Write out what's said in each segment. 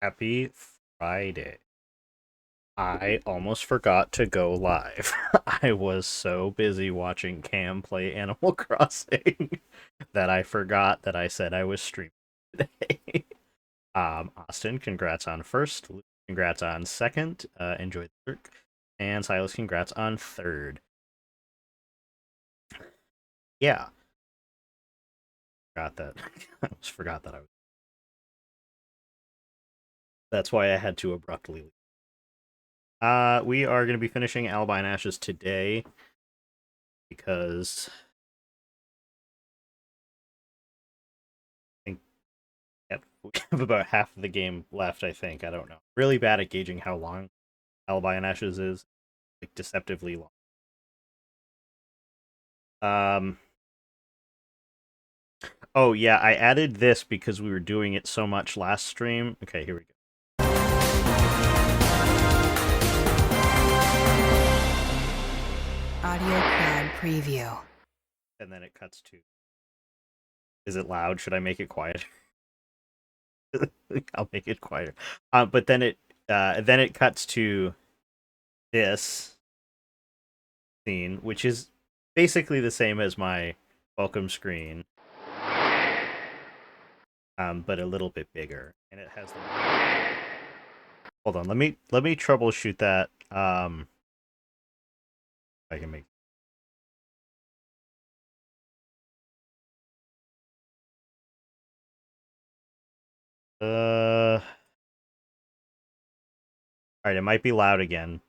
Happy Friday. I almost forgot to go live. I was so busy watching Cam play Animal Crossing that I forgot that I said I was streaming today. Austin, congrats on first. Luke, congrats on second. Enjoy the work. And Silas, congrats on third. Yeah, forgot that. I almost forgot that I was. That's why I had to abruptly leave. We are going to be finishing Alibi and Ashes today because I think we have about half of the game left. I think I don't know. Really bad at gauging how long Alibi and Ashes is, like deceptively long. Um. Oh yeah, I added this because we were doing it so much last stream. Okay, here we go. Audio Cloud Preview. And then it cuts to. Is it loud? Should I make it quiet? I'll make it quieter. But then it cuts to this scene, which is basically the same as my welcome screen, but a little bit bigger, and it has. Hold on, let me troubleshoot that. I can make. All right, it might be loud again.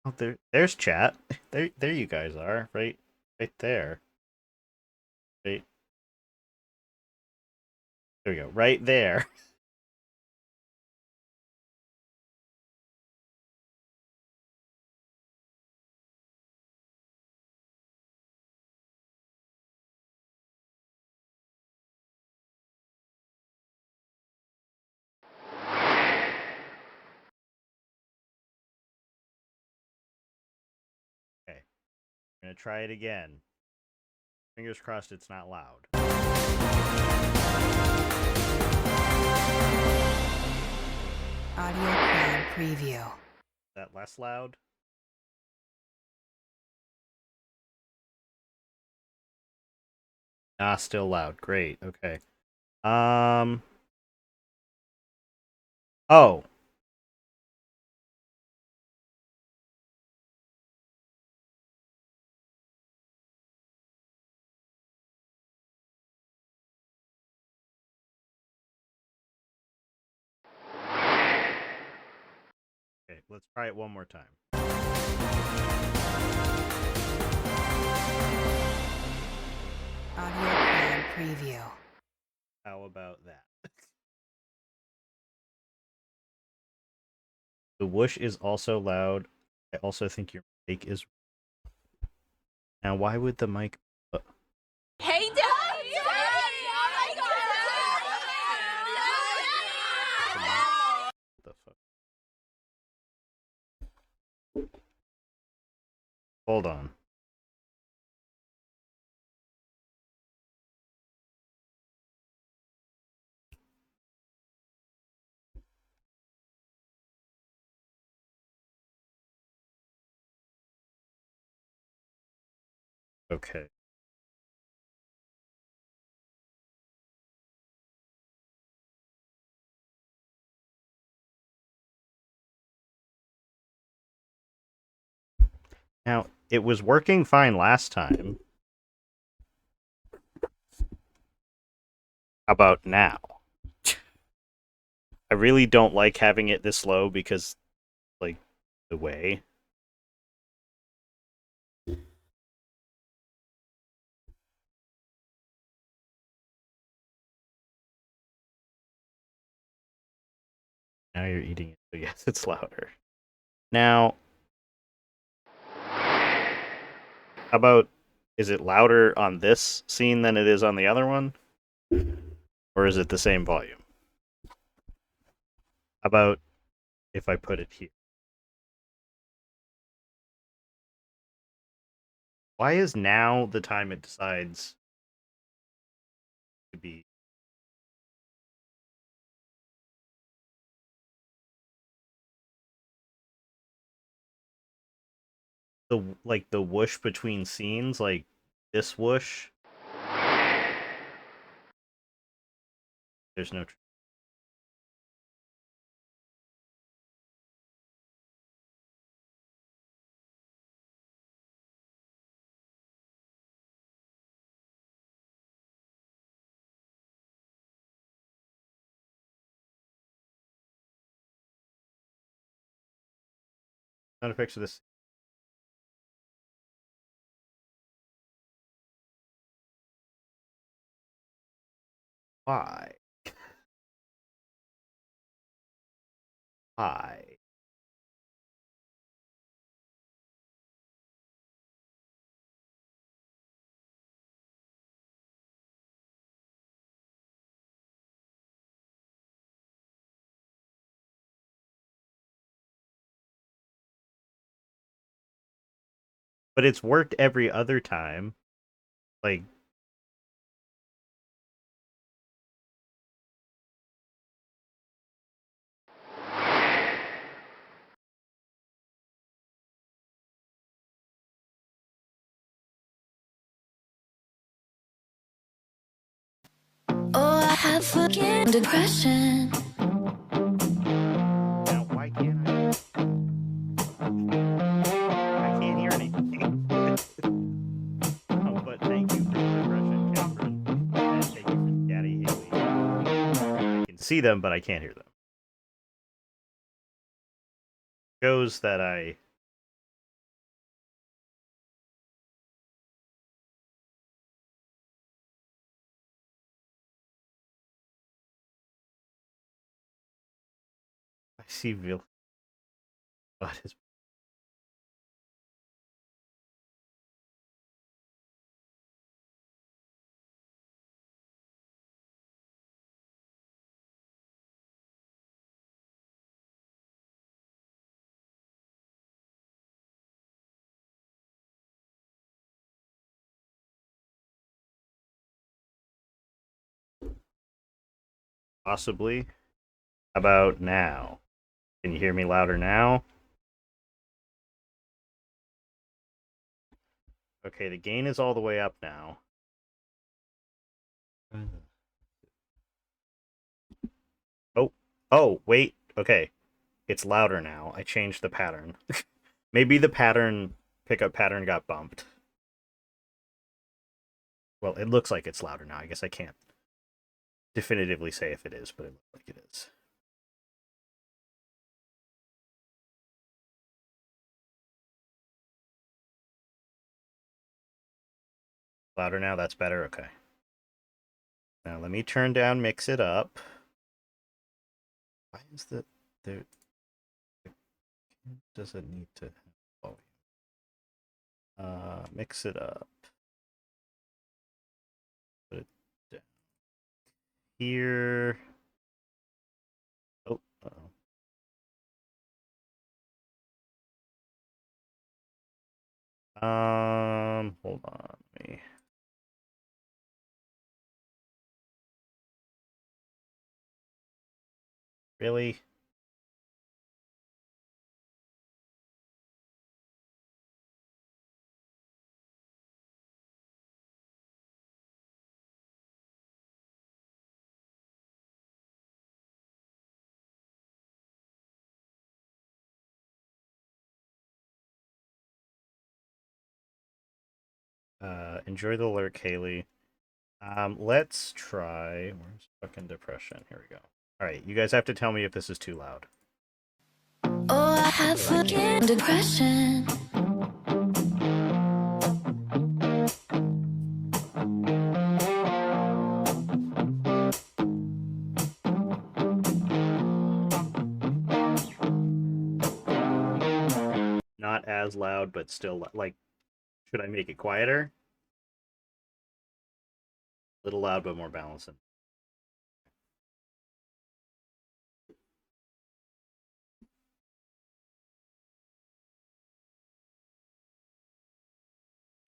Oh, there's chat. There you guys are, right there. Right, there we go, right there. Okay, I'm gonna try it again. Fingers crossed it's not loud. Audio Cloud Preview. Is that less loud? Ah, still loud. Great. Okay. Um. Oh. Okay. Let's try it one more time. Audio Cloud Preview. How about that? The whoosh is also loud. I also think your mic is. Now, why would the mic? Hey, Daddy! Oh The fuck? Hold on. Okay. Now, it was working fine last time. How about now? I really don't like having it this low because, like, the way. Now you're eating it, so yes, it's louder. Now, how about, is it louder on this scene than it is on the other one? Or is it the same volume? How about if I put it here? Why is now the time it decides to be? the whoosh between scenes, like this whoosh. There's no sound effects of this. Why? Why? But it's worked every other time. Like, Oh, I have fucking depression. now why can't I? I can't hear anything. But thank you for the depression, Catherine, and thank you for Daddy Haley. I can see them, but I can't hear them. Shows that I see Vil. What is possibly? How about now? Can you hear me louder now? Okay, the gain is all the way up now. Oh, oh, wait. Okay, it's louder now. I changed the pattern. Maybe the pickup pattern got bumped. Well, it looks like it's louder now. I guess I can't definitively say if it is, but it looks like it is. Louder now? That's better? Okay. Now let me turn down Mix It Up. Why is the does it need to volume? Mix it up. Put it down here. Oh, uh-oh. Hold on. Me. Really? Enjoy the lurk, Haley. Let's try. Where's fucking depression? Here we go. All right, you guys have to tell me if this is too loud. Oh, I have fucking depression. Not as loud, but still like. Should I make it quieter? A little loud, but more balanced.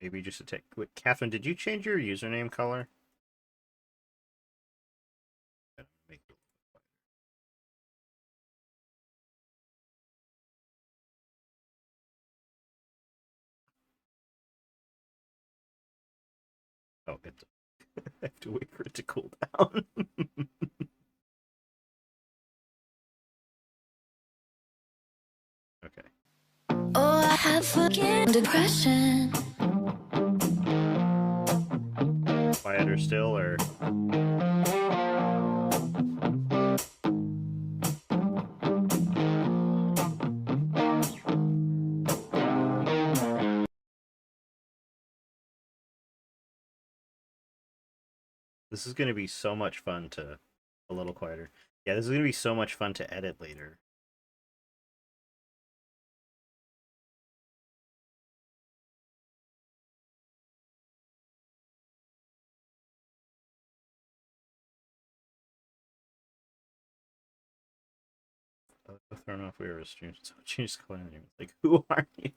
Maybe just a tick. Wait, Catherine, did you change your username color? Make it Oh, it's I have to wait for it to cool down. Okay. Oh, I have fucking depression. Quieter still, or this is gonna be so much fun to a little quieter. Yeah, this is gonna be so much fun to edit later. Thrown off we were streams, so change color name. Like, who are you?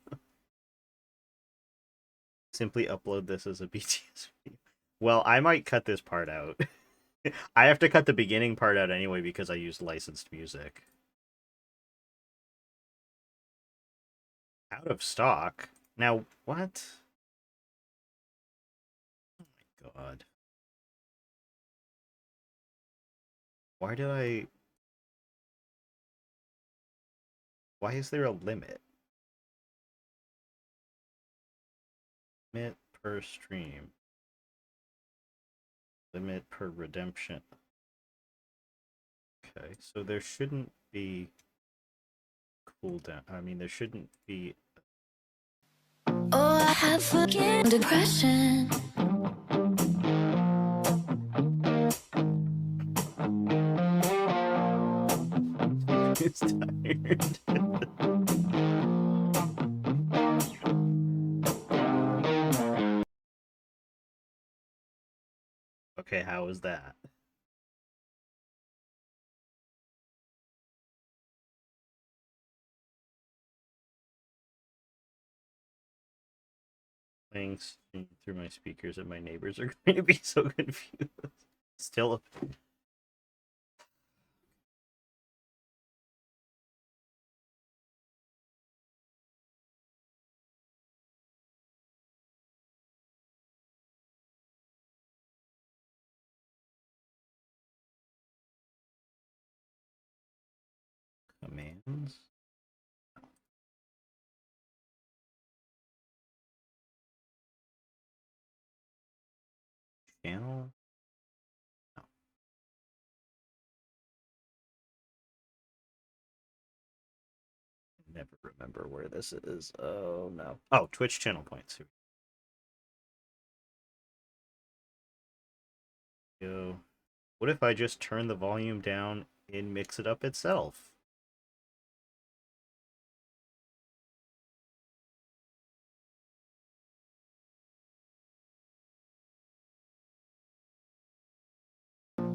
Simply upload this as a BTS video. Well, I might cut this part out. I have to cut the beginning part out anyway because I used licensed music. Out of stock? Now, what? Oh my god. Why did I... Why is there a limit? Limit per stream. Limit per redemption. Okay, so there shouldn't be cooldown. I mean, there shouldn't be... Oh, I have fucking depression. It's tired. Okay, how is that? Playing through my speakers and my neighbors are going to be so confused. Still, commands. Channel. No. Never remember where this is. Oh no. Oh, Twitch channel points. Here we go. What if I just turn the volume down in Mix It Up itself?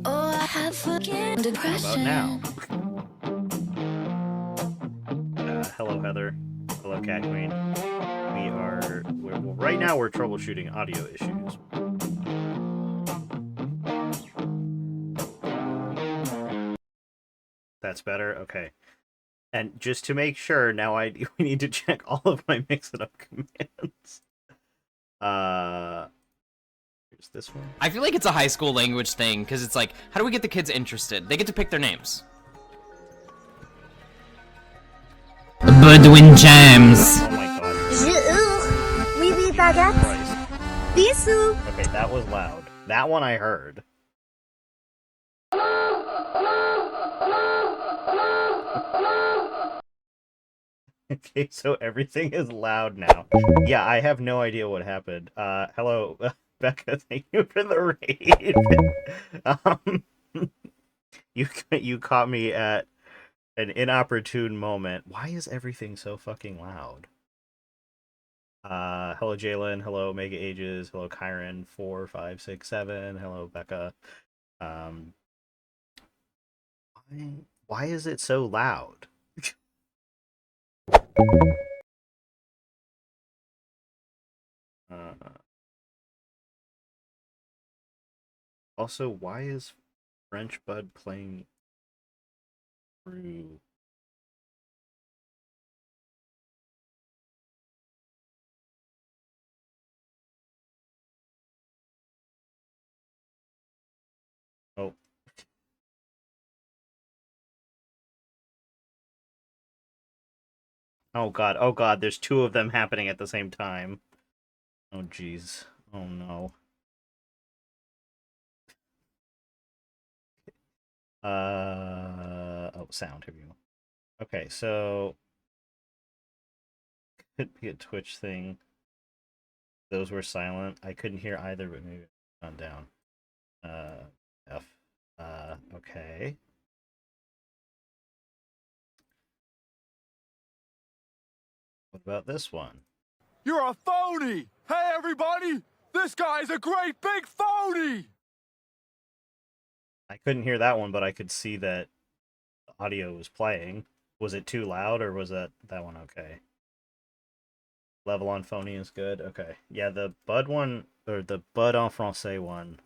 Oh, I have fucking How about depression. now? Hello, Heather. Hello, Cat Queen. Well, right now we're troubleshooting audio issues. That's better? Okay. And just to make sure, now we need to check all of my Mix It Up commands. Here's this one. I feel like it's a high school language thing, because it's like, how do we get the kids interested? They get to pick their names. Budwin James. Oh my god. Oui, oui, baguette. Christ. Bisous. Okay, that was loud. That one I heard. Okay, so everything is loud now. Yeah, I have no idea what happened. Hello, Becca, thank you for the raid. You caught me at an inopportune moment. Why is everything so fucking loud? Hello, Jalen. Hello, Mega Ages. Hello, Kyron. 4, 5, 6, 7. Hello, Becca. Why is it so loud? Also, why is French Bud playing through? Oh god, there's two of them happening at the same time. Oh jeez. Oh no. Oh, sound, here we go. Okay, so could be a Twitch thing. Those were silent. I couldn't hear either, but maybe it's gone down. F. Okay. What about this one? You're a phony! Hey, everybody! This guy's a great big phony! I couldn't hear that one, but I could see that the audio was playing. Was it too loud, or was that one okay? Level on phony is good. Okay. Yeah, the Bud one, or the Bud en français one,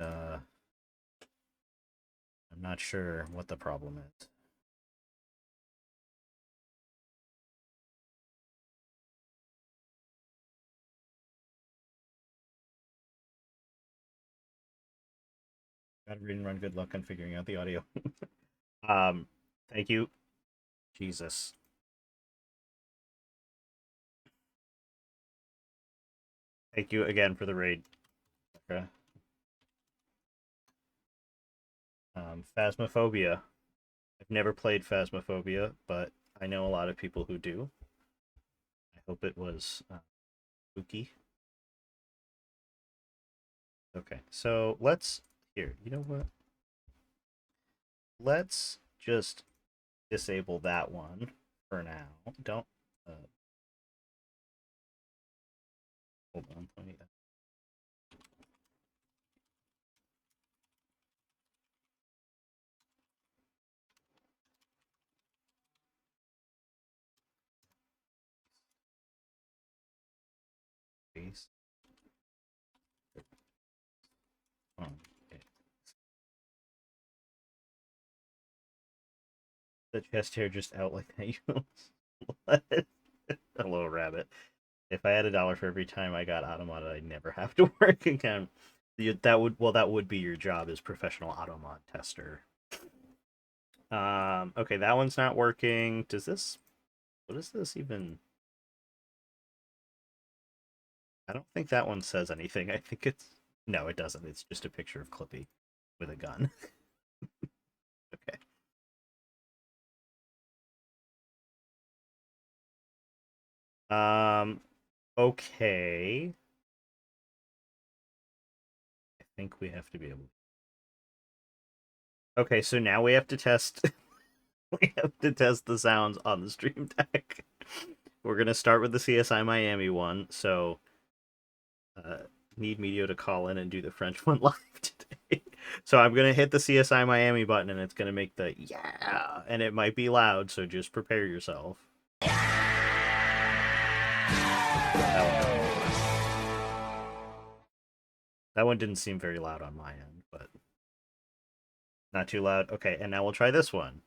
I'm not sure what the problem is. Gotta read and run. Good luck on figuring out the audio. um, thank you. Jesus. Thank you again for the raid. Okay. Phasmophobia. I've never played Phasmophobia, but I know a lot of people who do. I hope it was spooky. Okay, so let's here. You know what? Let's just disable that one for now. Don't hold on. Let me. Space. Okay. The chest hair just out like that. You what? Hello, rabbit. If I had $1 for every time I got Automod, I'd never have to work again. That would be your job as professional Automod tester. Okay, that one's not working. Does this? What is this even? I don't think that one says anything. I think it's no, it doesn't. It's just a picture of Clippy with a gun. Okay. Okay. I think we have to be able. Okay, so now we have to test. We have to test the sounds on the stream deck. We're gonna start with the CSI Miami one. So, uh, need Medio to call in and do the French one live today. So I'm gonna hit the CSI Miami button, and it's gonna make the yeah, and it might be loud. So just prepare yourself. That one didn't seem very loud on my end, but not too loud. Okay, and now we'll try this one.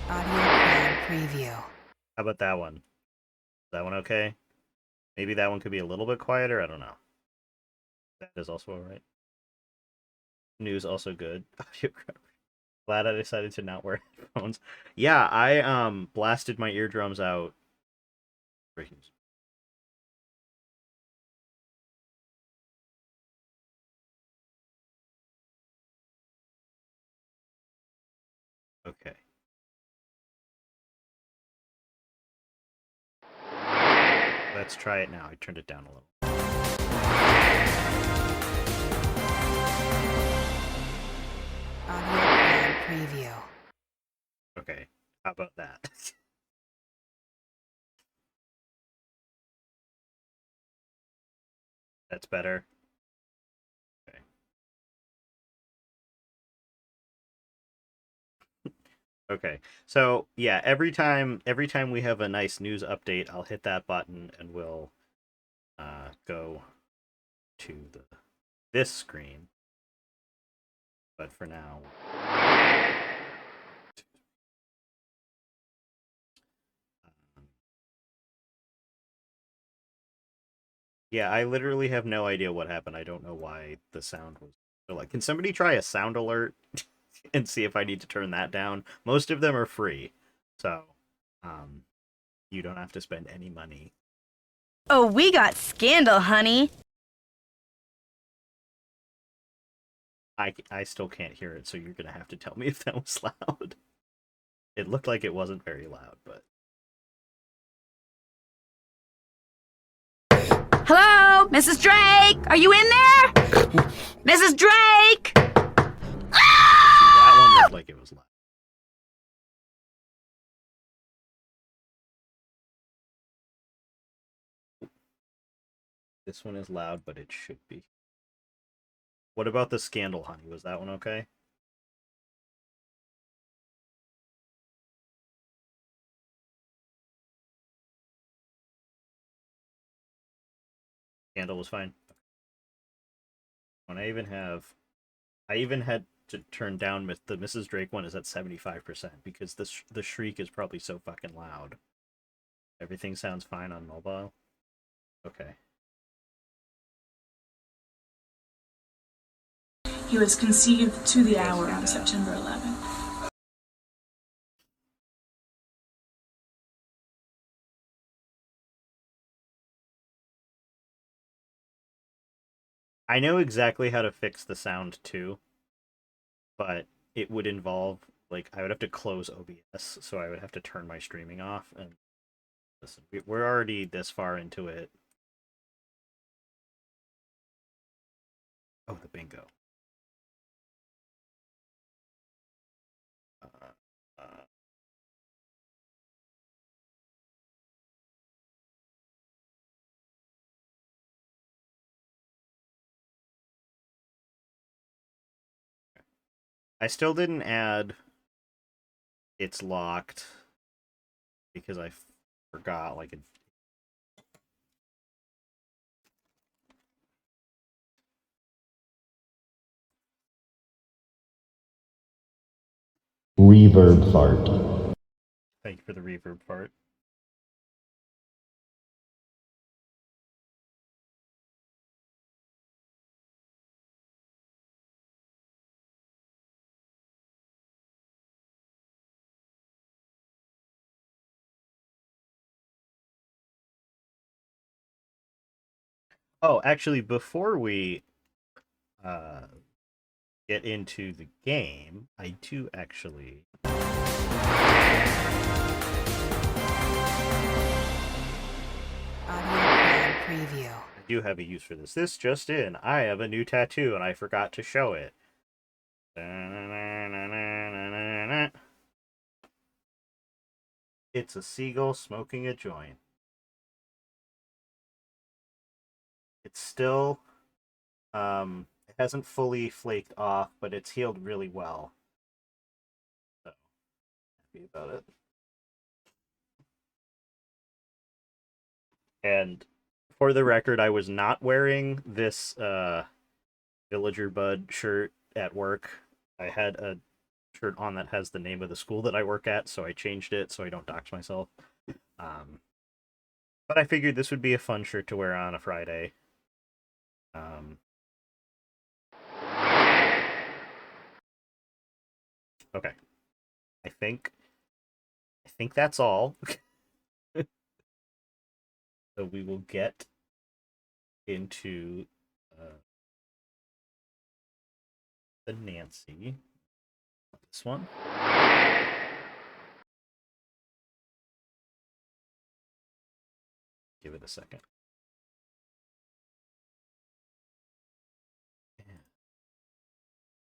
Audio Cloud Preview. How about that one? Is that one okay? Maybe that one could be a little bit quieter. I don't know. That is also alright. News also good. Glad I decided to not wear headphones. Yeah, I blasted my eardrums out. Breaking news. Okay. Let's try it now. I turned it down a little. Audio Cloud Preview. Okay. How about that? That's better. Okay. Okay. So yeah, every time we have a nice news update, I'll hit that button and we'll go to this screen. But for now, yeah, I literally have no idea what happened. I don't know why the sound was so like. Can somebody try a sound alert? and see if I need to turn that down. Most of them are free, so you don't have to spend any money. Oh, we got scandal, honey. I still can't hear it, so you're gonna have to tell me if that was loud. It looked like it wasn't very loud, but... Hello, Mrs. Drake? Are you in there? Mrs. Drake? See, that one looked like it was loud. This one is loud, but it should be. What about the Scandal Honey? Was that one okay? Scandal was fine. When I even had to turn down the Mrs. Drake one is at 75% because the shriek is probably so fucking loud. Everything sounds fine on mobile. Okay. He was conceived to the hour on September 11th. I know exactly how to fix the sound too, but it would involve, like, I would have to close OBS, so I would have to turn my streaming off. And listen, we're already this far into it. Oh, the bingo. I still didn't add It's Locked because I forgot, like, Reverb fart. Thank you for the reverb part. Oh, actually, before we get into the game, I do actually... Audio preview. I do have a use for this. This just in. I have a new tattoo and I forgot to show it. It's a seagull smoking a joint. It's still, it hasn't fully flaked off, but it's healed really well. So, happy about it. And for the record, I was not wearing this Villager Bud shirt at work. I had a shirt on that has the name of the school that I work at, so I changed it so I don't dox myself. But I figured this would be a fun shirt to wear on a Friday. Okay. I think that's all. So we will get into the Nancy. This one. Give it a second.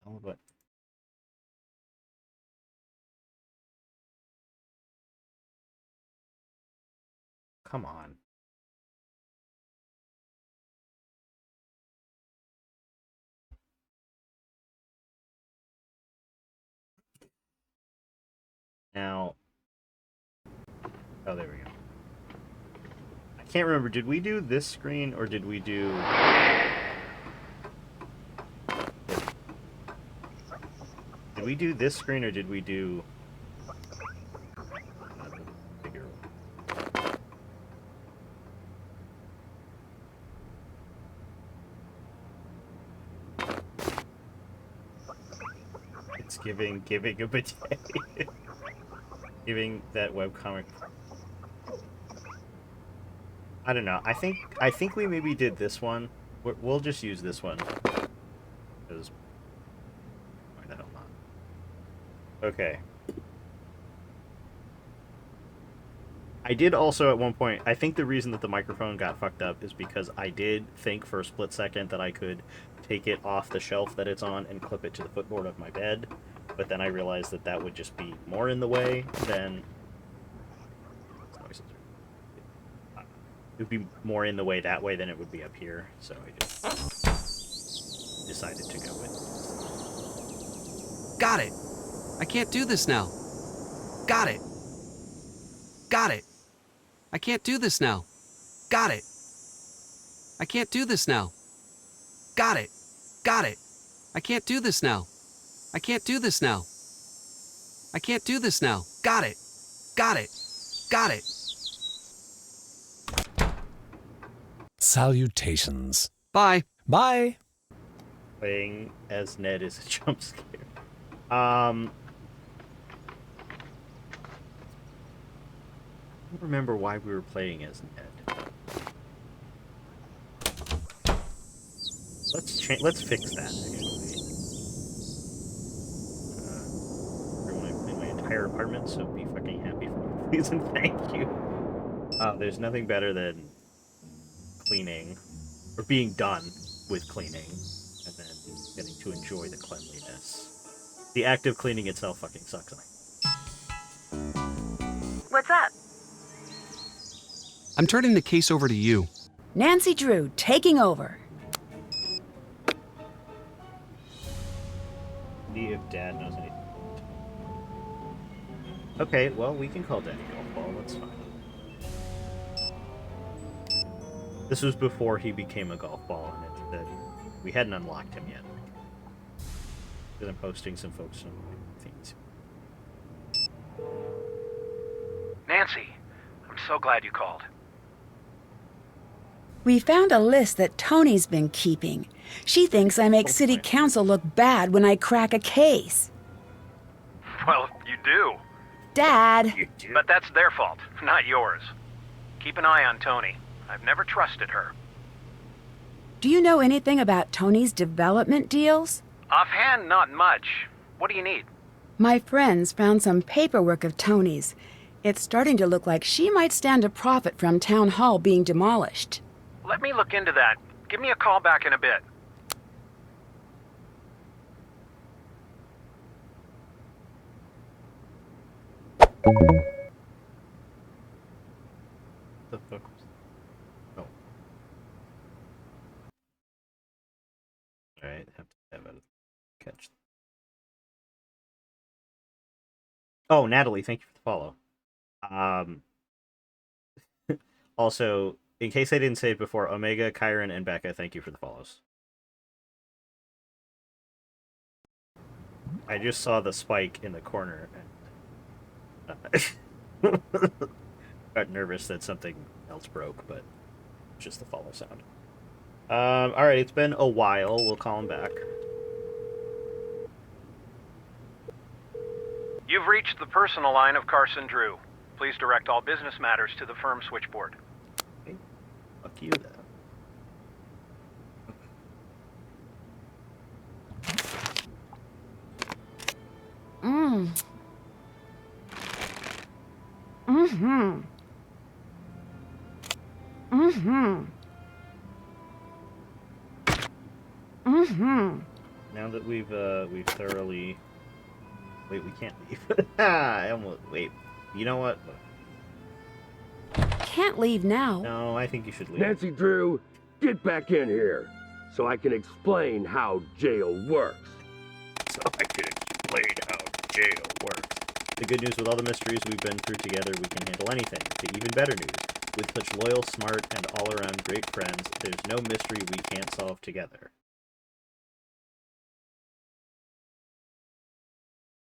Oh, but come on. Now, oh, there we go. I can't remember. Did we do this screen or did we do? Did we do this screen or did we do? It's giving a bidet. Giving that webcomic. I don't know. I think we maybe did this one. We'll just use this one. Because why the hell not? Okay. I did also at one point, I think the reason that the microphone got fucked up is because I did think for a split second that I could take it off the shelf that it's on and clip it to the footboard of my bed, but then I realized that that would just be more in the way than... It would be more in the way that way than it would be up here, so I just decided to go with it. Got it. I can't do this now. Got it. Got it. I can't do this now. Got it. I can't do this now. Got it. Got it. I can't do this now. I can't do this now. I can't do this now. Got it. Got it. Got it. Salutations. Bye. Bye. Playing as Ned is a jump scare. I don't remember why we were playing as Ned. Let's fix that, actually. Everyone in my entire apartment, so be fucking happy for me, please, and thank you. There's nothing better than cleaning, or being done with cleaning, and then getting to enjoy the cleanliness. The act of cleaning itself fucking sucks. What's up? I'm turning the case over to you. Nancy Drew, taking over. See if Dad knows anything. Okay, well, we can call Daddy Golf Ball, that's fine. This was before he became a golf ball, and we hadn't unlocked him yet. Because I'm posting some folks some things. Nancy, I'm so glad you called. We found a list that Tony's been keeping. She thinks I make city council look bad when I crack a case. Well, you do. Dad! But that's their fault, not yours. Keep an eye on Tony. I've never trusted her. Do you know anything about Tony's development deals? Offhand, not much. What do you need? My friends found some paperwork of Tony's. It's starting to look like she might stand to profit from Town Hall being demolished. Let me look into that. Give me a call back in a bit. The fuck was that? Oh. Alright, have to have a catch. Oh, Natalie, thank you for the follow. Also, in case I didn't say it before, Omega, Kyron, and Becca, thank you for the follows. I just saw the spike in the corner and got nervous that something else broke, but just the follow sound. Alright, it's been a while. We'll call him back. You've reached the personal line of Carson Drew. Please direct all business matters to the firm switchboard. Okay. Fuck you, then. Now that we've thoroughly... Wait, we can't leave. I almost... Wait. You know what? Can't leave now. No, I think you should leave. Nancy Drew, get back in here so I can explain how jail works. So I can explain how jail works. The good news with all the mysteries we've been through together, we can handle anything. The even better news, with such loyal, smart, and all-around great friends, there's no mystery we can't solve together.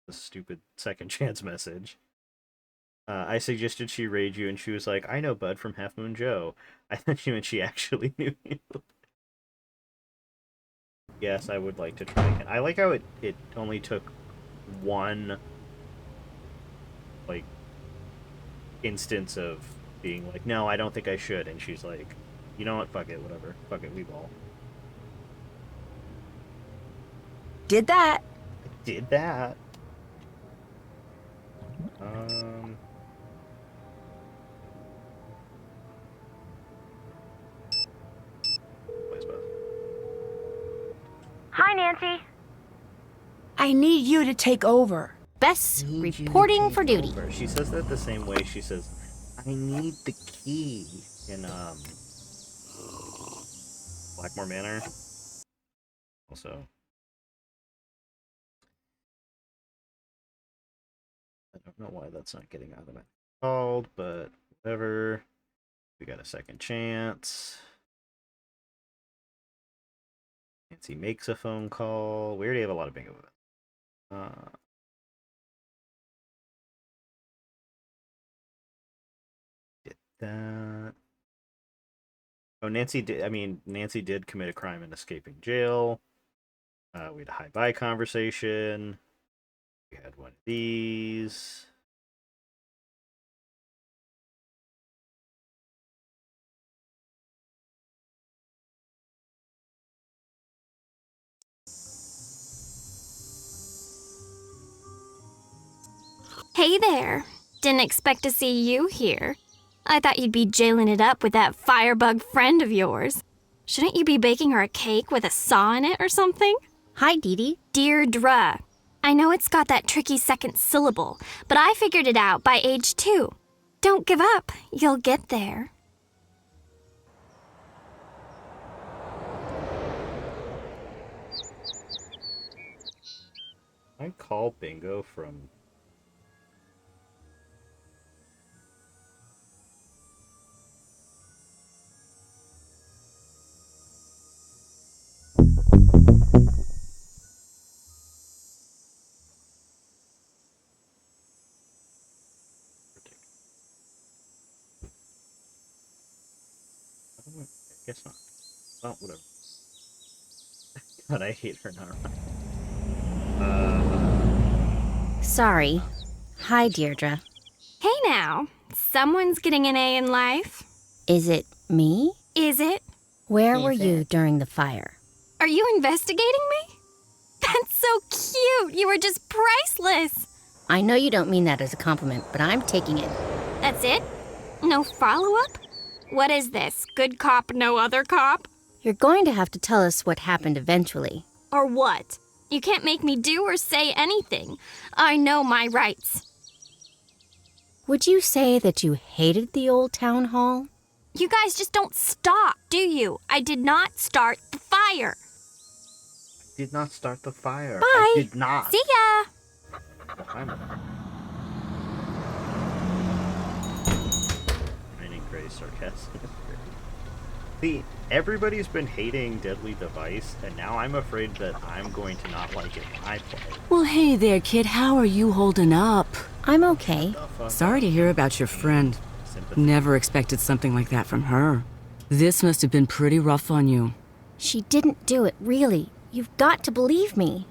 A stupid second chance message. I suggested she raid you, and she was like, I know Bud from Half Moon Joe. I thought she meant she actually knew you. Yes, I would like to try again. I like how it only took one, like, instance of being like, no, I don't think I should, and she's like, you know what, fuck it, whatever, fuck it, we ball. Did that. I did that. Plays both. Hi, Nancy. I need you to take over. Bess reporting for duty. She says that the same way she says, I need the key in Blackmore Manor. Also, I don't know why that's not getting out of my called, but whatever. We got a second chance. Nancy makes a phone call. We already have a lot of bingo. Did that. Oh, Nancy did commit a crime in escaping jail. We had a hi-bye conversation. We had one of these. Hey there. Didn't expect to see you here. I thought you'd be jailing it up with that firebug friend of yours. Shouldn't you be baking her a cake with a saw in it or something? Hi, Dee Dee. Deirdre. I know it's got that tricky second syllable, but I figured it out by age 2. Don't give up. You'll get there. I call bingo from... I guess not. Well, whatever. God, I hate her now. Sorry. Hi, Deirdre. Hey now. Someone's getting an A in life. Is it me? Is it? Where were you during the fire? Are you investigating me? That's so cute. You were just priceless. I know you don't mean that as a compliment, but I'm taking it. That's it? No follow-up? What is this? Good cop, no other cop? You're going to have to tell us what happened eventually. Or what? You can't make me do or say anything. I know my rights. Would you say that you hated the old town hall? You guys just don't stop, do you? I did not start the fire. I did not start the fire. Bye. I did not. See ya. Well, I'm remaining pretty sarcastic. See, everybody's been hating Deadly Device, and now I'm afraid that I'm going to not like it when I play. Well, hey there, kid. How are you holding up? I'm okay. Sorry to hear about your friend. Never expected something like that from her. This must have been pretty rough on you. She didn't do it, really. You've got to believe me.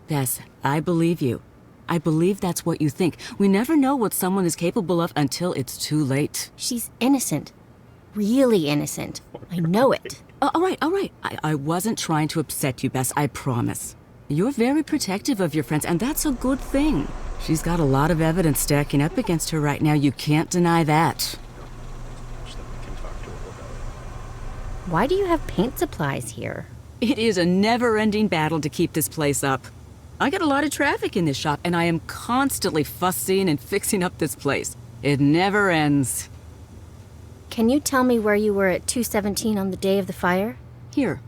Bess, I believe you. I believe that's what you think. We never know what someone is capable of until it's too late. She's innocent. Really innocent. I know it. All right. I wasn't trying to upset you, Bess, I promise. You're very protective of your friends, and that's a good thing. She's got a lot of evidence stacking up against her right now. You can't deny that. Why do you have paint supplies here? It is a never-ending battle to keep this place up. I get a lot of traffic in this shop, and I am constantly fussing and fixing up this place. It never ends. Can you tell me where you were at 217 on the day of the fire? Here.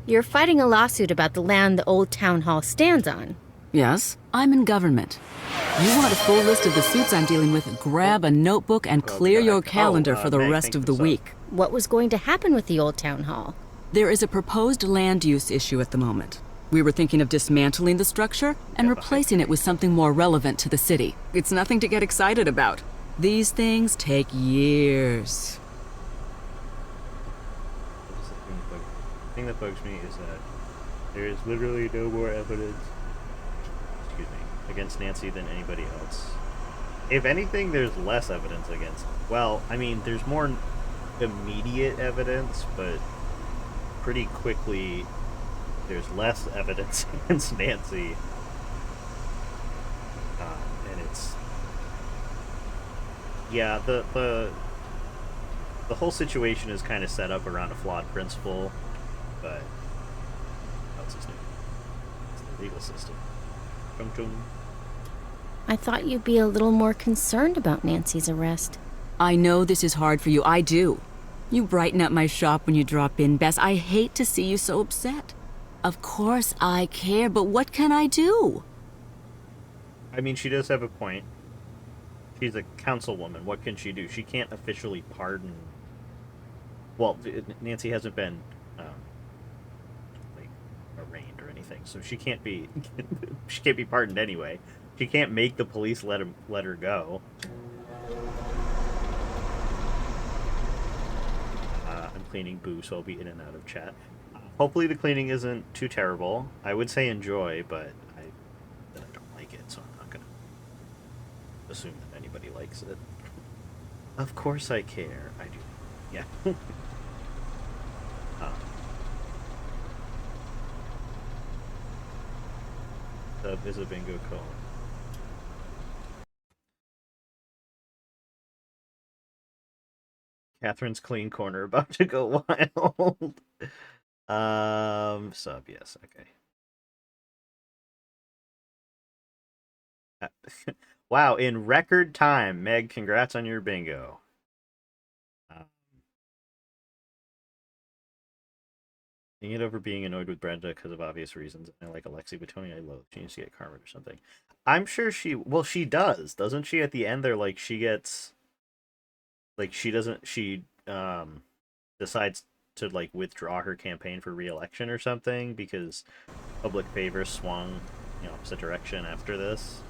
You're fighting a lawsuit about the land the old town hall stands on. Yes, I'm in government. You want a full list of the suits I'm dealing with, grab a notebook and clear your calendar for the rest of the week. What was going to happen with the old town hall? There is a proposed land use issue at the moment. We were thinking of dismantling the structure and replacing it with something more relevant to the city. It's nothing to get excited about. These things take years. The thing that bugs me is that There is literally no more evidence, excuse me, against Nancy than anybody else. If anything, there's less evidence against... Well, I mean, there's more immediate evidence, but pretty quickly there's less evidence against Nancy. And it's... Yeah, the whole situation is kind of set up around a flawed principle, but... What's his name? It's the legal system. Chung chung. I thought you'd be a little more concerned about Nancy's arrest. I know this is hard for you. I do. You brighten up my shop when you drop in, Bess. I hate to see you so upset. Of course I care, but what can I do? I mean, she does have a point. She's a councilwoman. What can she do? She can't officially pardon... Well, Nancy hasn't been, like, arraigned or anything, so she can't be... she can't be pardoned anyway. She can't make the police let her go. I'm cleaning Boo, so I'll be in and out of chat. Hopefully the cleaning isn't too terrible. I would say enjoy, but I don't like it, so I'm not gonna assume that anybody likes it. Of course I care. I do. Yeah. Sub is a bingo call. Catherine's clean corner about to go wild. Sub, yes, okay. Wow, in record time, Meg, congrats on your bingo. Being it over being annoyed with Brenda because of obvious reasons. I like Alexi, but Tony I loathe. She needs to get karma or something. I'm sure she... Well, she does. Doesn't she at the end? They're like, she gets... Like, she doesn't... She, decides to, like, withdraw her campaign for re-election or something because public favor swung in the opposite direction after this.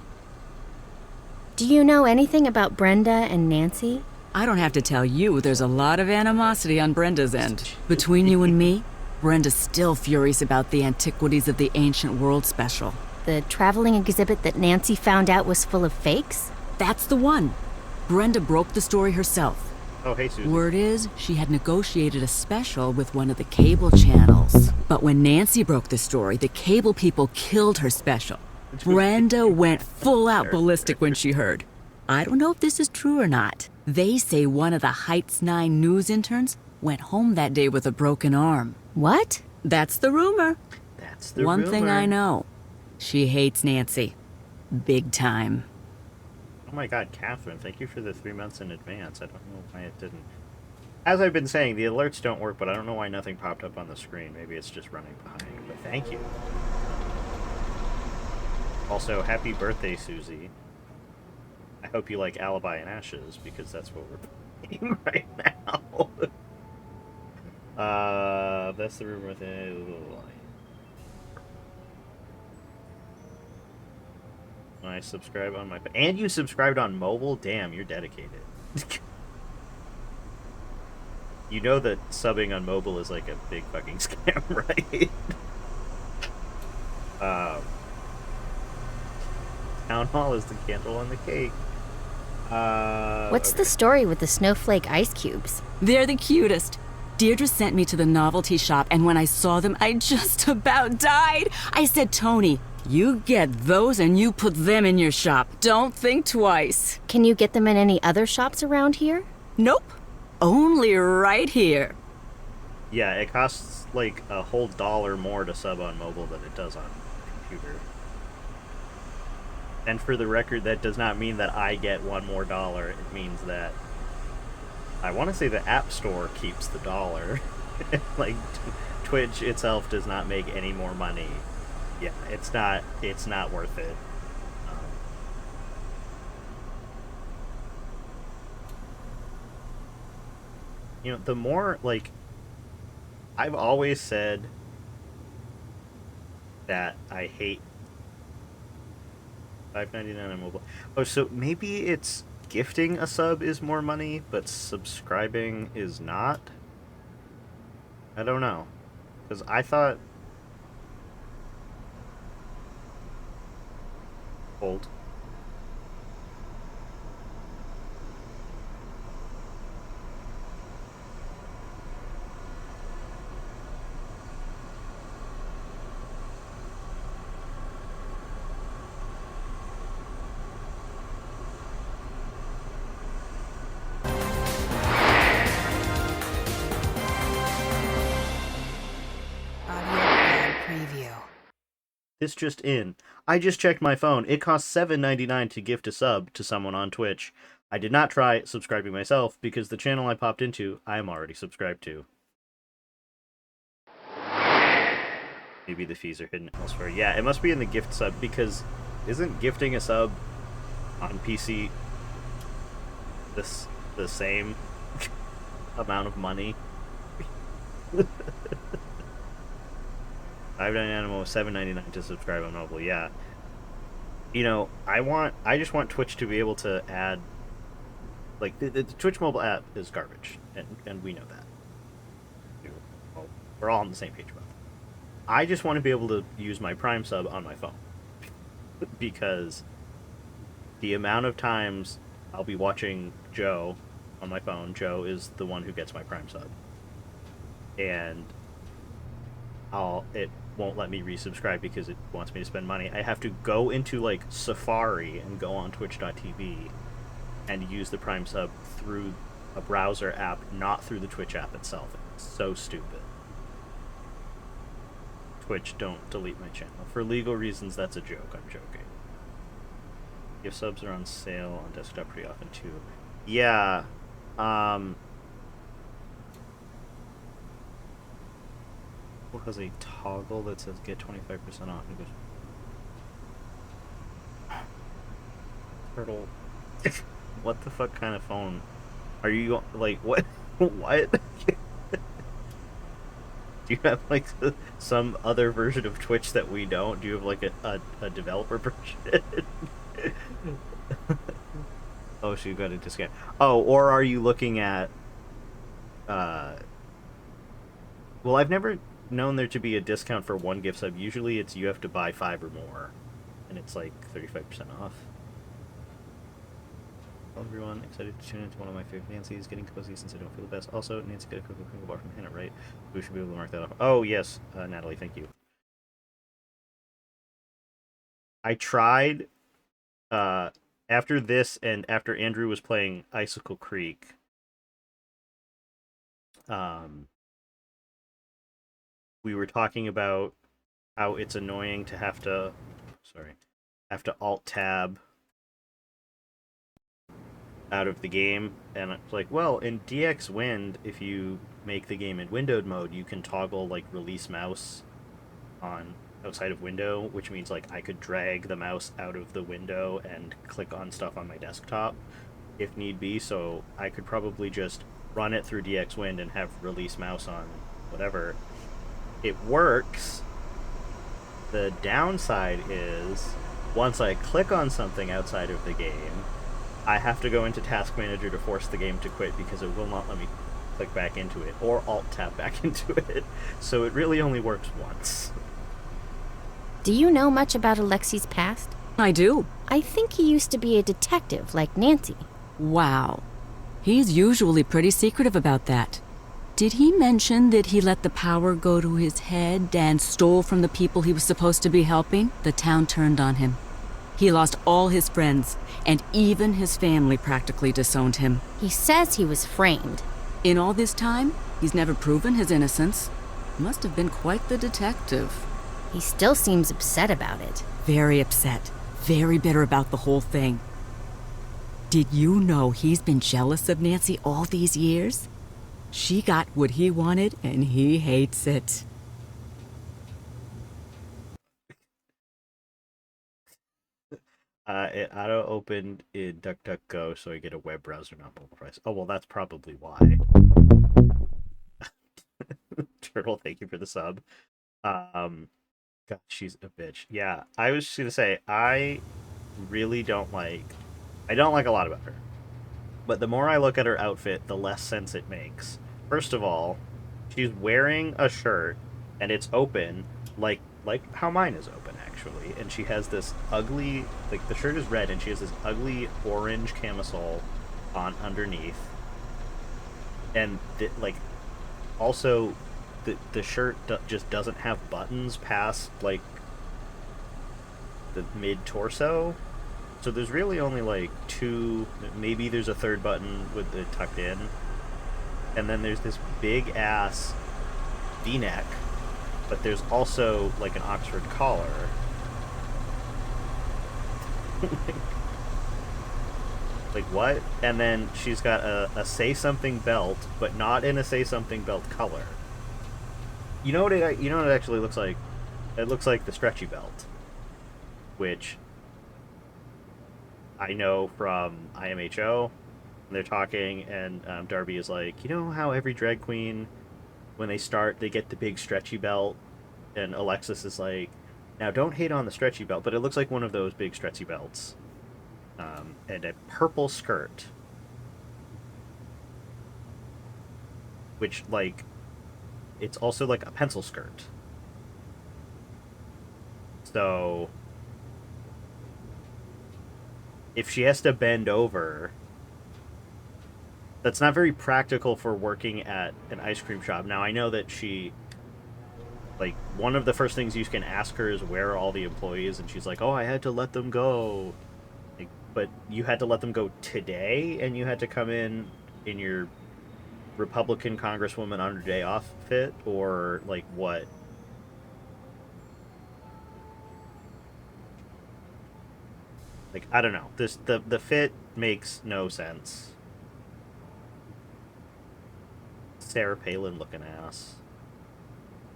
Do you know anything about Brenda and Nancy? I don't have to tell you, there's a lot of animosity on Brenda's end. Between you and me, Brenda's still furious about the Antiquities of the Ancient World special. The traveling exhibit that Nancy found out was full of fakes? That's the one. Brenda broke the story herself. Oh, hey, Susan. Word is, she had negotiated a special with one of the cable channels. But when Nancy broke the story, the cable people killed her special. Brenda went full-out ballistic when she heard. I don't know if this is true or not. They say one of the Heights 9 news interns went home that day with a broken arm. What? That's the rumor. That's the One rumor. thing I know. She hates Nancy. Big time. Oh my god, Catherine, thank you for the 3 months in advance. I don't know why it didn't... As I've been saying, the alerts don't work, but I don't know why nothing popped up on the screen. Maybe it's just running behind, but thank you. Also, happy birthday, Susie. I hope you like Alibi and Ashes, because that's what we're playing right now. That's the rumor thing. I subscribe on my... And you subscribed on mobile? Damn, you're dedicated. You know that subbing on mobile is like a big fucking scam, right? Town Hall is the candle on the cake. What's the story with the snowflake ice cubes? They're the cutest. Deirdre sent me to the novelty shop, and when I saw them, I just about died. I said, Tony, you get those and you put them in your shop. Don't think twice. Can you get them in any other shops around here? Nope. Only right here. Yeah, it costs like a whole $1 more to sub on mobile than it does on computer. And for the record, that does not mean that I get $1 more. It means that I want to say the App Store keeps the $1. Like Twitch itself does not make any more money. Yeah, it's not worth it. You know, the more, like, I've always said that I hate $5.99 on mobile. Oh, so maybe it's gifting a sub is more money, but subscribing is not? I don't know. Because I thought Hold. Preview. This just in. I just checked my phone. It costs $7.99 to gift a sub to someone on Twitch. I did not try subscribing myself because the channel I popped into, I am already subscribed to. Maybe the fees are hidden elsewhere. Yeah, it must be in the gift sub because isn't gifting a sub on PC the same amount of money? $5.99 was $7.99 to subscribe on mobile. Yeah, you know, I just want Twitch to be able to add, like, the Twitch mobile app is garbage, and we know that. Well, we're all on the same page about it. I just want to be able to use my Prime sub on my phone because the amount of times I'll be watching Joe on my phone. Joe is the one who gets my Prime sub, and it won't let me resubscribe because it wants me to spend money. I have to go into like Safari and go on twitch.tv and use the Prime sub through a browser app, not through the Twitch app itself. It's so stupid. Twitch, don't delete my channel. For legal reasons, that's a joke. I'm joking. Gift subs are on sale on desktop pretty often too. Yeah. What has a toggle that says get 25% off? And goes, Turtle. What the fuck kind of phone? Are you like what? What? Do you have like some other version of Twitch that we don't? Do you have like a developer version? Oh, so you got a discount. Oh, or are you looking at well, I've never known there to be a discount for one gift sub. Usually it's you have to buy 5 or more and it's like 35% off. Hello everyone, excited to tune into one of my favorite Nancy's getting cozy since I don't feel the best. Also, Nancy got a cookie crinkle bar from Hannah, right? We should be able to mark that off. Oh yes, Natalie, thank you. I tried after this and after Andrew was playing Icicle Creek, we were talking about how it's annoying to have to alt tab out of the game, and it's like, well, in DX Wind, if you make the game in windowed mode, you can toggle like release mouse on outside of window, which means like I could drag the mouse out of the window and click on stuff on my desktop if need be. So I could probably just run it through DX Wind and have release mouse on whatever. It works. The downside is once I click on something outside of the game, I have to go into Task Manager to force the game to quit because it will not let me click back into it or alt-tab back into it. So it really only works once. Do you know much about Alexi's past? I do. I think he used to be a detective like Nancy. Wow. He's usually pretty secretive about that. Did he mention that he let the power go to his head and stole from the people he was supposed to be helping? The town turned on him. He lost all his friends, and even his family practically disowned him. He says he was framed. In all this time, he's never proven his innocence. Must have been quite the detective. He still seems upset about it. Very upset. Very bitter about the whole thing. Did you know he's been jealous of Nancy all these years? She got what he wanted, and he hates it. It auto-opened in DuckDuckGo, so I get a web browser, not mobile device. Oh, well, that's probably why. Turtle, thank you for the sub. God, she's a bitch. Yeah, I was just gonna say, I really don't like a lot about her. But the more I look at her outfit, the less sense it makes. First of all, she's wearing a shirt, and it's open, like how mine is open, actually. actually, and she has this ugly, like, the shirt is red, and she has this ugly orange camisole on underneath. And, like, also, the shirt just doesn't have buttons past, like, the mid-torso. So there's really only, like, two, maybe there's a third button with it tucked in. And then there's this big-ass V-neck, but there's also, like, an Oxford collar. Like, what? And then she's got a say-something belt, but not in a say-something belt color. You know what it actually looks like? It looks like the stretchy belt, which I know from IMHO. They're talking, and Darby is like, you know how every drag queen, when they start, they get the big stretchy belt? And Alexis is like, now don't hate on the stretchy belt, but it looks like one of those big stretchy belts. And a purple skirt. Which, like, it's also like a pencil skirt. So, if she has to bend over, that's not very practical for working at an ice cream shop. Now, I know that she, like, one of the first things you can ask her is where are all the employees, and she's like, oh, I had to let them go. Like, but you had to let them go today, and you had to come in your Republican Congresswoman on her day off fit, or, like, what? Like, I don't know. The fit makes no sense. Sarah Palin looking ass.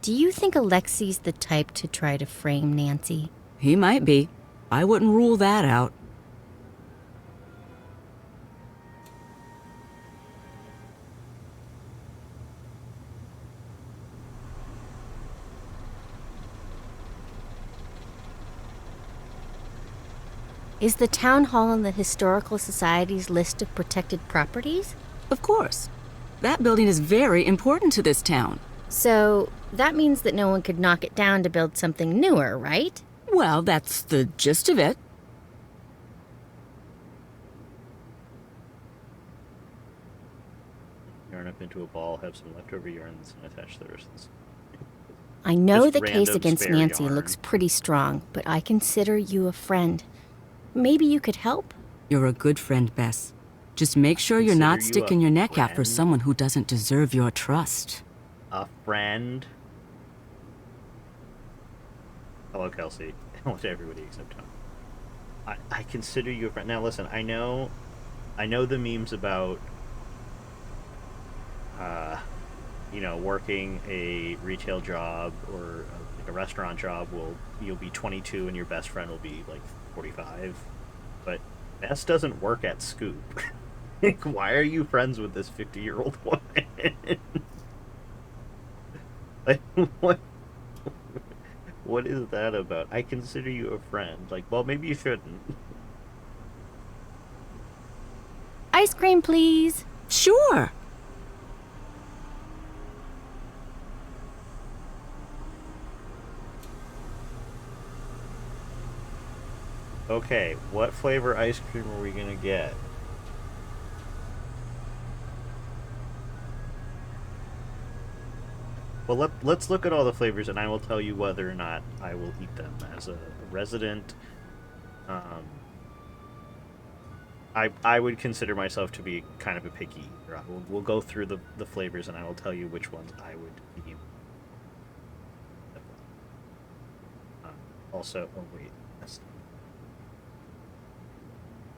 Do you think Alexi's the type to try to frame Nancy? He might be. I wouldn't rule that out. Is the town hall in the Historical Society's list of protected properties? Of course. That building is very important to this town. So, that means that no one could knock it down to build something newer, right? Well, that's the gist of it. Yarn up into a ball, have some leftover yarns, and attach the rest of this. I know Just the case random against spare Nancy yarn. looks pretty strong, but I consider you a friend. Maybe you could help? You're a good friend, Bess. Just make sure you're not Consider you a sticking your neck out for friend? someone who doesn't deserve your trust. A friend. Hello, Kelsey. Hello to everybody except Tom. I consider you a friend. Now, listen. I know the memes about, working a retail job or like a restaurant job. You'll be 22 and your best friend will be like 45. But Bess doesn't work at Scoop. Like, why are you friends with this 50-year-old woman? Like, what is that about? I consider you a friend. Like, well, maybe you shouldn't. Ice cream, please. Sure. Okay, what flavor ice cream are we gonna get? Well, let's look at all the flavors, and I will tell you whether or not I will eat them. As a resident, I would consider myself to be kind of a picky eater. We'll go through the flavors, and I will tell you which ones I would eat. Also, oh wait,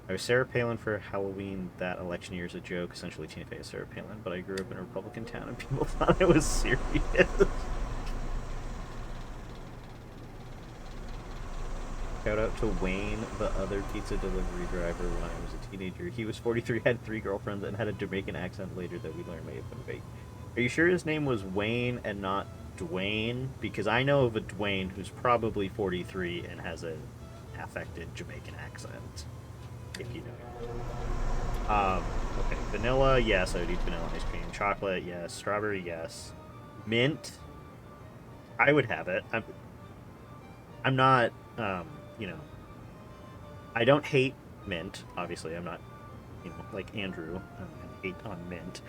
I was Sarah Palin for Halloween. That election year is a joke. Essentially, Tina Fey is Sarah Palin, but I grew up in a Republican town and people thought it was serious. Shout out to Wayne, the other pizza delivery driver when I was a teenager. He was 43, had 3 girlfriends, and had a Jamaican accent later that we learned may have been fake. Are you sure his name was Wayne and not Dwayne? Because I know of a Dwayne who's probably 43 and has an affected Jamaican accent. If you know. Okay, vanilla, yes, I would eat vanilla ice cream. Chocolate, yes. Strawberry, yes. Mint, I would have it. I'm not you know, I don't hate mint. Obviously, I'm not, like Andrew. I hate on mint.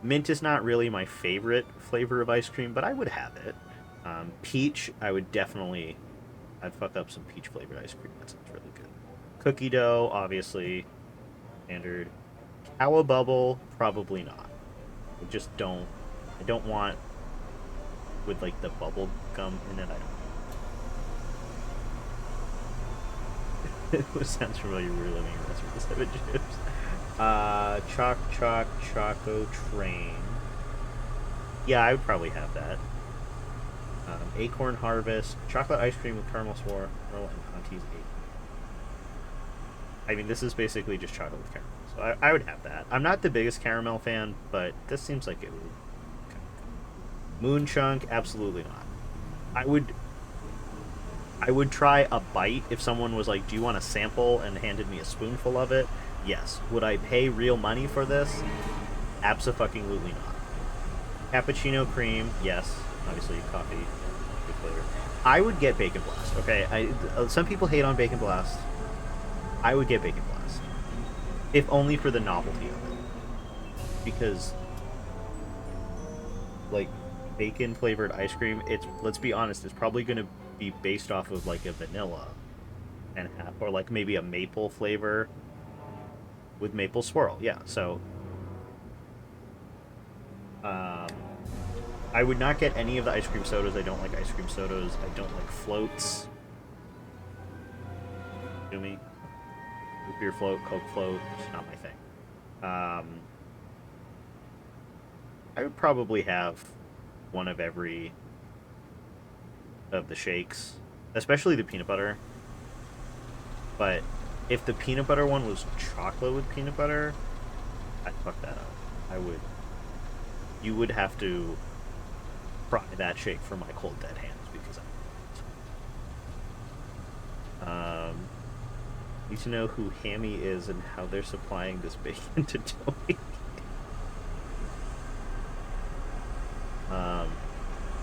Mint is not really my favorite flavor of ice cream, but I would have it. Peach, I would definitely. I'd fuck up some peach flavored ice cream. That sounds really good. Cookie dough, obviously, standard. Cowa bubble, probably not. I just don't. I don't want with like the bubble gum in it. I don't. It sounds familiar. We're living in this with the 7 chips. Choco Train. Yeah, I would probably have that. Acorn Harvest, chocolate ice cream with caramel swirl, and Auntie's Acorn. I mean, this is basically just chocolate with caramel, so I would have that. I'm not the biggest caramel fan, but this seems like it would. Moon Chunk, absolutely not. I would try a bite if someone was like, "Do you want a sample?" and handed me a spoonful of it. Yes. Would I pay real money for this? Abso-fucking-lutely not. Cappuccino cream, yes. Obviously, coffee, good flavor. I would get Bacon Blast. Okay, some people hate on Bacon Blast. I would get Bacon Blast, if only for the novelty of it. Because, like, bacon flavored ice cream, let's be honest, it's probably going to be based off of like a vanilla, or like maybe a maple flavor with maple swirl. Yeah, so I would not get any of the ice cream sodas. I don't like ice cream sodas. I don't like floats. Do me? Root beer float, Coke float, it's not my thing. I would probably have one of every of the shakes, especially the peanut butter. But if the peanut butter one was chocolate with peanut butter, I'd fuck that up. You would have to fry that shake for my cold dead hands because I need to know who Hammy is and how they're supplying this bacon to Tony.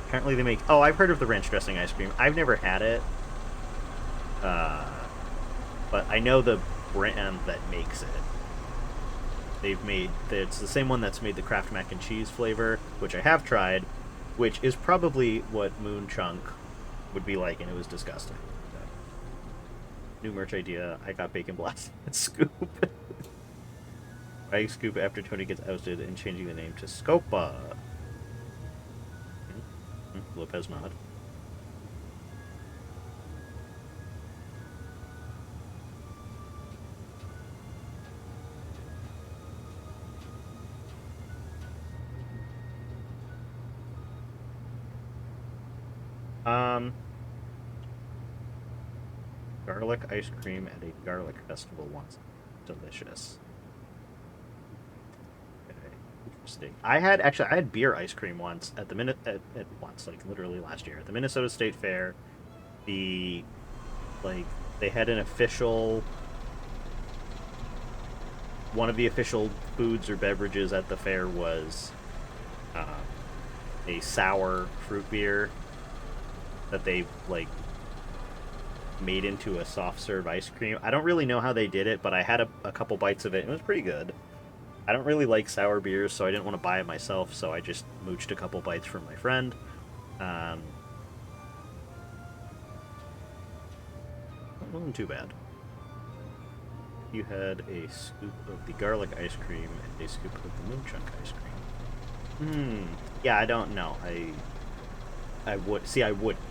Apparently they make... Oh, I've heard of the ranch dressing ice cream. I've never had it. But I know the brand that makes it. It's the same one that's made the Kraft mac and cheese flavor, which I have tried, which is probably what Moon Chunk would be like, and it was disgusting. So, new merch idea. I got Bacon Blast and Scoop. Writing Scoop after Tony gets ousted and changing the name to Scopa. Lopez nod. Garlic ice cream at a garlic festival once. Delicious. Okay, interesting. I had beer ice cream once at like literally last year at the Minnesota State Fair. They had an official, one of the official foods or beverages at the fair was a sour fruit beer that they made into a soft serve ice cream. I don't really know how they did it, but I had a couple bites of it. It was pretty good. I don't really like sour beers, so I didn't want to buy it myself, so I just mooched a couple bites from my friend. It wasn't too bad. You had a scoop of the garlic ice cream and a scoop of the Moon Chunk ice cream. Yeah, I don't know. I would.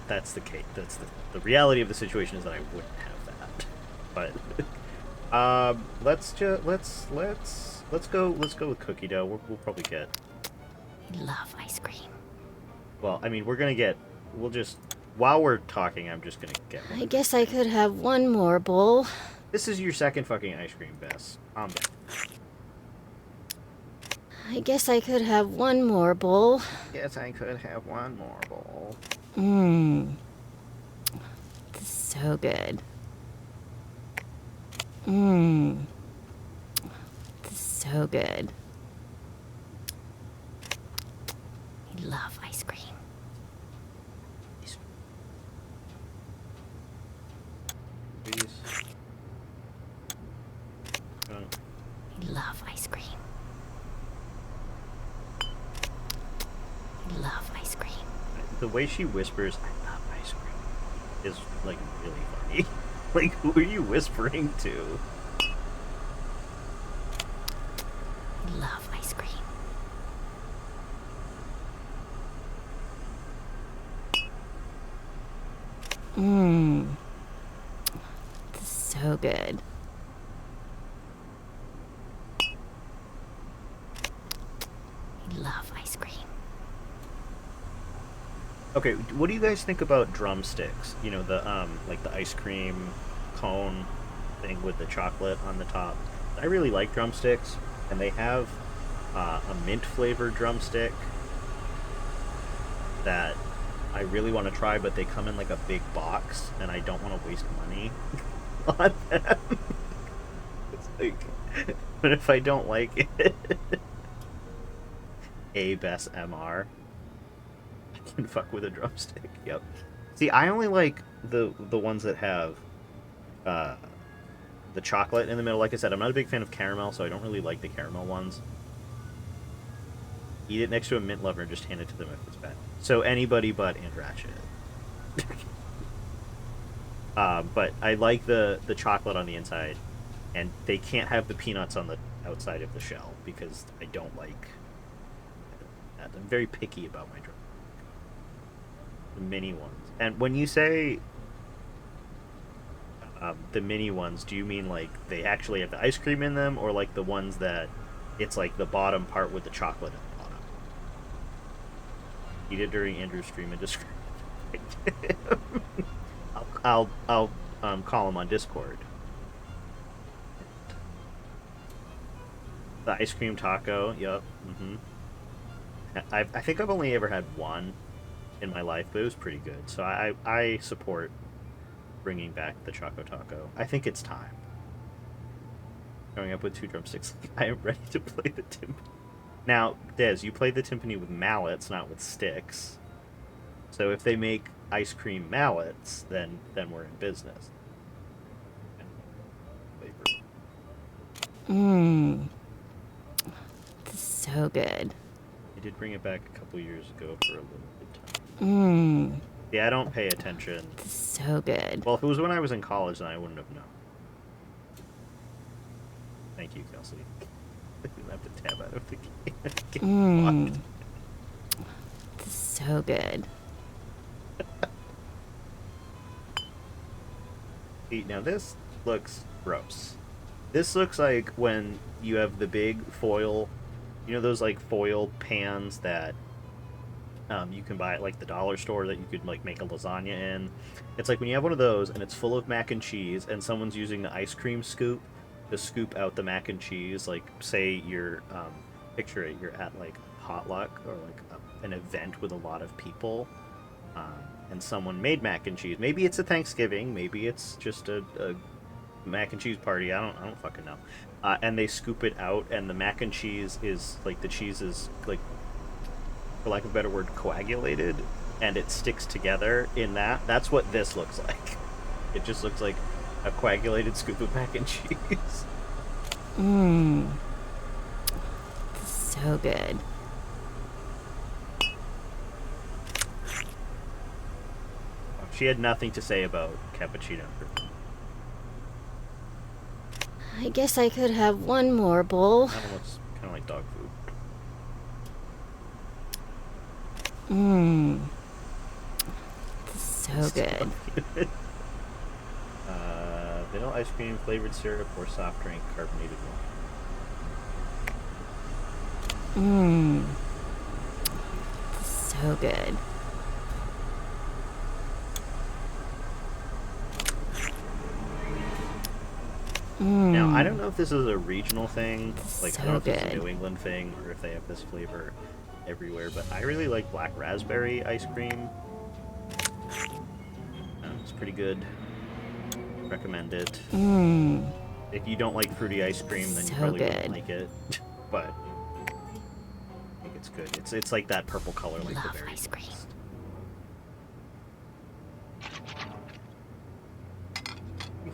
That's the case. That's the reality of the situation is that I wouldn't have that. But let's go with cookie dough. We'll probably get. I love ice cream. Well, I mean, while we're talking, I'm just gonna get one. I guess I could have one more bowl. This is your second fucking ice cream, Bess. I'm done. I guess I could have one more bowl. Yes, I could have one more bowl. This is so good. This is so good. I love ice cream. Oh. I love ice cream. I love ice cream. The way she whispers, "I love ice cream," is like really funny. Like, who are you whispering to? I love ice cream. Mmm. This is so good. I love ice cream. Okay, what do you guys think about drumsticks? You know, the like the ice cream cone thing with the chocolate on the top. I really like drumsticks, and they have a mint flavored drumstick that I really want to try, but they come in like a big box, and I don't want to waste money on them. It's like, but if I don't like it, best MR. I can fuck with a drumstick. Yep. See, I only like the ones that have the chocolate in the middle. Like I said, I'm not a big fan of caramel, so I don't really like the caramel ones. Eat it next to a mint lover and just hand it to them if it's bad. So anybody but Aunt Ratchet. But I like the chocolate on the inside, and they can't have the peanuts on the outside of the shell because I don't like that. I'm very picky about my drumstick. The mini ones. And when you say the mini ones, do you mean like they actually have the ice cream in them, or like the ones that it's like the bottom part with the chocolate in the bottom? Eat it during Andrew's stream and describe it. I'll call him on Discord. The ice cream taco, yep. I think I've only ever had one in my life, but it was pretty good. So I support bringing back the Choco Taco. I think it's time. Going up with 2 drumsticks, I am ready to play the timpani. Now, Des, you play the timpani with mallets, not with sticks. So if they make ice cream mallets, then we're in business. Mmm. This is so good. I did bring it back a couple years ago for a little bit of time. Mmm. Yeah, I don't pay attention. This is so good. Well, if it was when I was in college, then I wouldn't have known. Thank you, Kelsey. I didn't have to tab out of the game. Mmm. This is so good. See, now this looks gross. This looks like when you have the big foil, you know those like foil pans that you can buy at like the dollar store that you could like make a lasagna in. It's like when you have one of those and it's full of mac and cheese and someone's using the ice cream scoop to scoop out the mac and cheese. Like say you're, picture it, you're at like a potluck or like an event with a lot of people, and someone made mac and cheese. Maybe it's a Thanksgiving, maybe it's just a mac and cheese party. I don't fucking know. And they scoop it out, and the mac and cheese is like the cheese is like, for lack of a better word, coagulated, and it sticks together in that. That's what this looks like. It just looks like a coagulated scoop of mac and cheese. Mmm. This is so good. She had nothing to say about cappuccino. I guess I could have one more bowl. That one looks kind of like dog food. Mmm. This is so good. Vanilla ice cream, flavored syrup, or soft drink, carbonated water. Mmm. This is so good. Now, I don't know if this is a regional thing, like I don't know if so it's a good. New England thing, or if they have this flavor everywhere, but I really like black raspberry ice cream. It's pretty good. Recommend it. Mmm. If you don't like fruity ice cream, then you So probably good. wouldn't like it. But I think it's good. It's like that purple color, like the berry ice cream.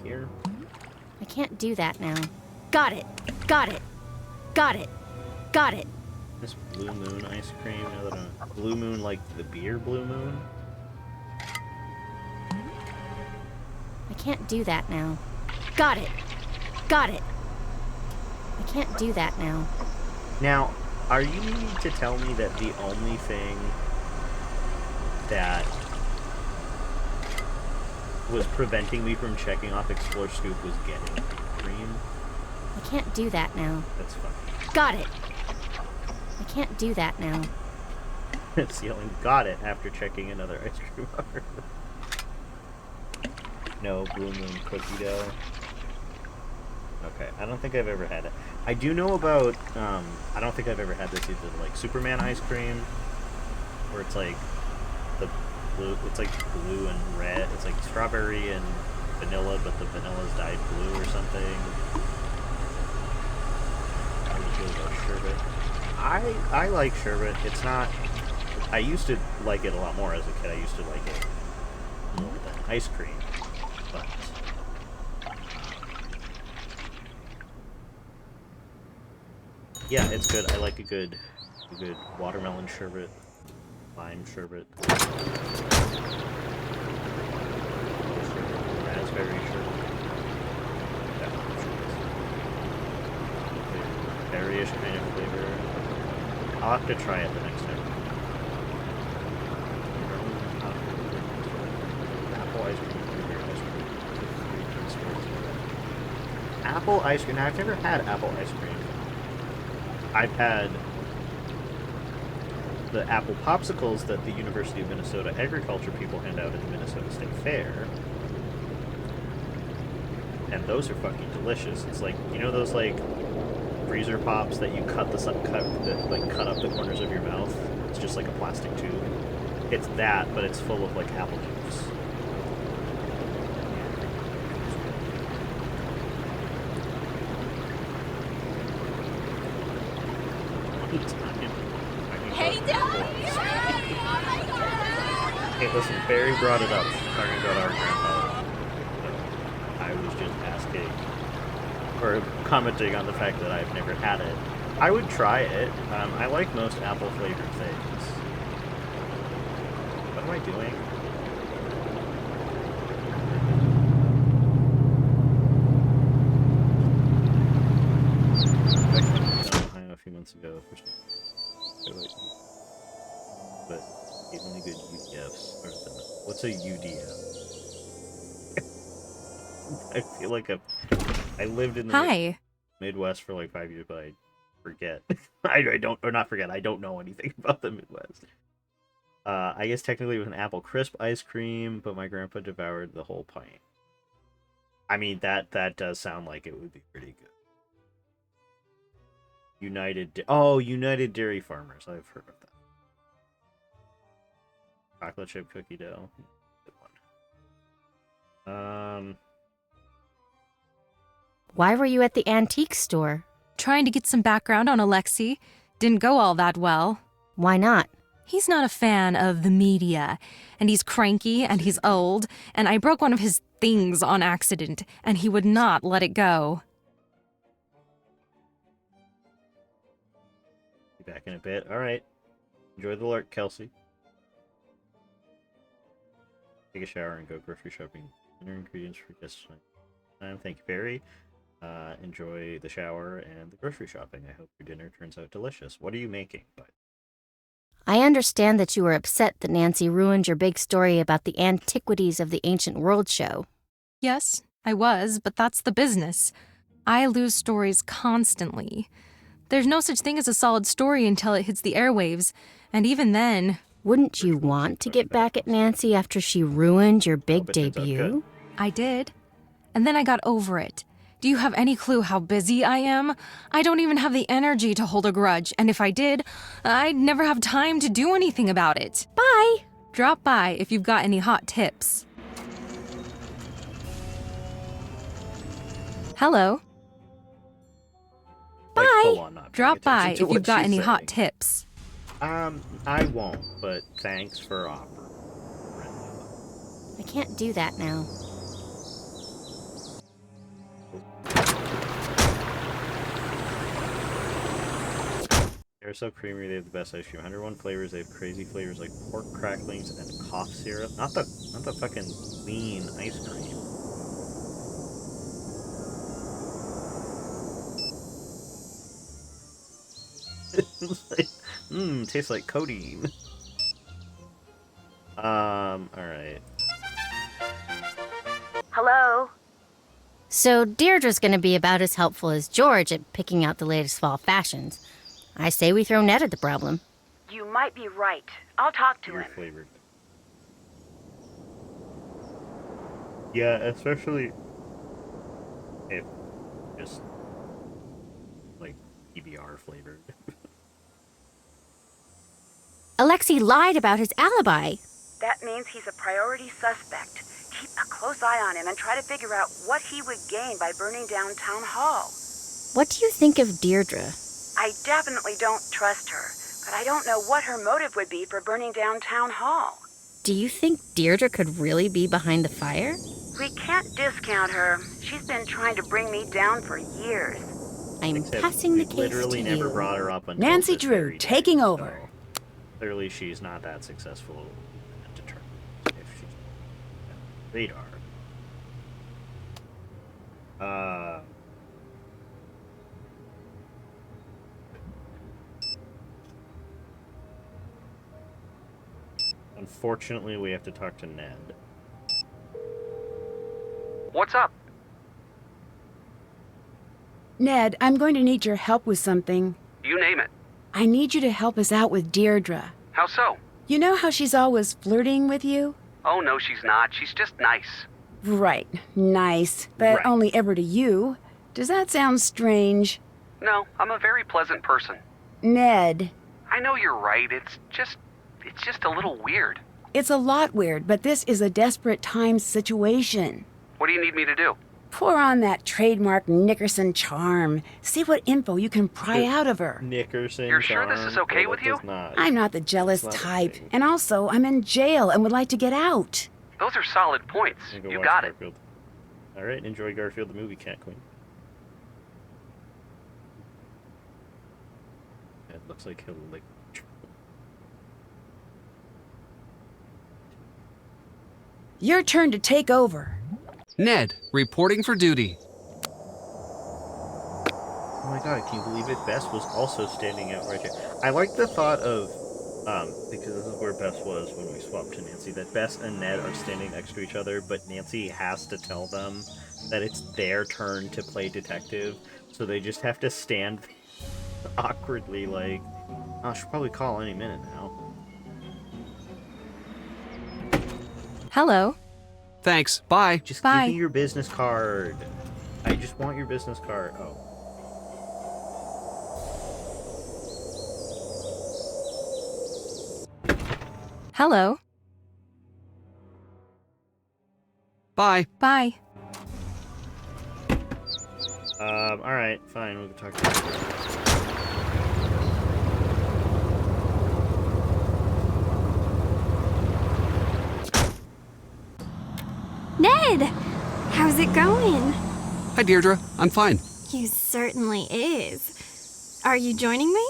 here. I can't do that now. Got it. Got it. Got it. Got it. This Blue Moon ice cream. Now that Blue Moon, like the beer Blue Moon. I can't do that now. Got it. Got it. I can't do that now. Now, are you meaning to tell me that the only thing that was preventing me from checking off Explore Scoop was getting ice cream? I can't do that now. That's funny. Got it. I can't do that now. It's yelling, got it, after checking another ice cream order. No Blue Moon cookie dough. Okay, I don't think I've ever had it. I do know about, I don't think I've ever had this either, like Superman ice cream, where it's like the blue, it's like blue and red, it's like strawberry and vanilla, but the vanilla's dyed blue or something. How do you feel about sherbet? I like sherbet. It's not, I used to like it a lot more as a kid. I used to like it more than ice cream, but yeah, it's good. I like a good watermelon sherbet, lime sherbet, raspberry sherbet. Berryish kind of flavor. I'll have to try it the next time. Apple ice cream, blueberry ice cream. Apple ice cream. Now, I've never had apple ice cream. I've had the apple popsicles that the University of Minnesota agriculture people hand out at the Minnesota State Fair. And those are fucking delicious. It's like, you know those like freezer pops that you cut up the corners of your mouth? It's just like a plastic tube. It's that, but it's full of like apple juice. Hey, Dad! Hey, listen, Barry brought it up, talking about our grandfather. I was just asking, or commenting on the fact that I've never had it. I would try it. I like most apple-flavored things. What am I doing? I came to Ohio a few months ago, but the only good UDFs are the... What's a UDF? I feel like I lived in the Midwest for like 5 years, but I forget. I don't know anything about the Midwest. I guess technically it was an apple crisp ice cream, but my grandpa devoured the whole pint. I mean, that does sound like it would be pretty good. United Dairy Farmers. I've heard of that. Chocolate chip cookie dough. Good one. Why were you at the antique store? Trying to get some background on Alexei. Didn't go all that well. Why not? He's not a fan of the media, and he's cranky, and he's old, and I broke one of his things on accident, and he would not let it go. Be back in a bit. Alright. Enjoy the lurk, Kelsey. Take a shower and go grocery shopping. Dinner ingredients for guests tonight. Thank you, Barry. Enjoy the shower and the grocery shopping. I hope your dinner turns out delicious. What are you making, bud? I understand that you were upset that Nancy ruined your big story about the antiquities of the ancient world show. Yes, I was, but that's the business. I lose stories constantly. There's no such thing as a solid story until it hits the airwaves, and even then... Wouldn't you want to get back at Nancy after she ruined your big debut? I did. And then I got over it. Do you have any clue how busy I am? I don't even have the energy to hold a grudge, and if I did, I'd never have time to do anything about it. Bye! Drop by if you've got any hot tips. Hello. Bye! Drop by if you've got any hot tips. I won't, but thanks for offering. I can't do that now. Carousel Creamery, they have the best ice cream. 101 flavors, they have crazy flavors like pork cracklings and cough syrup. Not the fucking lean ice cream. Tastes like codeine. Alright. Hello? So Deirdre's gonna be about as helpful as George at picking out the latest fall fashions. I say we throw Ned at the problem. You might be right. I'll talk to him. Flavored. Yeah, especially if just like PBR flavored. Alexei lied about his alibi. That means he's a priority suspect. Keep a close eye on him and try to figure out what he would gain by burning down Town Hall. What do you think of Deirdre? I definitely don't trust her, but I don't know what her motive would be for burning down Town Hall. Do you think Deirdre could really be behind the fire? We can't discount her. She's been trying to bring me down for years. I'm passing the case Literally to never you. brought her up until Nancy this Drew, very day, taking so over. Clearly, she's not that successful and determined if she's on the radar. Unfortunately, we have to talk to Ned. What's up? Ned, I'm going to need your help with something. You name it. I need you to help us out with Deirdre. How so? You know how she's always flirting with you? Oh, no, she's not. She's just nice. Right, nice, but Right. only ever to you. Does that sound strange? No, I'm a very pleasant person. Ned, I know you're right. It's just a little weird. it's a lot weird, but this is a desperate times situation. What do you need me to do? Pour on that trademark Nickerson charm. See what info you can pry out of her. Nickerson. You're sure this is okay with you? I'm not the jealous type, and also I'm in jail and would like to get out. Those are solid points. You got it. Alright, enjoy Garfield the movie, Cat Queen. It looks like he'll like. Your turn to take over. Ned, reporting for duty. Oh my god, can you believe it? Bess was also standing out right here. I like the thought of, because this is where Bess was when we swapped to Nancy, that Bess and Ned are standing next to each other, but Nancy has to tell them that it's their turn to play detective, so they just have to stand awkwardly like, oh, I should probably call any minute now. Hello. Thanks, bye. Just Bye. give me your business card. I just want your business card. Oh. Hello. Bye. Bye. Alright, fine, we can talk to you. Ned! How's it going? Hi, Deirdre. I'm fine. You certainly is. Are you joining me?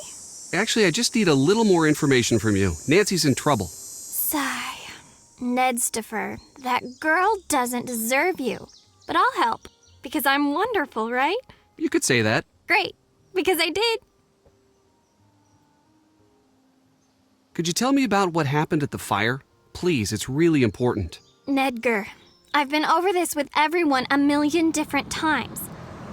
Actually, I just need a little more information from you. Nancy's in trouble. Sigh. Nedstifer, that girl doesn't deserve you. But I'll help, because I'm wonderful, right? You could say that. Great, because I did. Could you tell me about what happened at the fire? Please, it's really important. Nedgar, I've been over this with everyone a million different times.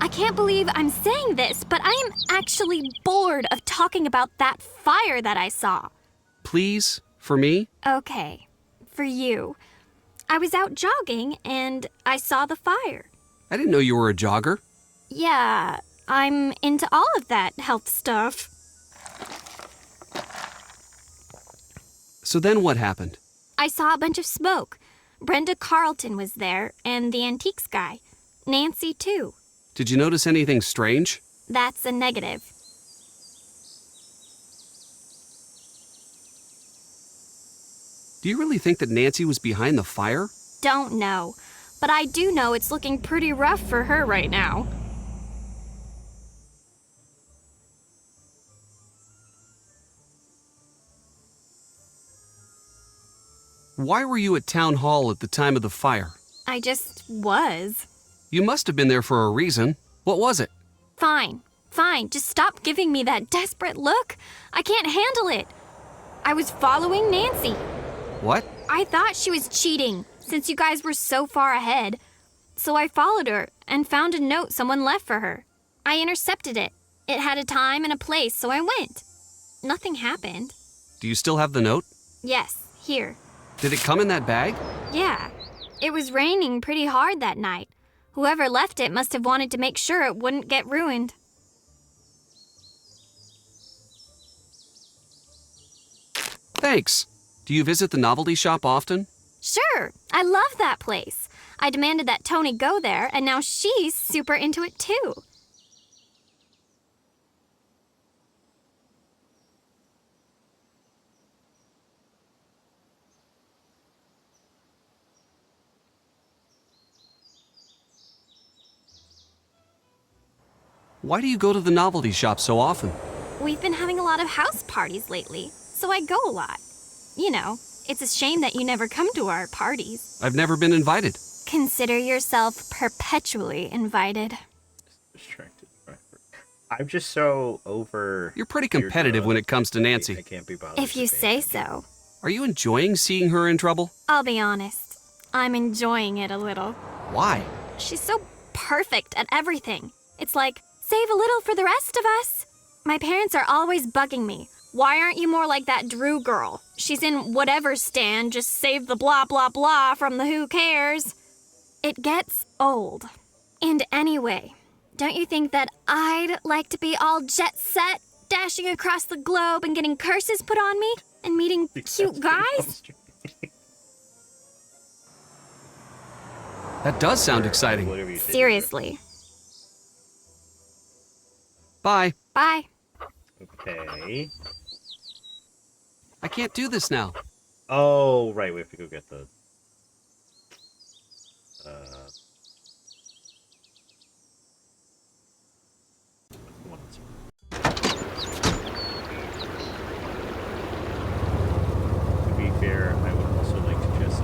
I can't believe I'm saying this, but I am actually bored of talking about that fire that I saw. Please, for me? Okay, for you. I was out jogging and I saw the fire. I didn't know you were a jogger. Yeah, I'm into all of that health stuff. So then what happened? I saw a bunch of smoke. Brenda Carlton was there, and the antiques guy. Nancy, too. Did you notice anything strange? That's a negative. Do you really think that Nancy was behind the fire? Don't know. But I do know it's looking pretty rough for her right now. Why were you at Town Hall at the time of the fire? I just was. You must have been there for a reason. What was it? Fine. Just stop giving me that desperate look. I can't handle it. I was following Nancy. What? I thought she was cheating, since you guys were so far ahead. So I followed her and found a note someone left for her. I intercepted it. It had a time and a place, so I went. Nothing happened. Do you still have the note? Yes, here. Did it come in that bag? Yeah. It was raining pretty hard that night. Whoever left it must have wanted to make sure it wouldn't get ruined. Thanks. Do you visit the novelty shop often? Sure, I love that place. I demanded that Tony go there, and now she's super into it too. Why do you go to the novelty shop so often? We've been having a lot of house parties lately, so I go a lot. You know, it's a shame that you never come to our parties. I've never been invited. Consider yourself perpetually invited. Distracted driver. I'm just so over. You're pretty competitive when it comes to Nancy. I can't be bothered. If you say so. Are you enjoying seeing her in trouble? I'll be honest. I'm enjoying it a little. Why? She's so perfect at everything. It's like, save a little for the rest of us. My parents are always bugging me. Why aren't you more like that Drew girl? She's in whatever stand, just save the blah blah blah from the who cares. It gets old. And anyway, don't you think that I'd like to be all jet set, dashing across the globe and getting curses put on me and meeting cute guys? That does sound exciting. Seriously. Bye. Bye. Okay. I can't do this now. Oh, right. We have to go get the. To be fair, I would also like to just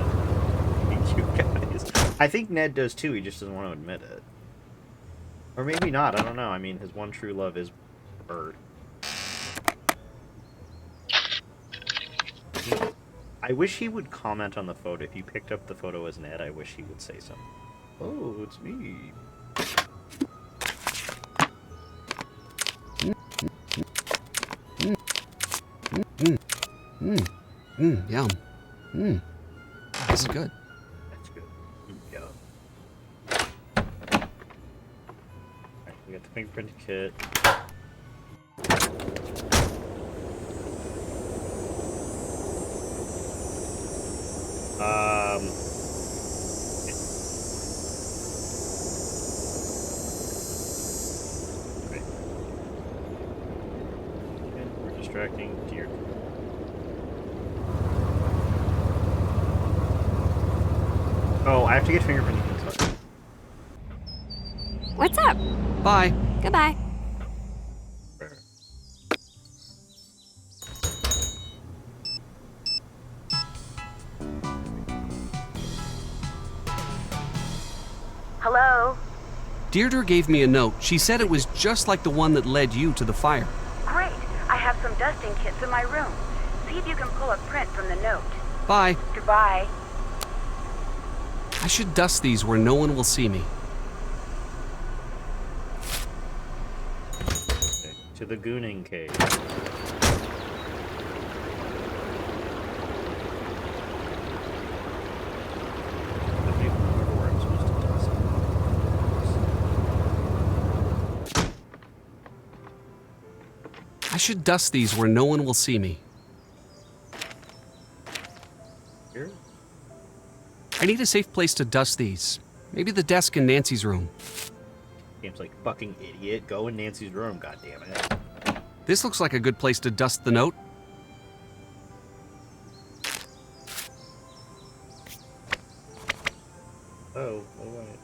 meet you guys. I think Ned does too. He just doesn't want to admit it. Or maybe not. I don't know. I mean, his one true love is Bird. I wish he would comment on the photo. If you picked up the photo as Ned, I wish he would say something. Oh, it's me. Yum. This is good. That's good. Yum. Alright, we got the fingerprint kit. Right. And we're distracting deer. Oh, I have to get fingerprint kits. What's up? Bye. Goodbye. Hello? Deirdre gave me a note. She said it was just like the one that led you to the fire. Great. I have some dusting kits in my room. See if you can pull a print from the note. Bye. Goodbye. I should dust these where no one will see me. Okay, to the Gooning Cave. I should dust these where no one will see me. Here? I need a safe place to dust these. Maybe the desk in Nancy's room. Game's like, fucking idiot. Go in Nancy's room, goddammit. This looks like a good place to dust the note. Oh, alright.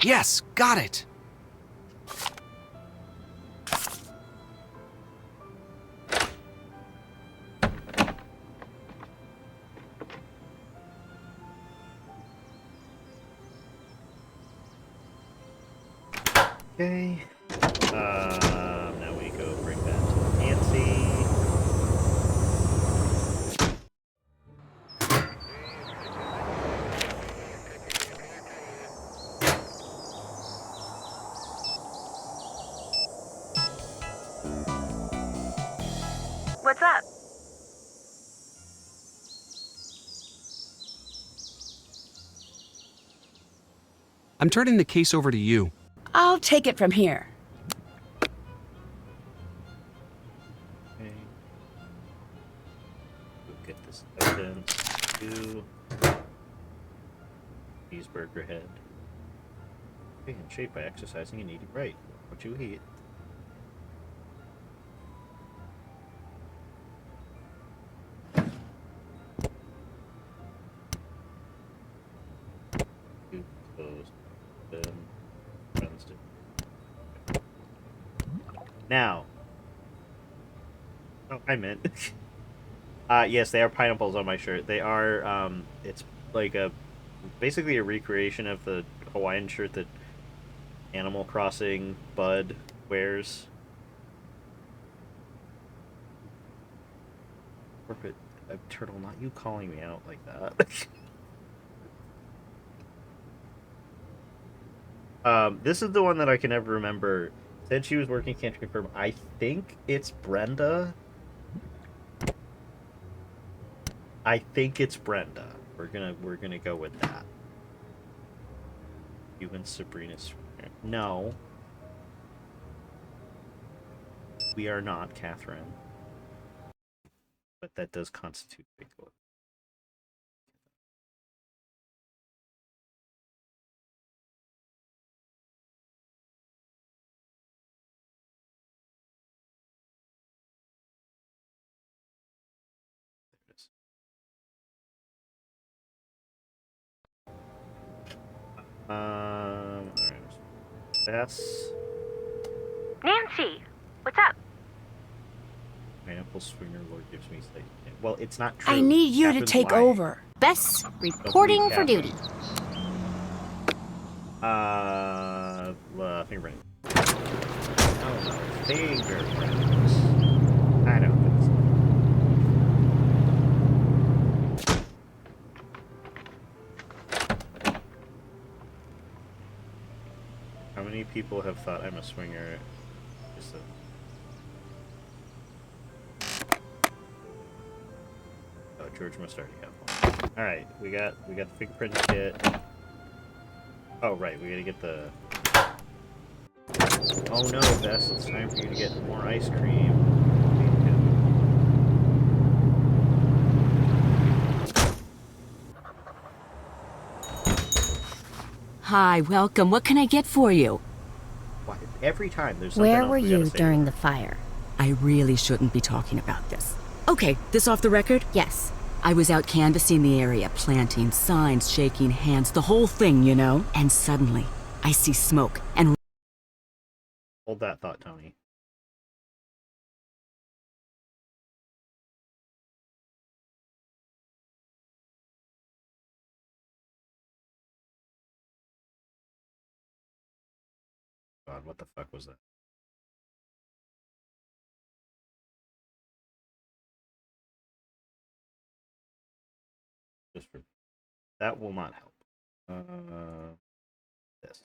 Yes, got it. Okay. Now we go bring that to Nancy. What's up? I'm turning the case over to you. I'll take it from here. Okay. We'll get this evidence. Cheeseburger head. Stay in shape by exercising and eating right. What you eat. Now. Oh, I meant. Yes, they are pineapples on my shirt. They are, it's like basically a recreation of the Hawaiian shirt that Animal Crossing Bud wears. Corporate Turtle, not you calling me out like that. This is the one that I can never remember. Said she was working, can't confirm. I think it's Brenda. I think it's Brenda. We're gonna go with that. You and Sabrina. No. We are not Catherine. But that does constitute big boy. Alright. Bess. Nancy, what's up? Pineapple Swinger Lord gives me sleep. Well, it's not true. I need you to Catherine's take lying. over. Bess, reporting for duty. Fingerprint. Oh no, fingerprints. I don't think so. How many people have thought I'm a swinger? Just oh, George must already have one. All right, we got the fingerprint kit. Oh right, we gotta get the. Oh no, Bess! It's time for you to get more ice cream. Hi, welcome. What can I get for you? Why, every time there's something Where else were we gotta you say. during the fire? I really shouldn't be talking about this. Okay, this off the record? Yes. I was out canvassing the area, planting signs, shaking hands, the whole thing, you know? And suddenly, I see smoke and... Hold that thought, Tony. God, what the fuck was that? Just for that will not help. This.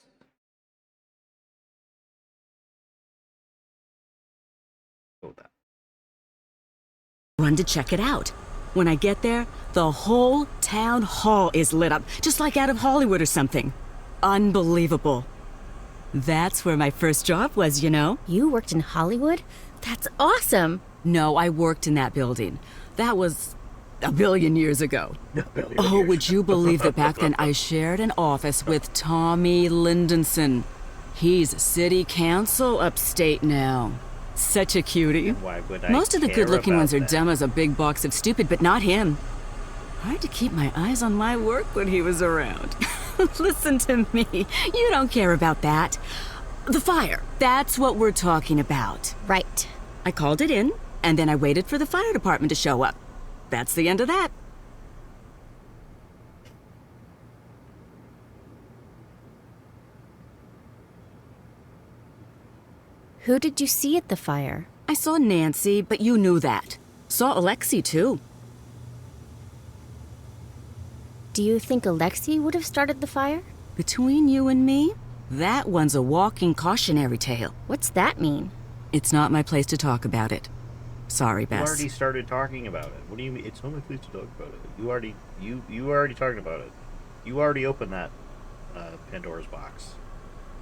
Go that. run to check it out. When I get there, the whole town hall is lit up, just like out of Hollywood or something. Unbelievable. That's where my first job was, you know? You worked in Hollywood? That's awesome. No, I worked in that building. That was a billion years ago. Oh, would you believe that back then I shared an office with Tommy Lindenson? He's city council upstate now. Such a cutie. Why would I Most of the care good-looking about ones are that? dumb as a big box of stupid, but not him. Hard to keep my eyes on my work when he was around. Listen to me. You don't care about that. The fire. That's what we're talking about. Right. I called it in, and then I waited for the fire department to show up. That's the end of that. Who did you see at the fire? I saw Nancy, but you knew that. Saw Alexei, too. Do you think Alexei would have started the fire? Between you and me, that one's a walking cautionary tale. What's that mean? It's not my place to talk about it. Sorry, You Bess. already started talking about it. What do you mean? It's not my place to talk about it. You were already talking about it. You already opened that Pandora's box.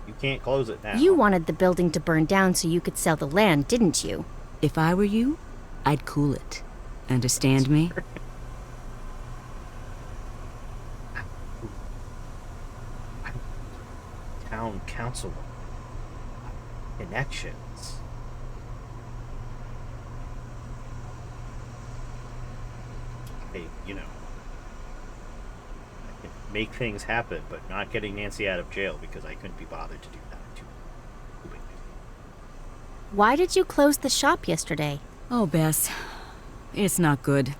You can't close it now. You wanted the building to burn down so you could sell the land, didn't you? If I were you, I'd cool it. Understand me? Town council connections. Hey, you know, I can make things happen, but not getting Nancy out of jail because I couldn't be bothered to do that. Too big. Why did you close the shop yesterday? Oh, Bess. It's not good.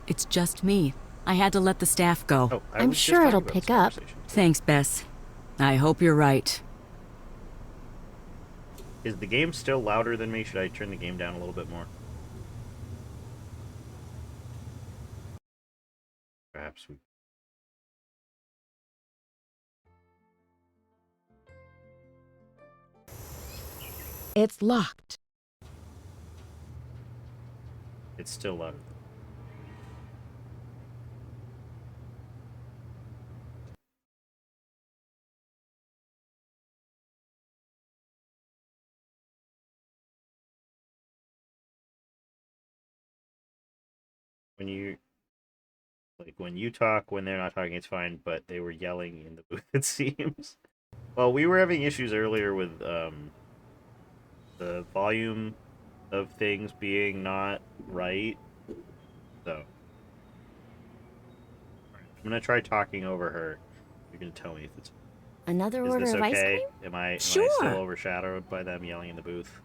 It's just me. I had to let the staff go. Oh, I'm sure it'll pick up. Thanks, Bess. I hope you're right. Is the game still louder than me? Should I turn the game down a little bit more? Perhaps we... It's locked. It's still louder. When you talk, when they're not talking, it's fine, but they were yelling in the booth, it seems. Well, we were having issues earlier with the volume of things being not right, so I'm gonna try talking over her. You're gonna tell me if it's... Another Is order this of ice okay? cream? Am I Sure. still overshadowed by them yelling in the booth?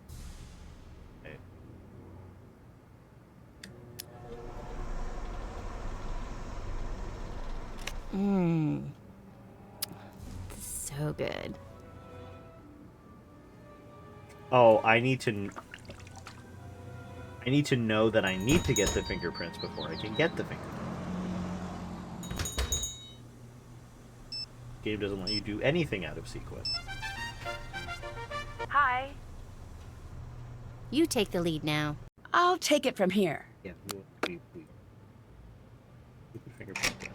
Okay. Mmm. So good. Oh, I need to know that I need to get the fingerprints before I can get the fingerprints. Game doesn't let you do anything out of sequence. Hi. You take the lead now. I'll take it from here. Yeah, we the fingerprint down.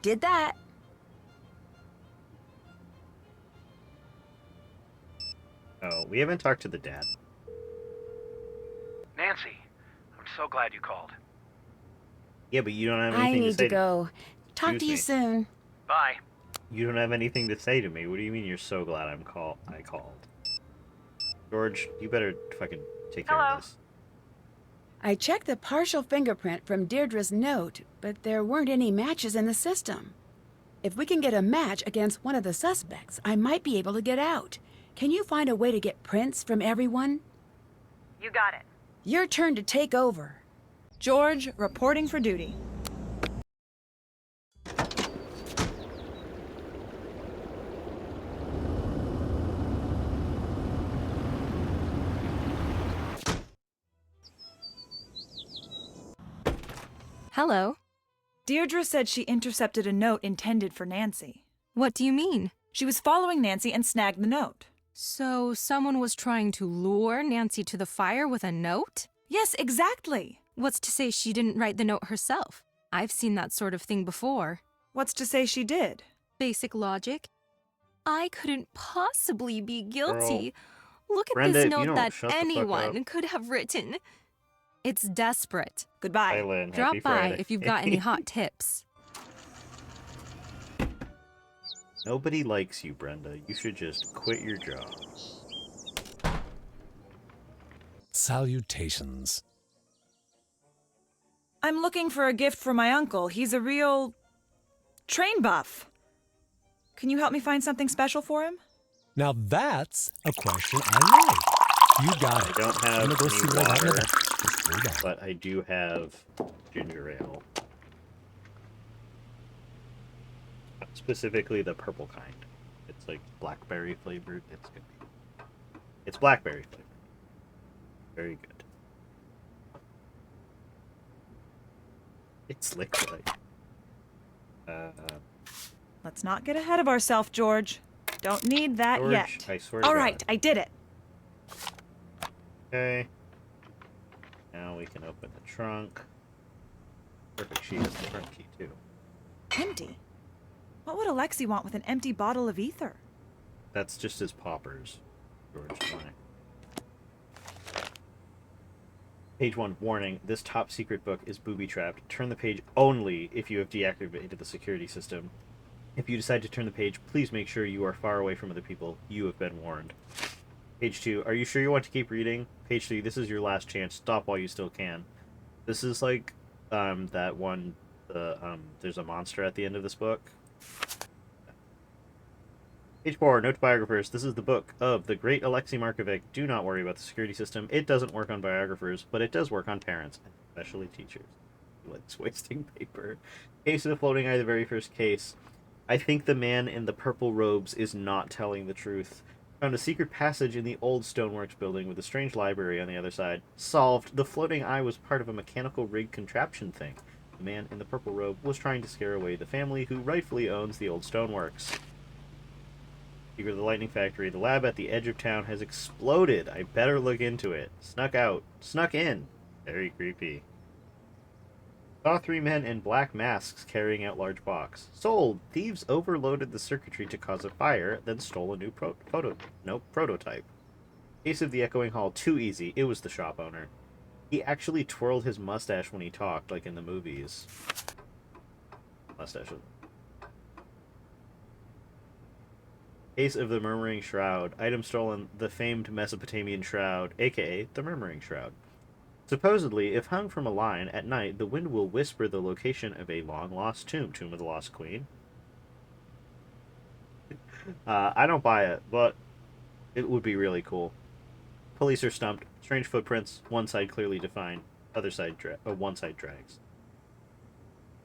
Did that. Oh, we haven't talked to the dad. Nancy, I'm so glad you called. Yeah, but you don't have I anything to need say. to go. Talk to Excuse you me. soon. Bye. You don't have anything to say to me. What do you mean you're so glad I called? George, you better fucking take care of this. I checked the partial fingerprint from Deirdre's note, but there weren't any matches in the system. If we can get a match against one of the suspects, I might be able to get out. Can you find a way to get prints from everyone? You got it. Your turn to take over. George, reporting for duty. Hello. Deirdre said she intercepted a note intended for Nancy. What do you mean? She was following Nancy and snagged the note. So someone was trying to lure Nancy to the fire with a note? Yes, exactly. What's to say she didn't write the note herself? I've seen that sort of thing before. What's to say she did? Basic logic. I couldn't possibly be guilty. Look at Brenda, this if you note don't that shut the fuck anyone up. could have written. It's desperate. Goodbye. Hey, Lynn, Drop happy by Friday. if you've got any hot tips. Nobody likes you, Brenda. You should just quit your job. Salutations. I'm looking for a gift for my uncle. He's a real train buff. Can you help me find something special for him? Now that's a question I like. You got it. I don't have I'm gonna go see any what I got in the water, back. Just hold on. but I do have ginger ale. Specifically the purple kind. It's like blackberry flavored. It's blackberry flavored. Very good. It's liquid. Let's not get ahead of ourselves, George. Don't need that George, yet. I swear to All God. right, I did it. Okay. Now we can open the trunk. Perfect, she has the front key too. Empty? What would Alexei want with an empty bottle of ether? That's just his poppers. George, fine. Page 1, warning, this top secret book is booby-trapped. Turn the page only if you have deactivated the security system. If you decide to turn the page, please make sure you are far away from other people. You have been warned. Page 2, are you sure you want to keep reading? Page 3, this is your last chance. Stop while you still can. This is like, that one, there's a monster at the end of this book. Page 4, note to biographers, this is the book of the great Alexei Markovic. Do not worry about the security system. It doesn't work on biographers, but it does work on parents, and especially teachers. He likes wasting paper. Case of the floating eye, the very first case. I think the man in the purple robes is not telling the truth. Found a secret passage in the old stoneworks building with a strange library on the other side. Solved. The floating eye was part of a mechanical rig contraption thing. The man in the purple robe was trying to scare away the family who rightfully owns the old stoneworks. Secret of the Lightning Factory. The lab at the edge of town has exploded. I better look into it. Snuck out. Snuck in. Very creepy. Saw 3 men in black masks carrying out large box. Sold. Thieves overloaded the circuitry to cause a fire, then stole a new prototype. Case of the Echoing Hall. Too easy. It was the shop owner. He actually twirled his mustache when he talked, like in the movies. Mustache. Case of the Murmuring Shroud. Item stolen, the famed Mesopotamian shroud, aka the Murmuring Shroud. Supposedly, if hung from a line at night, the wind will whisper the location of a long-lost tomb. Tomb of the Lost Queen. I don't buy it, but it would be really cool. Police are stumped. Strange footprints. One side clearly defined. Other side one side drags.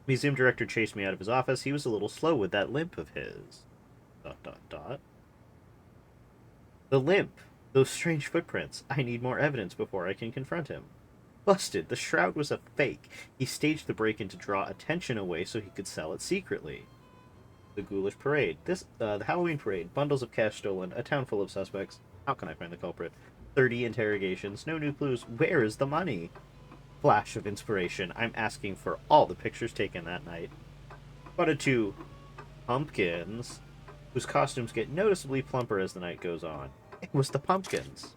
Museum director chased me out of his office. He was a little slow with that limp of his. ... The limp. Those strange footprints. I need more evidence before I can confront him. Busted. The shroud was a fake. He staged the break-in to draw attention away so he could sell it secretly. The Ghoulish Parade. The Halloween Parade. Bundles of cash stolen. A town full of suspects. How can I find the culprit? 30 interrogations. No new clues. Where is the money? Flash of inspiration. I'm asking for all the pictures taken that night. Spotted 2 pumpkins, whose costumes get noticeably plumper as the night goes on. It was the pumpkins.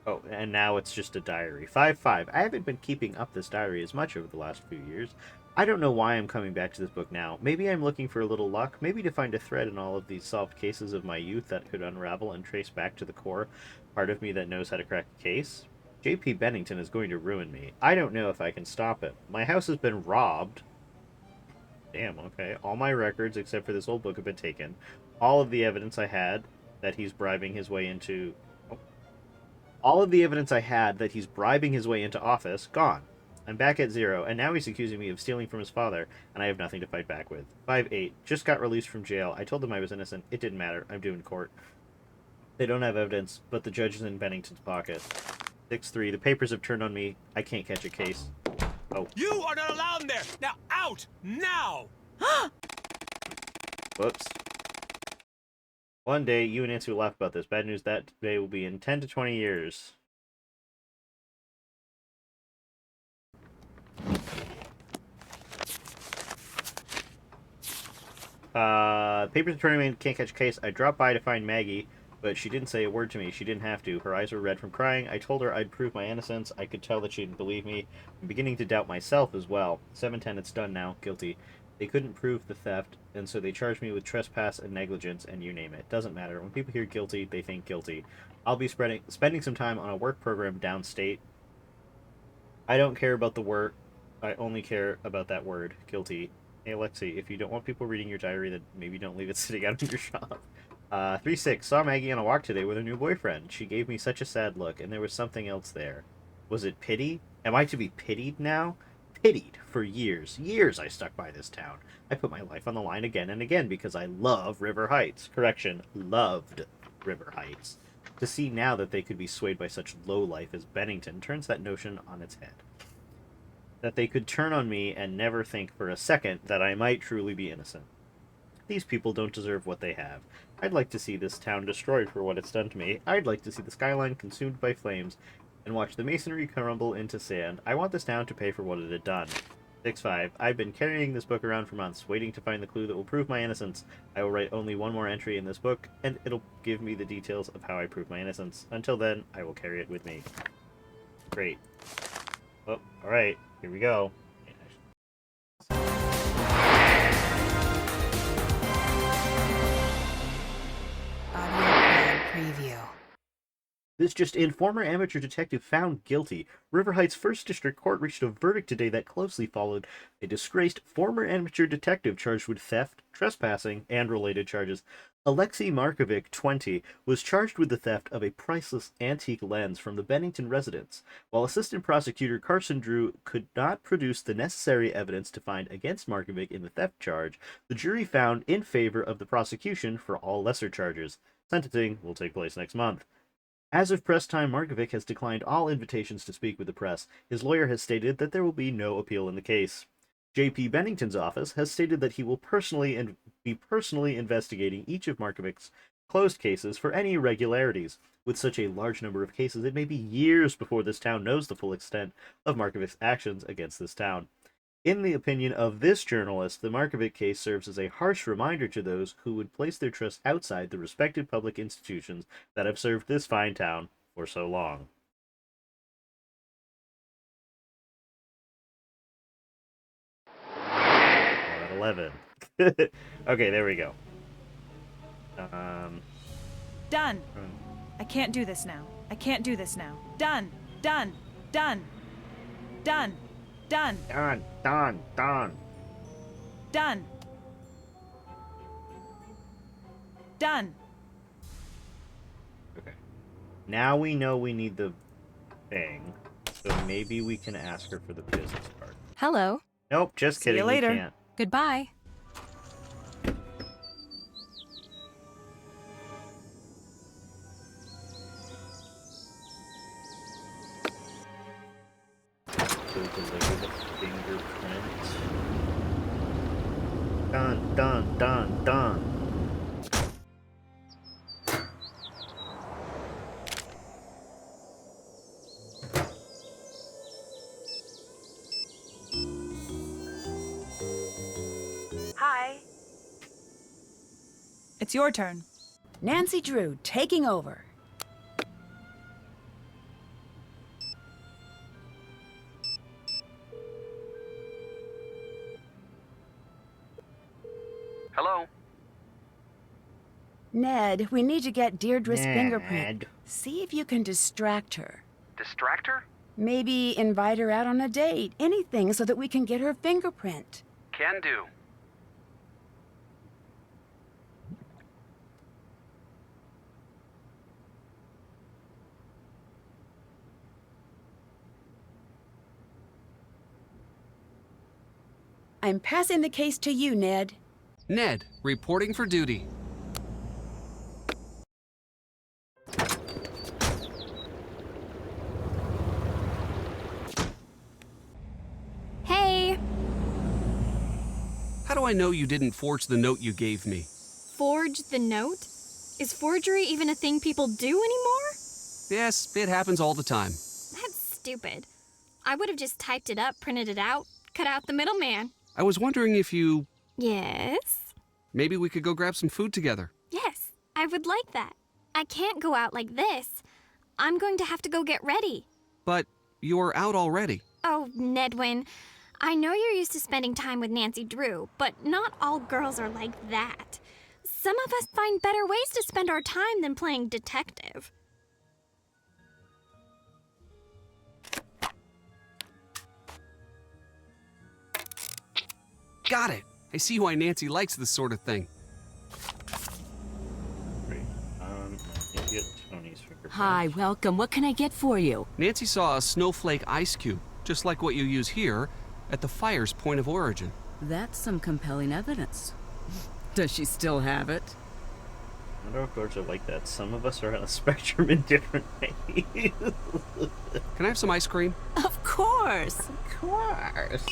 Oh, and now it's just a diary. 5-5. I haven't been keeping up this diary as much over the last few years. I don't know why I'm coming back to this book now. Maybe I'm looking for a little luck. Maybe to find a thread in all of these solved cases of my youth that could unravel and trace back to the core part of me that knows how to crack a case. J.P. Bennington is going to ruin me. I don't know if I can stop it. My house has been robbed. Damn, okay. All my records, except for this old book, have been taken. All of the evidence I had that he's bribing his way into... All of the evidence I had that he's bribing his way into office, gone. I'm back at 0, and now he's accusing me of stealing from his father, and I have nothing to fight back with. 5-8. Just got released from jail. I told them I was innocent. It didn't matter. I'm due in court. They don't have evidence, but the judge is in Bennington's pocket. 6-3. The papers have turned on me. I can't catch a case. Oh. You are not allowed in there! Now out! Now! Whoops. One day, you and Nancy will laugh about this. Bad news, that day will be in 10 to 20 years. Papers are turning me, can't catch a case. I dropped by to find Maggie, but she didn't say a word to me. She didn't have to. Her eyes were red from crying. I told her I'd prove my innocence. I could tell that she didn't believe me. I'm beginning to doubt myself as well. 7-10, it's done now. Guilty. They couldn't prove the theft, and so they charged me with trespass and negligence, and you name it. Doesn't matter. When people hear guilty, they think guilty. I'll be spending some time on a work program downstate. I don't care about the work. I only care about that word, guilty. Hey, Alexi, if you don't want people reading your diary, then maybe don't leave it sitting out in your shop. 3-6. Saw Maggie on a walk today with her new boyfriend. She gave me such a sad look, and there was something else there. Was it pity? Am I to be pitied now? Pitied for years. Years I stuck by this town. I put my life on the line again and again because I love River Heights. Correction, loved River Heights. To see now that they could be swayed by such low life as Bennington turns that notion on its head. That they could turn on me and never think for a second that I might truly be innocent. These people don't deserve what they have. I'd like to see this town destroyed for what it's done to me. I'd like to see the skyline consumed by flames and watch the masonry crumble into sand. I want this town to pay for what it had done. 6-5. I've been carrying this book around for months, waiting to find the clue that will prove my innocence. I will write only one more entry in this book, and it'll give me the details of how I prove my innocence. Until then, I will carry it with me. Great. Oh, alright. Here we go. Audio preview. This just in, former amateur detective found guilty. River Heights First District Court reached a verdict today that closely followed a disgraced former amateur detective charged with theft, trespassing, and related charges. Alexei Markovic, 20, was charged with the theft of a priceless antique lens from the Bennington residence. While Assistant Prosecutor Carson Drew could not produce the necessary evidence to find against Markovic in the theft charge, the jury found in favor of the prosecution for all lesser charges. Sentencing will take place next month. As of press time, Markovic has declined all invitations to speak with the press. His lawyer has stated that there will be no appeal in the case. J.P. Bennington's office has stated that he will be personally investigating each of Markovic's closed cases for any irregularities. With such a large number of cases, it may be years before this town knows the full extent of Markovic's actions against this town. In the opinion of this journalist, the Markovic case serves as a harsh reminder to those who would place their trust outside the respected public institutions that have served this fine town for so long. We're at 11. Okay, there we go. Done. I can't do this now. I can't do this now. Done. Done. Done. Done. Done. Done. Done. Done. Done. Done. Okay. Now we know we need the thing, so maybe we can ask her for the business card. Hello. Nope, just kidding. See you later. We can't. Goodbye. Deliver the fingerprint. Done, done, done, done. Hi. It's your turn. Nancy Drew, taking over. Hello? Ned, we need to get Deirdre's Ned. fingerprint. See if you can distract her. Distract her? Maybe invite her out on a date. Anything so that we can get her fingerprint. Can do. I'm passing the case to you, Ned. Ned, reporting for duty. Hey! How do I know you didn't forge the note you gave me? Forge the note? Is forgery even a thing people do anymore? Yes, it happens all the time. That's stupid. I would have just typed it up, printed it out, cut out the middleman. I was wondering if you... Yes? Maybe we could go grab some food together. Yes, I would like that. I can't go out like this. I'm going to have to go get ready. But you're out already. Oh, Nedwin, I know you're used to spending time with Nancy Drew, but not all girls are like that. Some of us find better ways to spend our time than playing detective. Got it. I see why Nancy likes this sort of thing. Great. I get Tony's fingerprint. Hi, welcome. What can I get for you? Nancy saw a snowflake ice cube, just like what you use here, at the fire's point of origin. That's some compelling evidence. Does she still have it? I wonder if girls are like that. Some of us are on a spectrum in different ways. Can I have some ice cream? Of course. Of course.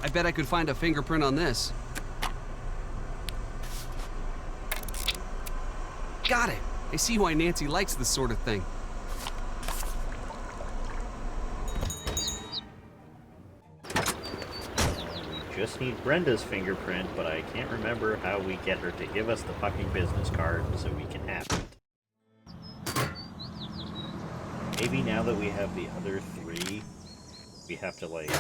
I bet I could find a fingerprint on this. Got it! I see why Nancy likes this sort of thing. We just need Brenda's fingerprint, but I can't remember how we get her to give us the fucking business card so we can have it. Maybe now that we have the other three, we have to, like...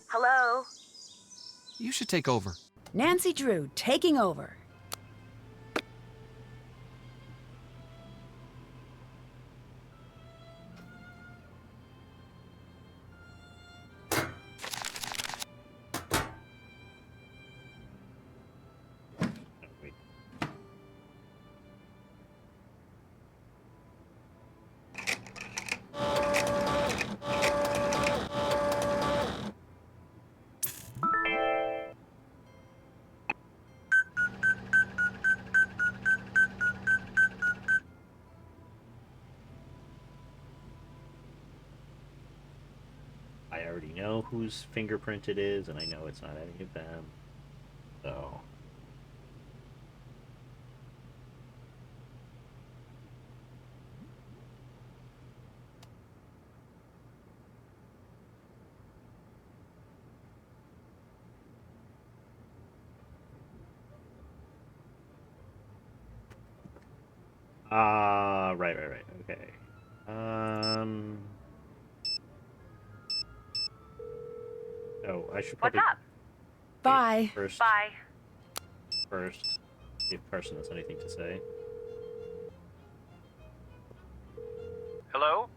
Hello? You should take over. Nancy Drew, taking over. I already know whose fingerprint it is, and I know it's not any of them. So... right, okay. Oh, I should probably... What's up? Bye. Bye. First, see if Carson has anything to say. Hello?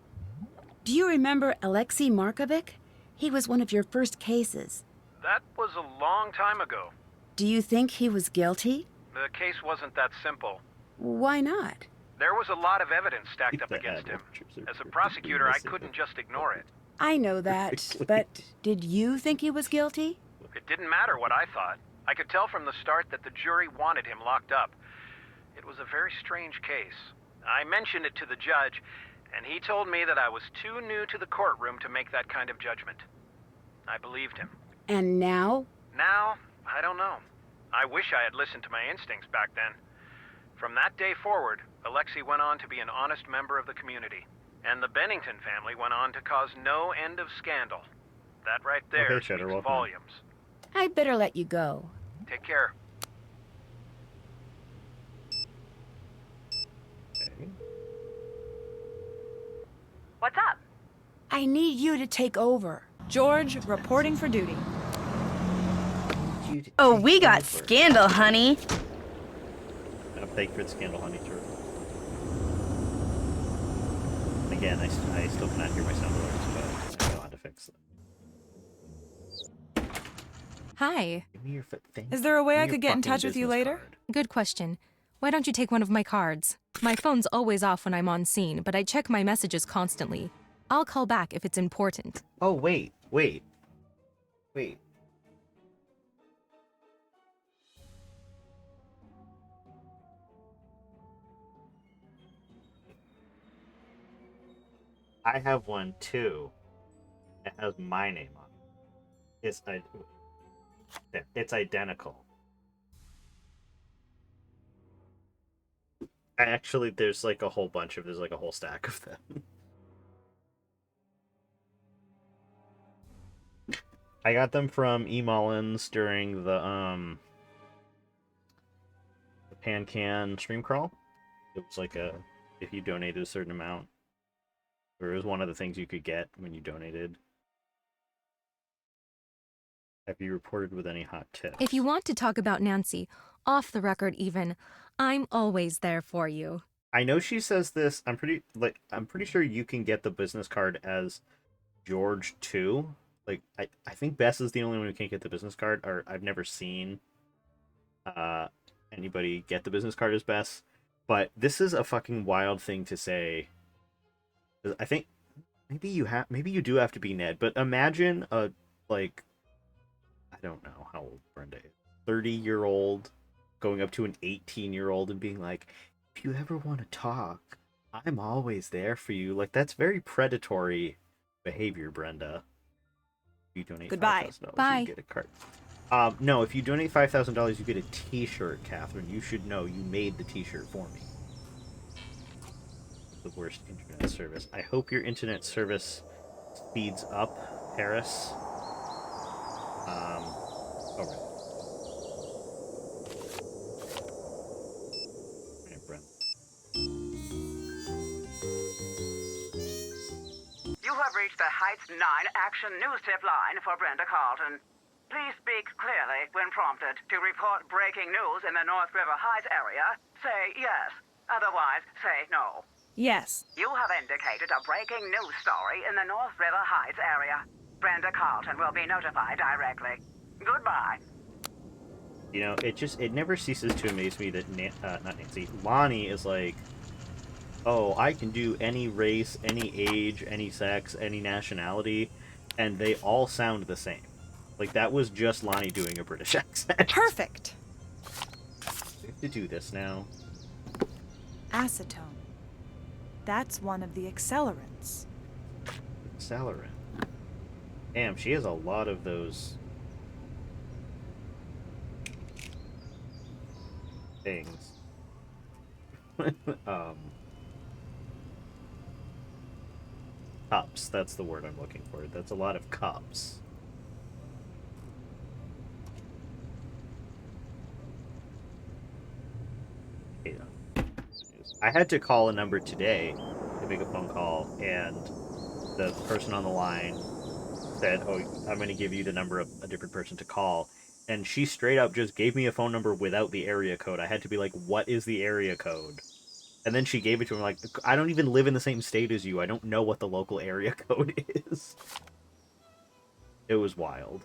Do you remember Alexei Markovic? He was one of your first cases. That was a long time ago. Do you think he was guilty? The case wasn't that simple. Why not? There was a lot of evidence stacked up against him. As a prosecutor, I couldn't just ignore it. I know that, but did you think he was guilty? It didn't matter what I thought. I could tell from the start that the jury wanted him locked up. It was a very strange case. I mentioned it to the judge, and he told me that I was too new to the courtroom to make that kind of judgment. I believed him. And now? Now, I don't know. I wish I had listened to my instincts back then. From that day forward, Alexei went on to be an honest member of the community. And the Bennington family went on to cause no end of scandal. That right there speaks volumes. I'd better let you go. Take care. Okay. What's up? I need you to take over. George, reporting for duty. Oh, we got scandal, honey. Thank you for the scandal, honey. Again, I still cannot hear my sound alerts, but I know how to fix them. Hi. Give me your thing. Is there a way I could get in touch with you later? Good question. Why don't you take one of my cards? My phone's always off when I'm on scene, but I check my messages constantly. I'll call back if it's important. Oh, wait. I have one too. It has my name on it. It's identical. Actually, there's like a whole stack of them. I got them from E. Mullins during the PanCan stream crawl. It was like if you donated a certain amount. Or it was one of the things you could get when you donated. Have you reported with any hot tips? If you want to talk about Nancy, off the record even, I'm always there for you. I know she says this. I'm pretty sure you can get the business card as George too. I think Bess is the only one who can't get the business card, or I've never seen uh anybody get the business card as Bess. But this is a fucking wild thing to say. I think maybe you do have to be Ned, but imagine a like I don't know how old Brenda is. 30-year-old going up to an 18-year-old and being like, if you ever want to talk, I'm always there for you. Like, that's very predatory behavior, Brenda. If you donate Goodbye. $5,000, Bye. you get a card. No, if you donate $5,000, you get a t-shirt, Catherine. You should know. You made the t-shirt for me. The worst internet service. I hope your internet service speeds up, Paris. Oh, right. Right, Brent. You have reached the Heights 9 Action News Tip line for Brenda Carlton. Please speak clearly when prompted. To report breaking news in the North River Heights area, say yes. Otherwise, say no. Yes. You have indicated a breaking news story in the North River Heights area. Brenda Carlton will be notified directly. Goodbye. You know, it never ceases to amaze me that not Nancy, Lonnie is like, oh, I can do any race, any age, any sex, any nationality, and they all sound the same. Like, that was just Lonnie doing a British accent. Perfect. We have to do this now. Acetone. That's one of the accelerants. Accelerant. Damn, she has a lot of those things. Cups, that's the word I'm looking for. That's a lot of cups. Yeah. I had to call a number today to make a phone call, and the person on the line said, oh, I'm going to give you the number of a different person to call. And she straight up just gave me a phone number without the area code. I had to be like, what is the area code? And then she gave it to him like, I don't even live in the same state as you. I don't know what the local area code is. It was wild.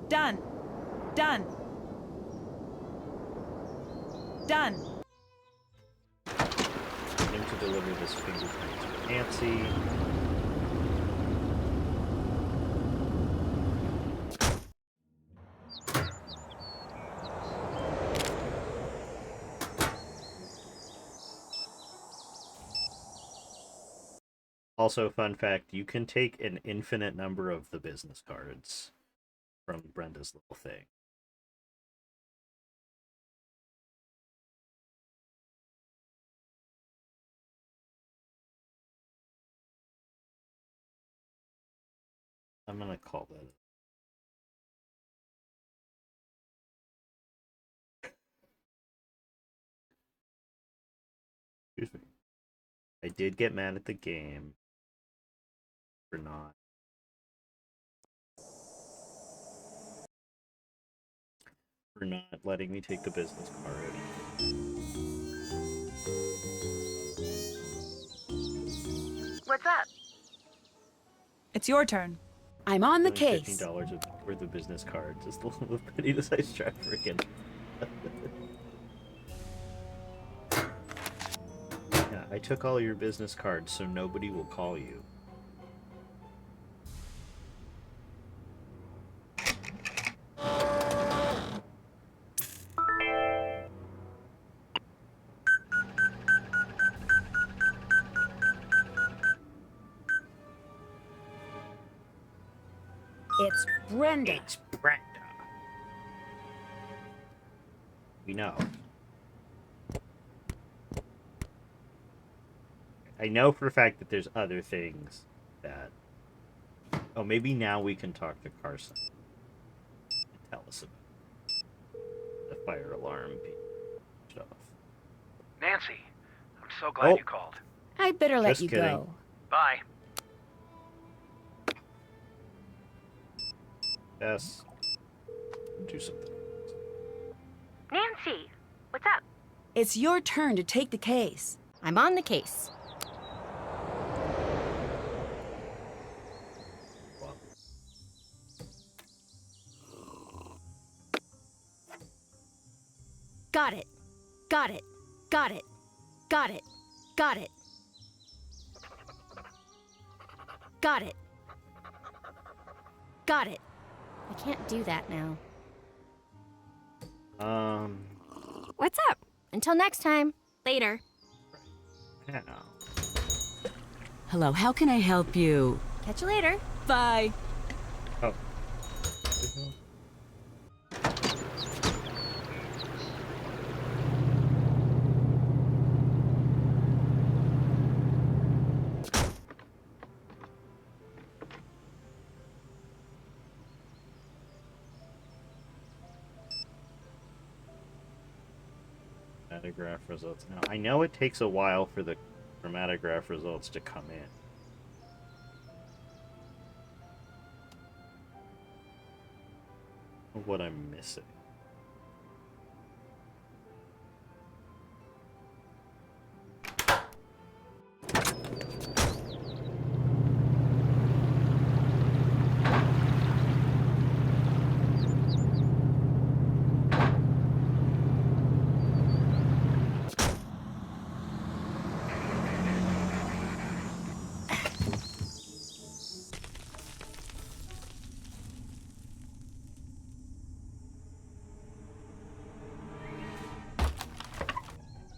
Done. Done. Done. Him to deliver this fingerprint to Nancy. Also, fun fact, you can take an infinite number of the business cards from Brenda's little thing. I'm gonna call that. Excuse me. I did get mad at the game for not letting me take the business card. What's up? It's your turn. I'm on the case. $15 worth of business cards is the little penny the size trap freaking. Yeah, I took all your business cards so nobody will call you. It's Brenda. It's Brenda. We know. I know for a fact that there's other things that... Oh, maybe now we can talk to Carson and tell us about the fire alarm stuff. Nancy, I'm so glad you called. I'd better let Just you kidding. go. Bye. Yes. Do something. Nancy, what's up? It's your turn to take the case. I'm on the case. Got it. Got it. Got it. Got it. Got it. Got it. Got it. I can't do that now. What's up? Until next time. Later. Yeah. Hello, how can I help you? Catch you later. Bye. Oh. Chromatograph results. Now, I know it takes a while for the chromatograph results to come in. What I'm missing.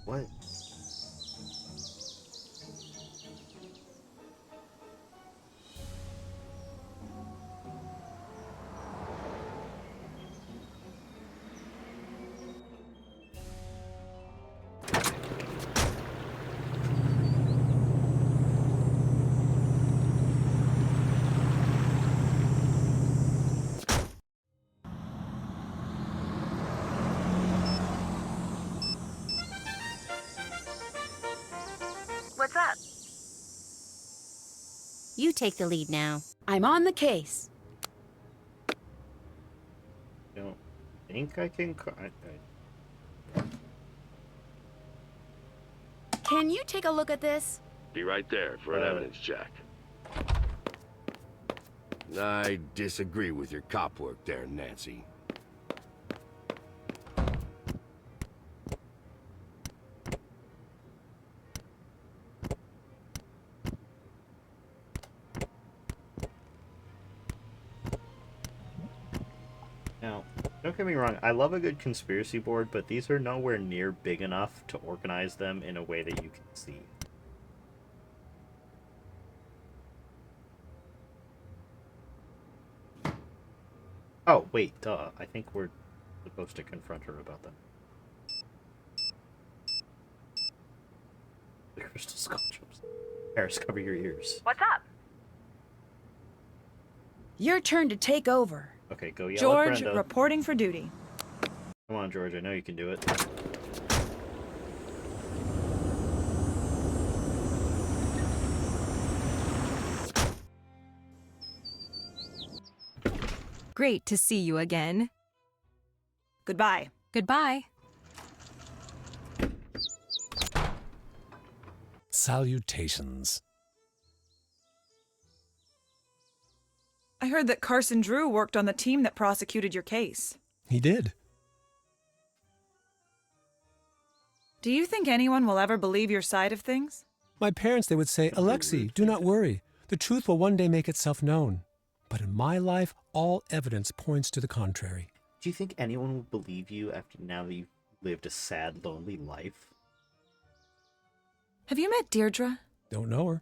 What? What's up? You take the lead now. I'm on the case. Don't think I can. Can you take a look at this? Be right there for an evidence check. I disagree with your cop work there, Nancy. Now, don't get me wrong, I love a good conspiracy board, but these are nowhere near big enough to organize them in a way that you can see. Oh, wait, duh. I think we're supposed to confront her about that. The crystal skull jumps. Harris, cover your ears. What's up? Your turn to take over. Okay, go yell at George, Brenda. reporting for duty. Come on, George, I know you can do it. Great to see you again. Goodbye. Goodbye. Salutations. I heard that Carson Drew worked on the team that prosecuted your case. He did. Do you think anyone will ever believe your side of things? My parents, they would say, Alexei, do not worry. The truth will one day make itself known. But in my life, all evidence points to the contrary. Do you think anyone will believe you after now that you've lived a sad, lonely life? Have you met Deirdre? Don't know her.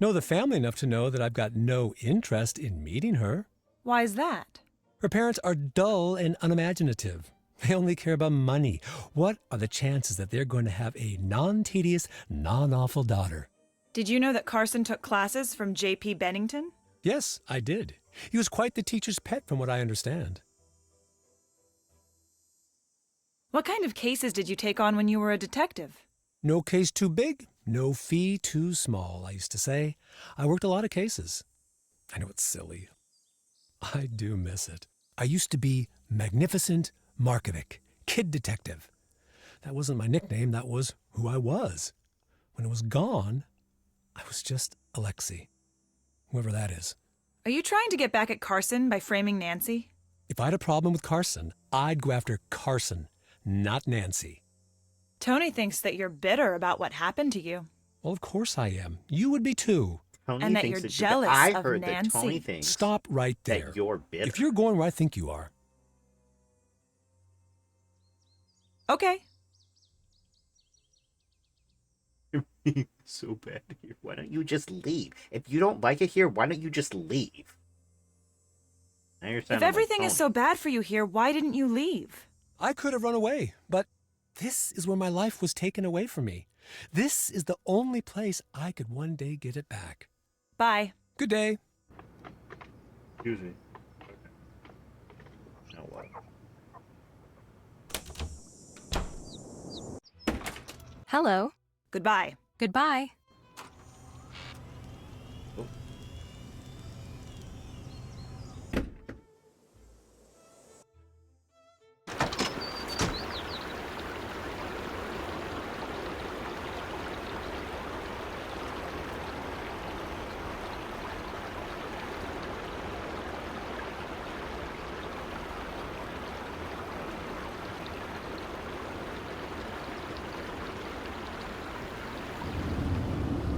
Know the family enough to know that I've got no interest in meeting her. Why is that? Her parents are dull and unimaginative. They only care about money. What are the chances that they're going to have a non-tedious, non-awful daughter? Did you know that Carson took classes from J.P. Bennington? Yes, I did. He was quite the teacher's pet from what I understand. What kind of cases did you take on when you were a detective? No case too big, no fee too small, I used to say. I worked a lot of cases. I know it's silly. I do miss it. I used to be Magnificent Markovic, kid detective. That wasn't my nickname, that was who I was. When it was gone, I was just Alexei. Whoever that is. Are you trying to get back at Carson by framing Nancy? If I had a problem with Carson, I'd go after Carson, not Nancy. Tony thinks that you're bitter about what happened to you. Well, of course I am. You would be too. Tony And that thinks you're that jealous I of heard that Tony Nancy. thinks Stop right there. that you're bitter. If you're going where I think you are. Okay. So bad here. Why don't you just leave? If you don't like it here, why don't you just leave? Now you're If sounding everything like is so bad for you here, why didn't you leave? I could have run away, but this is where my life was taken away from me. This is the only place I could one day get it back. Bye. Good day. Excuse me. Now what? Hello. Goodbye. Goodbye.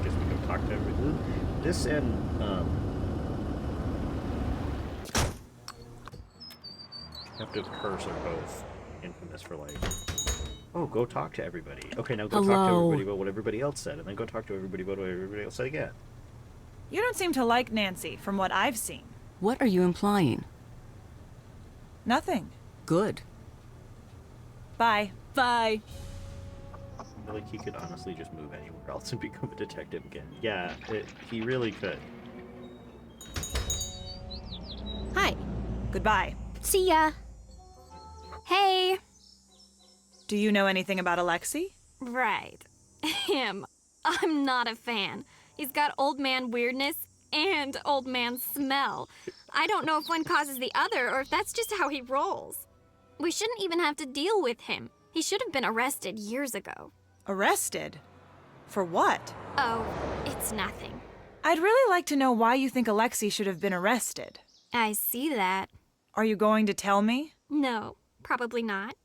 Guess we go talk to everybody. This and Captive Curse are both infamous for like, oh, go talk to everybody. Okay, now go talk to Hello. everybody about what everybody else said, and then go talk to everybody about what everybody else said again. You don't seem to like Nancy, from what I've seen. What are you implying? Nothing. Good. Bye. Bye. I feel like he could honestly just move anywhere else and become a detective again. Yeah, he really could. Hi. Goodbye. See ya. Hey. Do you know anything about Alexei? Right. Him. I'm not a fan. He's got old man weirdness and old man smell. I don't know if one causes the other or if that's just how he rolls. We shouldn't even have to deal with him. He should have been arrested years ago. Arrested? For what? Oh, it's nothing. I'd really like to know why you think Alexei should have been arrested. I see that. Are you going to tell me? No, probably not.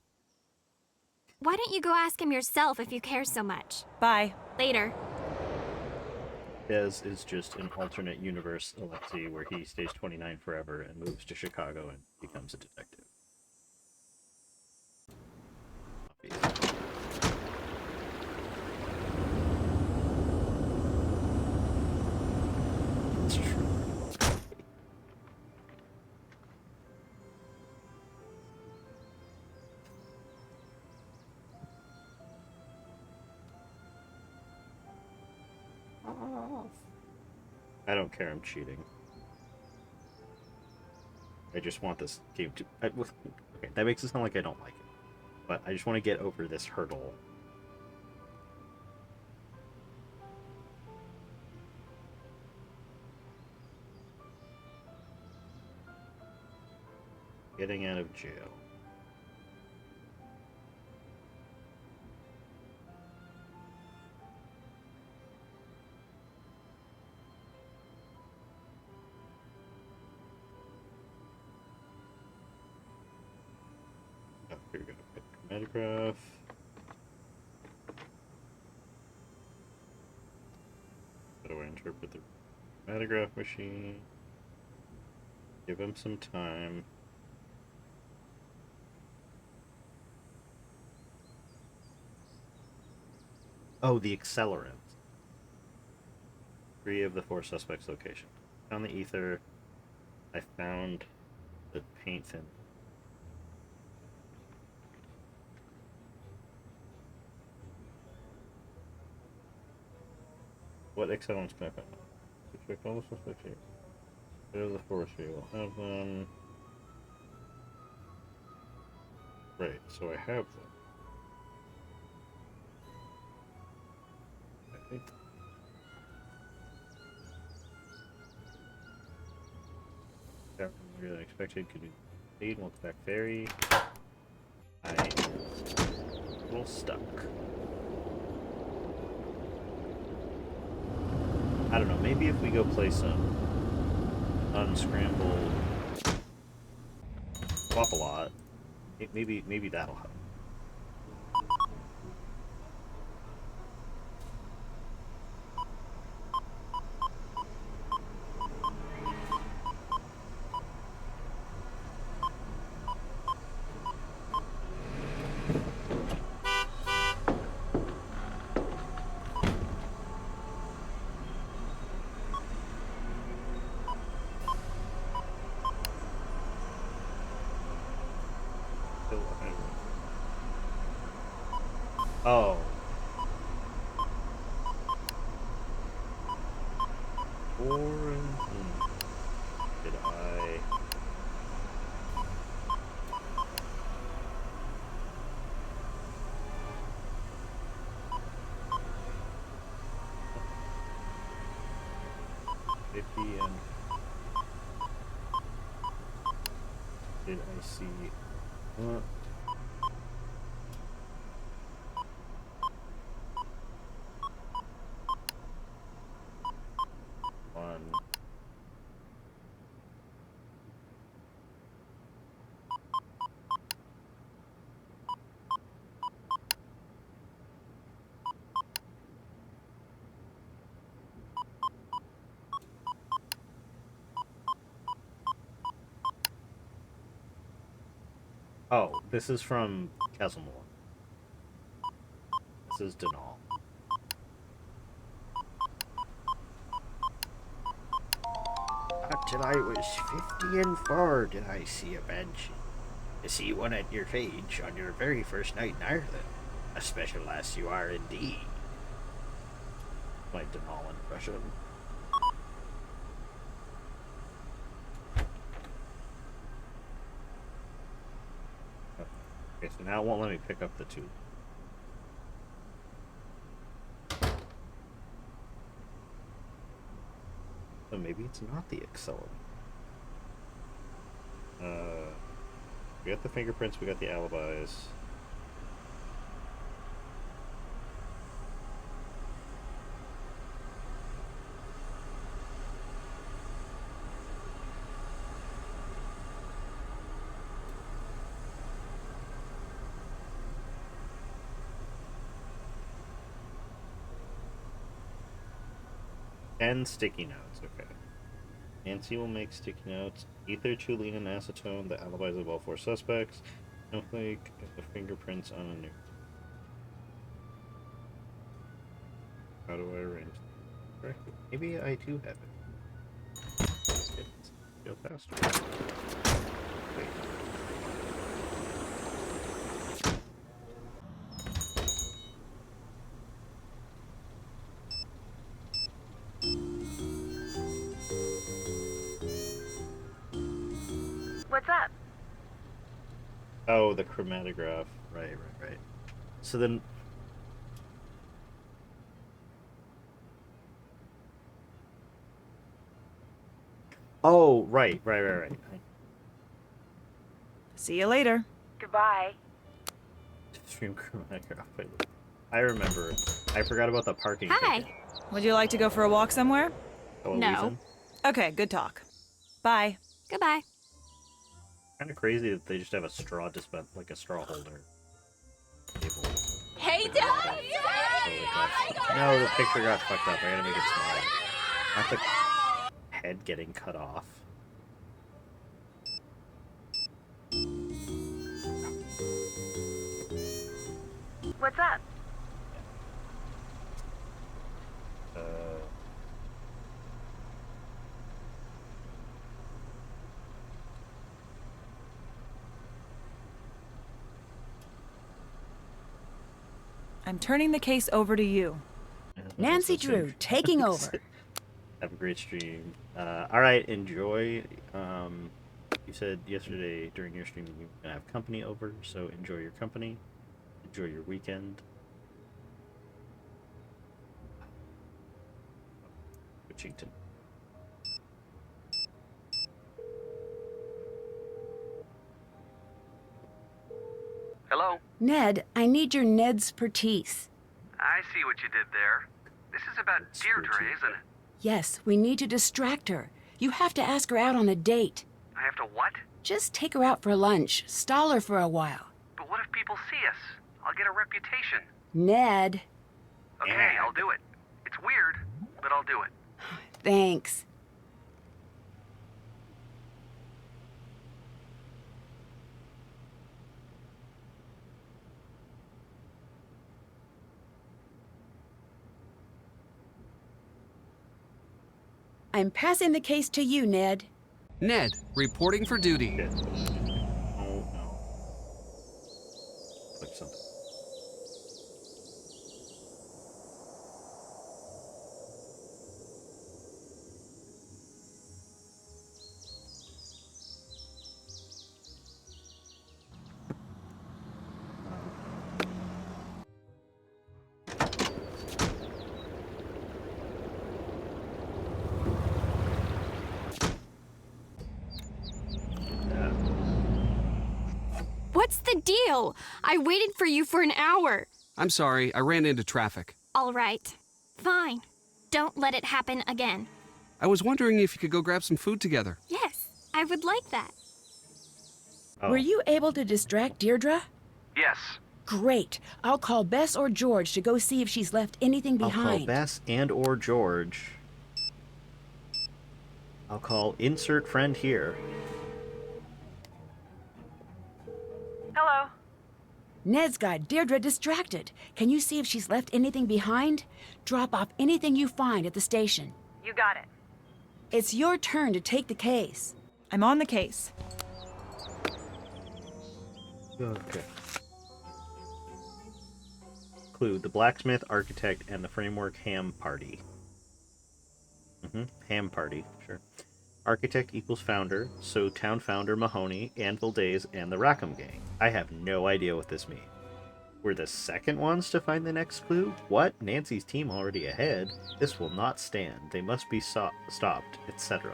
Why don't you go ask him yourself if you care so much? Bye. Later. Dez is just an alternate universe Alexei where he stays 29 forever and moves to Chicago and becomes a detective. Obviously. It's true. I don't care, I'm cheating. I just want this game to... okay, that makes it sound like I don't like it. But I just want to get over this hurdle. Getting out of jail. Oh, here we go. Chromatograph. How do I interpret the chromatograph machine? Give him some time. Oh, the accelerant. 3 of the 4 suspects' locations. Found the ether. I found the paint thin. What accelerants can I find? Check all the suspects here. There's the force field. I'll have them. Right, so I have them. I think. That more than expected. Could be paid. Welcome back, Fairy. I a little stuck. I don't know, maybe if we go play some unscrambled swap a lot, maybe that'll help. Oh. Did I... and... Did I see... One... Oh, this is from Castlemore. This is Denal. Not till I was 50 and 4 did I see a banshee. To see one at your age on your very first night in Ireland. A special lass you are indeed. My Denal impression. Okay, so now it won't let me pick up the two. So maybe it's not the accelerant. We got the fingerprints, we got the alibis. And sticky notes, okay. Nancy will make sticky notes. Ether, toluene, and acetone, the alibis of all 4 suspects. Snowflake, the fingerprints on a new. How do I arrange this correctly? Maybe I do have it. Let's go faster. Wait. What's up? Oh, the chromatograph. Right. So then... Oh, right. See you later. Goodbye. Stream chromatograph. I remember. I forgot about the parking Hi. ticket. Would you like to go for a walk somewhere? Hello, Ethan. Okay, good talk. Bye. Goodbye. Kind of crazy that they just have a straw dispense, like a straw holder. Table. Hey, Dad! No, the picture got fucked up. I gotta make it smile. Not the head getting cut off. What's up? I'm turning the case over to you. Nancy Drew, taking over. Have a great stream. Alright, enjoy. You said yesterday during your stream you were going to have company over, so enjoy your company. Enjoy your weekend. Switching to... Hello? Ned, I need your Ned's Pertise. I see what you did there. This is about Deirdre, isn't it? Yes, we need to distract her. You have to ask her out on a date. I have to what? Just take her out for lunch. Stall her for a while. But what if people see us? I'll get a reputation. Ned. Okay, I'll do it. It's weird, but I'll do it. Thanks. I'm passing the case to you, Ned. Ned, reporting for duty. Oh no. Click something. What's the deal? I waited for you for an hour. I'm sorry, I ran into traffic. All right. Fine. Don't let it happen again. I was wondering if you could go grab some food together. Yes, I would like that. Oh. Were you able to distract Deirdre? Yes. Great. I'll call Bess or George to go see if she's left anything behind. I'll call Bess and or George. I'll call insert friend here. Hello. Ned's got Deirdre distracted. Can you see if she's left anything behind? Drop off anything you find at the station. You got it. It's your turn to take the case. I'm on the case. Okay. Clue: the blacksmith, architect, and the framework ham party. Ham party, sure. Architect equals founder, so town founder Mahoney, Anvil Days, and the Rackham Gang. I have no idea what this means. We're the second ones to find the next clue? What? Nancy's team already ahead? This will not stand. They must be stopped, etc.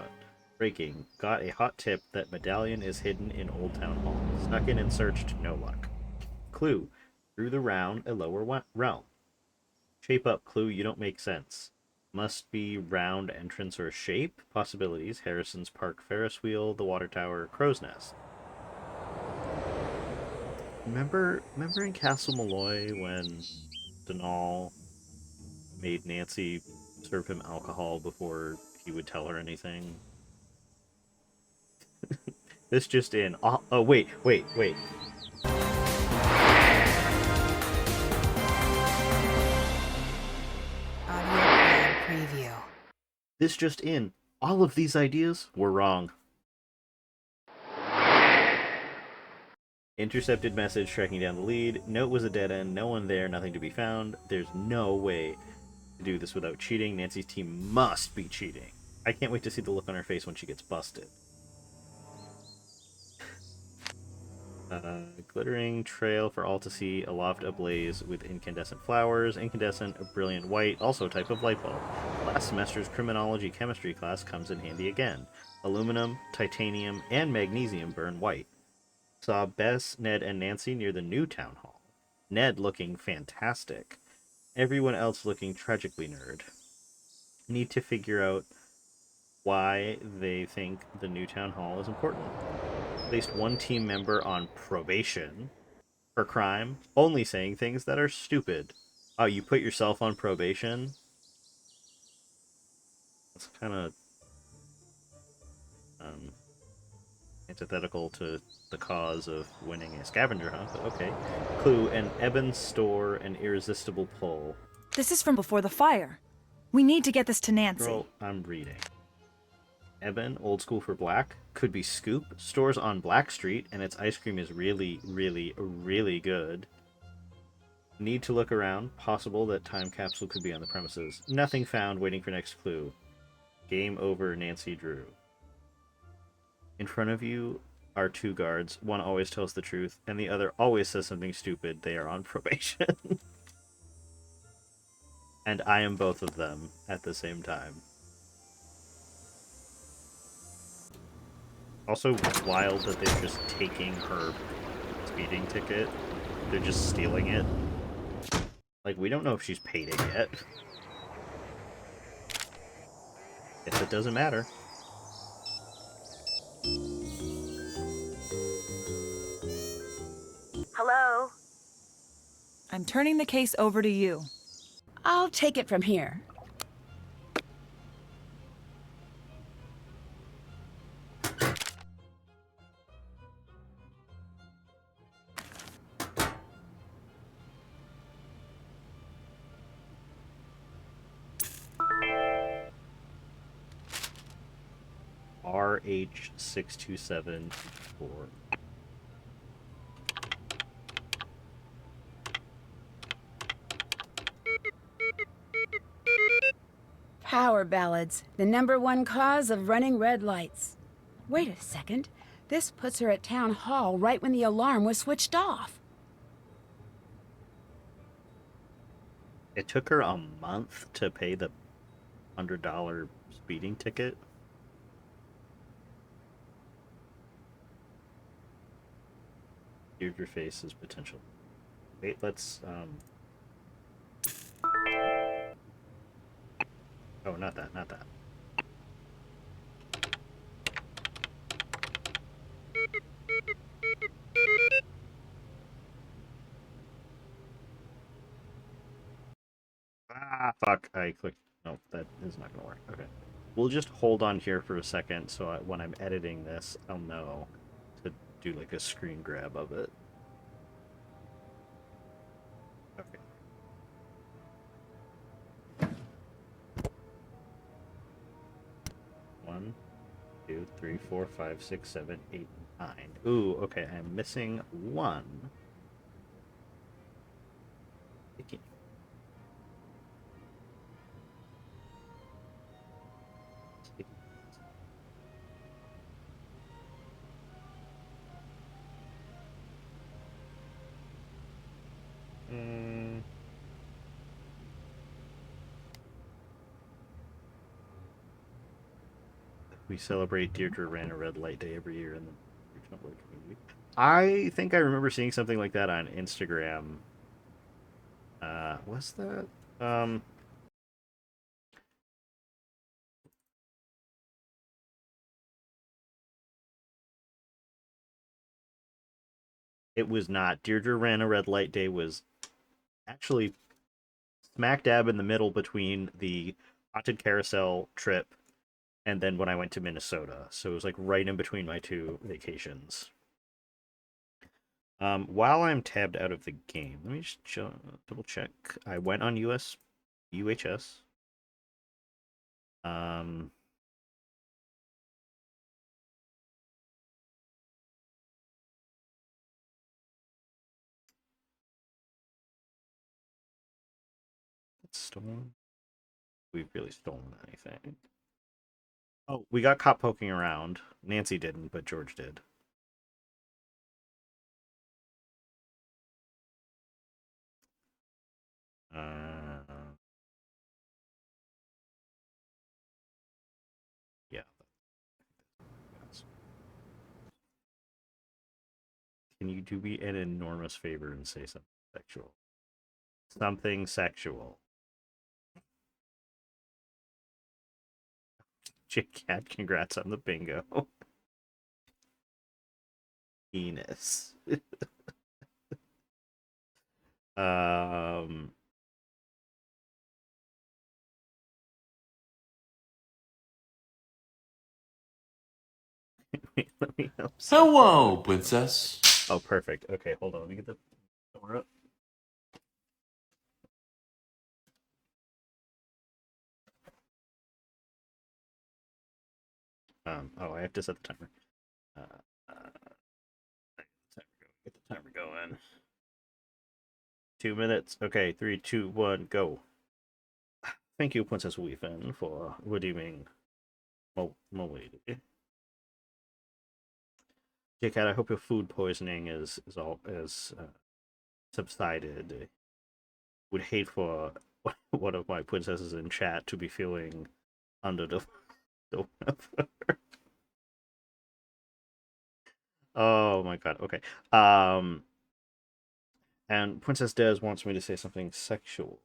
Breaking. Got a hot tip that medallion is hidden in Old Town Hall. Snuck in and searched, no luck. Clue. Through the round, a lower realm. Shape up, clue, you don't make sense. Must be round entrance or shape. Possibilities: Harrison's Park Ferris wheel, the water tower, crow's nest. Remember in Castle Malloy when Denal made Nancy serve him alcohol before he would tell her anything? This just in. Oh, wait. Preview. This just in. All of these ideas were wrong. Intercepted message tracking down the lead. Note was a dead end. No one there. Nothing to be found. There's no way to do this without cheating. Nancy's team must be cheating. I can't wait to see the look on her face when she gets busted. Glittering trail for all to see, aloft ablaze with incandescent flowers. Incandescent, a brilliant white, also a type of light bulb. Last semester's criminology chemistry class comes in handy again. Aluminum, titanium, and magnesium burn white. Saw Bess, Ned, and Nancy near the new town hall. Ned looking fantastic. Everyone else looking tragically nerd. Need to figure out why they think the new town hall is important. Placed one team member on probation for crime, only saying things that are stupid. Oh, you put yourself on probation? That's kind of antithetical to the cause of winning a scavenger hunt, but okay. Clue: an ebon store, an irresistible pull. This is from before the fire. We need to get this to Nancy. Girl, I'm reading. Ebon, old school for black. Could be Scoop. Stores on Black Street, and its ice cream is really, really, really good. Need to look around. Possible that time capsule could be on the premises. Nothing found. Waiting for next clue. Game over, Nancy Drew. In front of you are two guards. One always tells the truth, and the other always says something stupid. They are on probation. And I am both of them at the same time. Also wild that they're just taking her speeding ticket they're just stealing it. Like, we don't know if she's paid it yet. Guess it doesn't matter. Hello? I'm turning the case over to you. I'll take it from here. RH62724. Power ballads, the #1 cause of running red lights. Wait a second. This puts her at town hall right when the alarm was switched off. It took her a month to pay the $100 speeding ticket. Deirdre faces potential. Wait, let's oh, not that, not that. Ah, fuck. I clicked. Nope, that is not gonna work. Okay. We'll just hold on here for a second so when I'm editing this, I'll know to do like a screen grab of it. Okay. 1, 2, 3, 4, 5, 6, 7, 8, 9. Ooh, okay, I'm missing 1. We celebrate Deirdre Ran a Red Light Day every year in the regional community. I think I remember seeing something like that on Instagram. Was that? It was not. Deirdre Ran a Red Light Day was actually smack dab in the middle between the Haunted Carousel trip and then when I went to Minnesota. So it was like right in between my two vacations. While I'm tabbed out of the game, let me just double check. I went on UHS. It's stolen. We've really stolen anything. Oh, we got caught poking around. Nancy didn't, but George did. Yeah. Can you do me an enormous favor and say something sexual? Something sexual. Chick Cat, congrats on the bingo. Penis. um. Wait, let me help. Hello, princess. Oh, perfect. Okay, hold on. Let me get the door up. Oh, I have to set the timer. Get the timer going. 2 minutes. Okay, 3, 2, 1, go. Thank you, Princess Weefin, for redeeming my lady. J-Cat, I hope your food poisoning is subsided. Would hate for one of my princesses in chat to be feeling under the weather. Oh my god. Okay. And Princess Des wants me to say something sexual.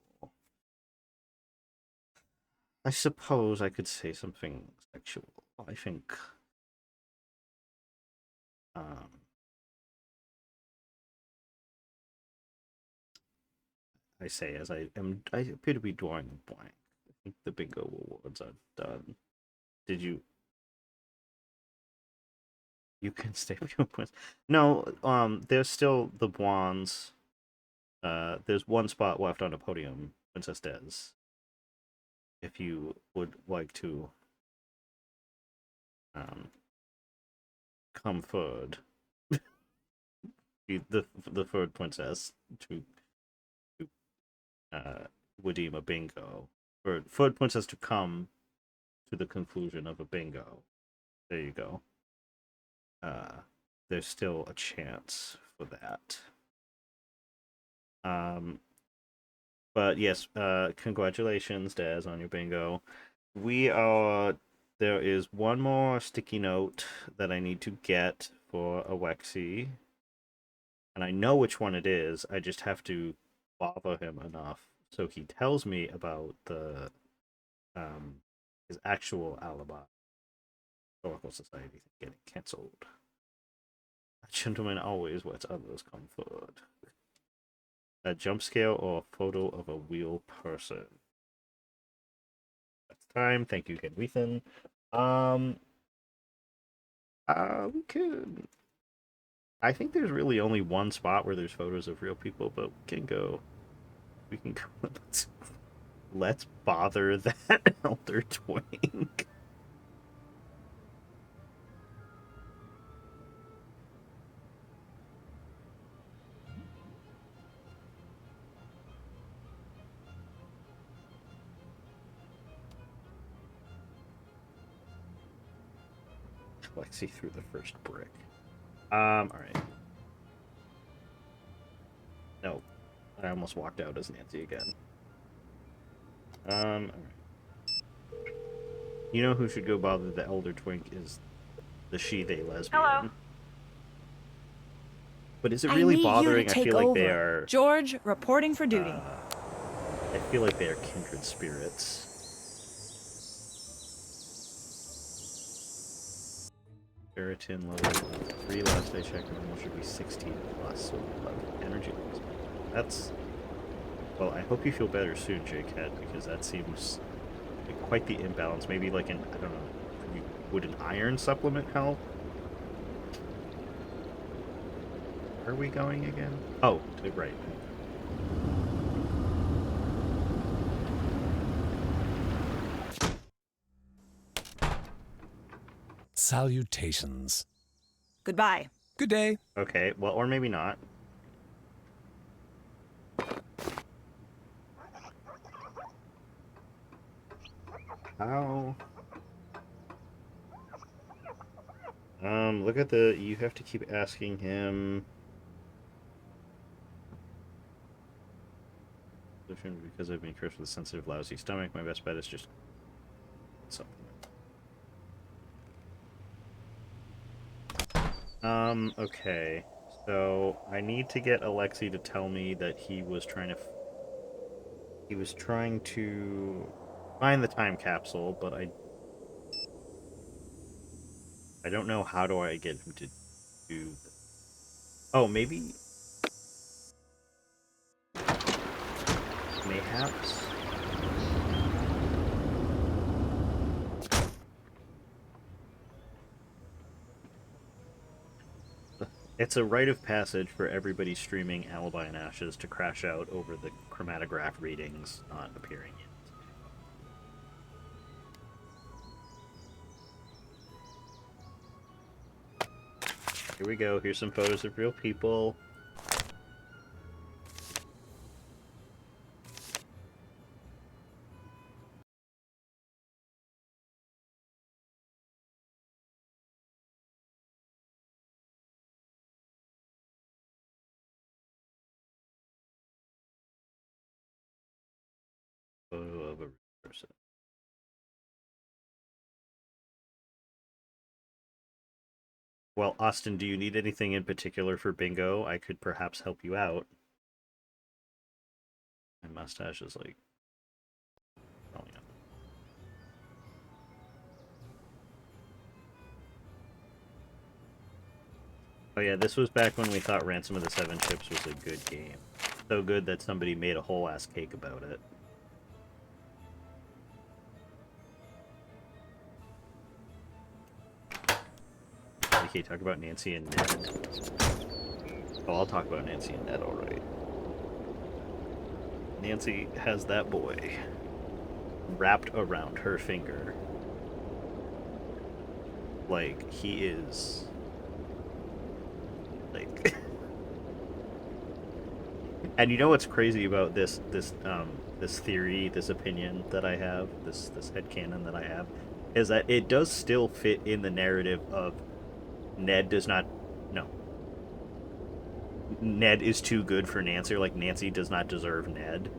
I suppose I could say something sexual. I think. Um, I say as I appear to be drawing a blank. I think the bingo awards are done. Did you? You can stay with your points. No, there's still the blondes. There's one spot left on the podium, Princess Des. If you would like to, um, come forward, be the third princess to redeem a bingo, or third princess to come to the conclusion of a bingo. There you go. There's still a chance for that. But yes, congratulations, Daz, on your bingo. There is one more sticky note that I need to get for Alexi. And I know which one it is. I just have to bother him enough so he tells me about his actual alibi. Historical Society getting cancelled. A gentleman always lets others come forward. A jump scare or a photo of a real person. That's time. Thank you again, Ethan. We could. I think there's really only one spot where there's photos of real people, but we can go. We can go. Let's bother that elder twink. Lexi threw the first brick. Alright. No. I almost walked out as Nancy again. Alright. You know who should go bother the elder twink is the she-they lesbian. Hello. But is it really bothering? I feel like they are... George, reporting for duty. I feel like they are kindred spirits. Ferritin level 3 last I checked, normal should be 16 plus, so 11 energy levels. That's... Well, I hope you feel better soon, Jake-Head, because that seems like quite the imbalance. Maybe like an, I don't know, would an iron supplement help? Where are we going again? Oh, to the right. Salutations. Goodbye. Good day. Okay, well, or maybe not. How? Look at the... You have to keep asking him... Because I've been cursed with a sensitive, lousy stomach, my best bet is just... something. Okay. So, I need to get Alexi to tell me that he was trying to... He was trying to find the time capsule, but I don't know how do I get him to do... Oh, maybe... Mayhaps? It's a rite of passage for everybody streaming Alibi and Ashes to crash out over the chromatograph readings not appearing yet. Here we go. Here's some photos of real people. Photo of a real person. Well, Austin, do you need anything in particular for bingo? I could perhaps help you out. My mustache is like growing up. Oh yeah, this was back when we thought Ransom of the Seven Ships was a good game. So good that somebody made a whole ass cake about it. Okay, talk about Nancy and Ned. Oh, I'll talk about Nancy and Ned, alright. Nancy has that boy wrapped around her finger. Like, he is... like... And you know what's crazy about this theory, this opinion that I have, this headcanon that I have, is that it does still fit in the narrative of Ned does not... No. Ned is too good for Nancy, or like Nancy does not deserve Ned.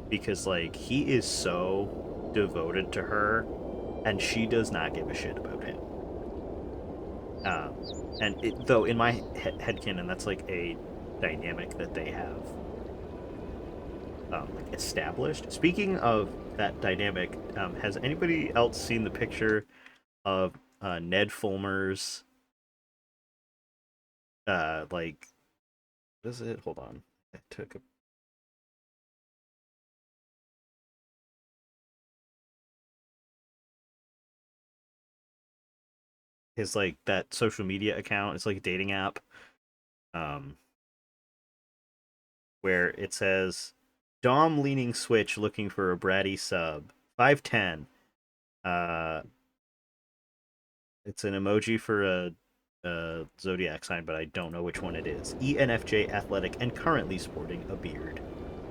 Because like, he is so devoted to her, and she does not give a shit about him. Though in my headcanon, that's like a dynamic that they have like established. Speaking of that dynamic, has anybody else seen the picture of Ned Fulmer's like, what is it? Hold on. I took a... his like that social media account. It's like a dating app. Where it says Dom leaning switch looking for a bratty sub. 5'10". It's an emoji for a zodiac sign, but I don't know which one it is. ENFJ athletic and currently sporting a beard.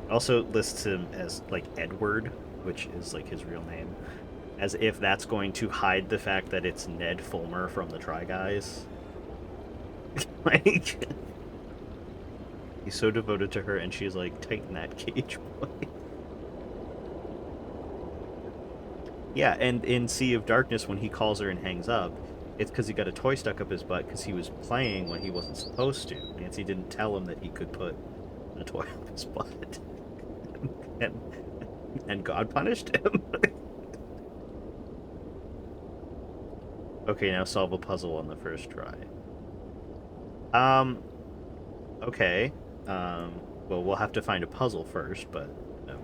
It also lists him as like Edward, which is like his real name, as if that's going to hide the fact that it's Ned Fulmer from the Try Guys. Like, he's so devoted to her, and she's like, tighten that cage, boy. Yeah, and in Sea of Darkness, when he calls her and hangs up, it's because he got a toy stuck up his butt because he was playing when he wasn't supposed to. Nancy didn't tell him that he could put a toy up his butt. and God punished him. Okay, now solve a puzzle on the first try. Okay. Well, we'll have to find a puzzle first, but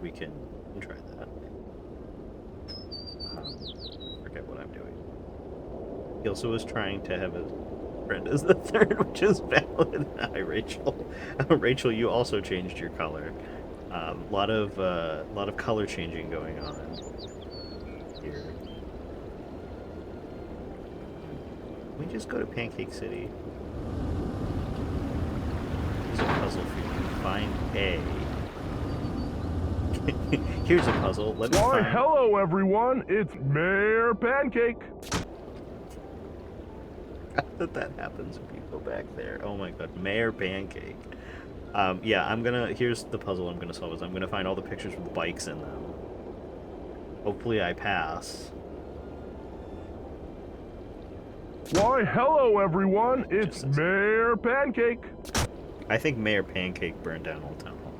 we can try that. Forget what I'm doing. He also was trying to have a friend as the third, which is valid. Hi, Rachel. Rachel, you also changed your color. Lot of color changing going on here. Can we just go to Pancake City? Here's a puzzle for you. Find A. Here's a puzzle. Let me find... hello everyone, it's Mayor Pancake. that happens if you go back there. Oh my god, Mayor Pancake. Yeah, here's the puzzle I'm gonna solve is I'm gonna find all the pictures with bikes in them. Hopefully I pass. Why, hello everyone, it's Mayor Pancake. I think Mayor Pancake burned down Old Town Hall.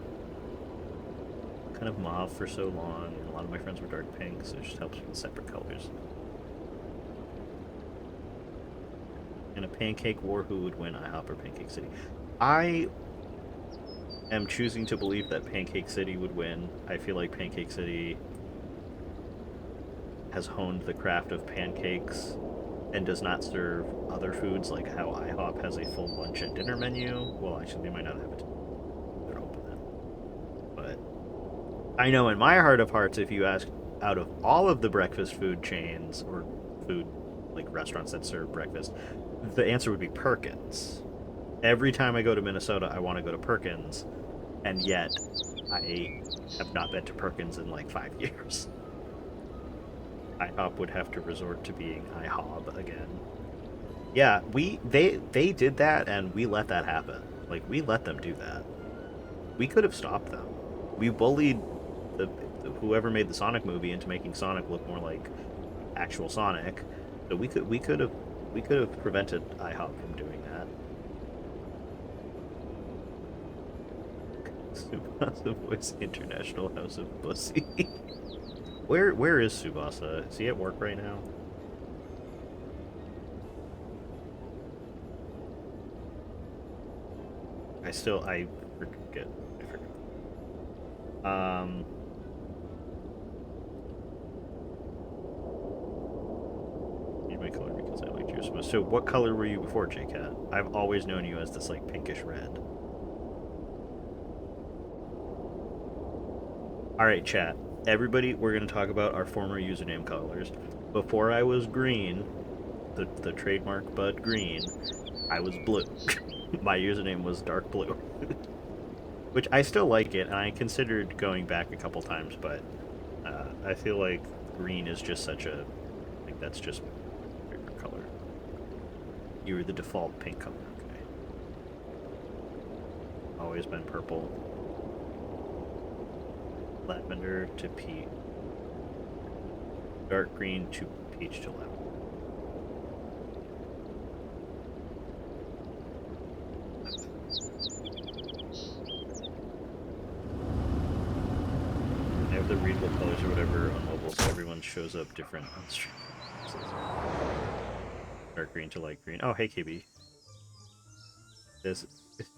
Kind of mauve for so long, and a lot of my friends were dark pink, so it just helps with separate colors. In a pancake war, who would win, IHOP or Pancake City? I am choosing to believe that Pancake City would win. I feel like Pancake City has honed the craft of pancakes and does not serve other foods like how IHOP has a full lunch and dinner menu. Well, actually, they might not have it. They're open then. But I know in my heart of hearts, if you ask out of all of the breakfast food chains or food like restaurants that serve breakfast, the answer would be Perkins. Every time I go to Minnesota, I want to go to Perkins, and yet I have not been to Perkins in like 5 years. IHOP would have to resort to being IHOB again. Yeah, they did that, and we let that happen. Like, we let them do that. We could have stopped them. We bullied whoever made the Sonic movie into making Sonic look more like actual Sonic. So we could have prevented IHOP from doing that. Tsubasa Voice International House of Pussy. Where is Tsubasa? Is he at work right now? I forget. I forget. Need my color because I liked yours most. So what color were you before, J-Cat? I've always known you as this like pinkish red. Alright, chat. Everybody, we're going to talk about our former username colors. Before I was green, the trademark Bud Green, I was blue. My username was dark blue. Which I still like it, and I considered going back a couple times, but I feel like green is just such a... like, that's just my favorite color. You were the default pink color, okay. Always been purple. Lavender to peach. Dark green to peach to lavender. I have the readable colors or whatever on mobile, so everyone shows up different on stream. Dark green to light green. Oh, hey, KB. There's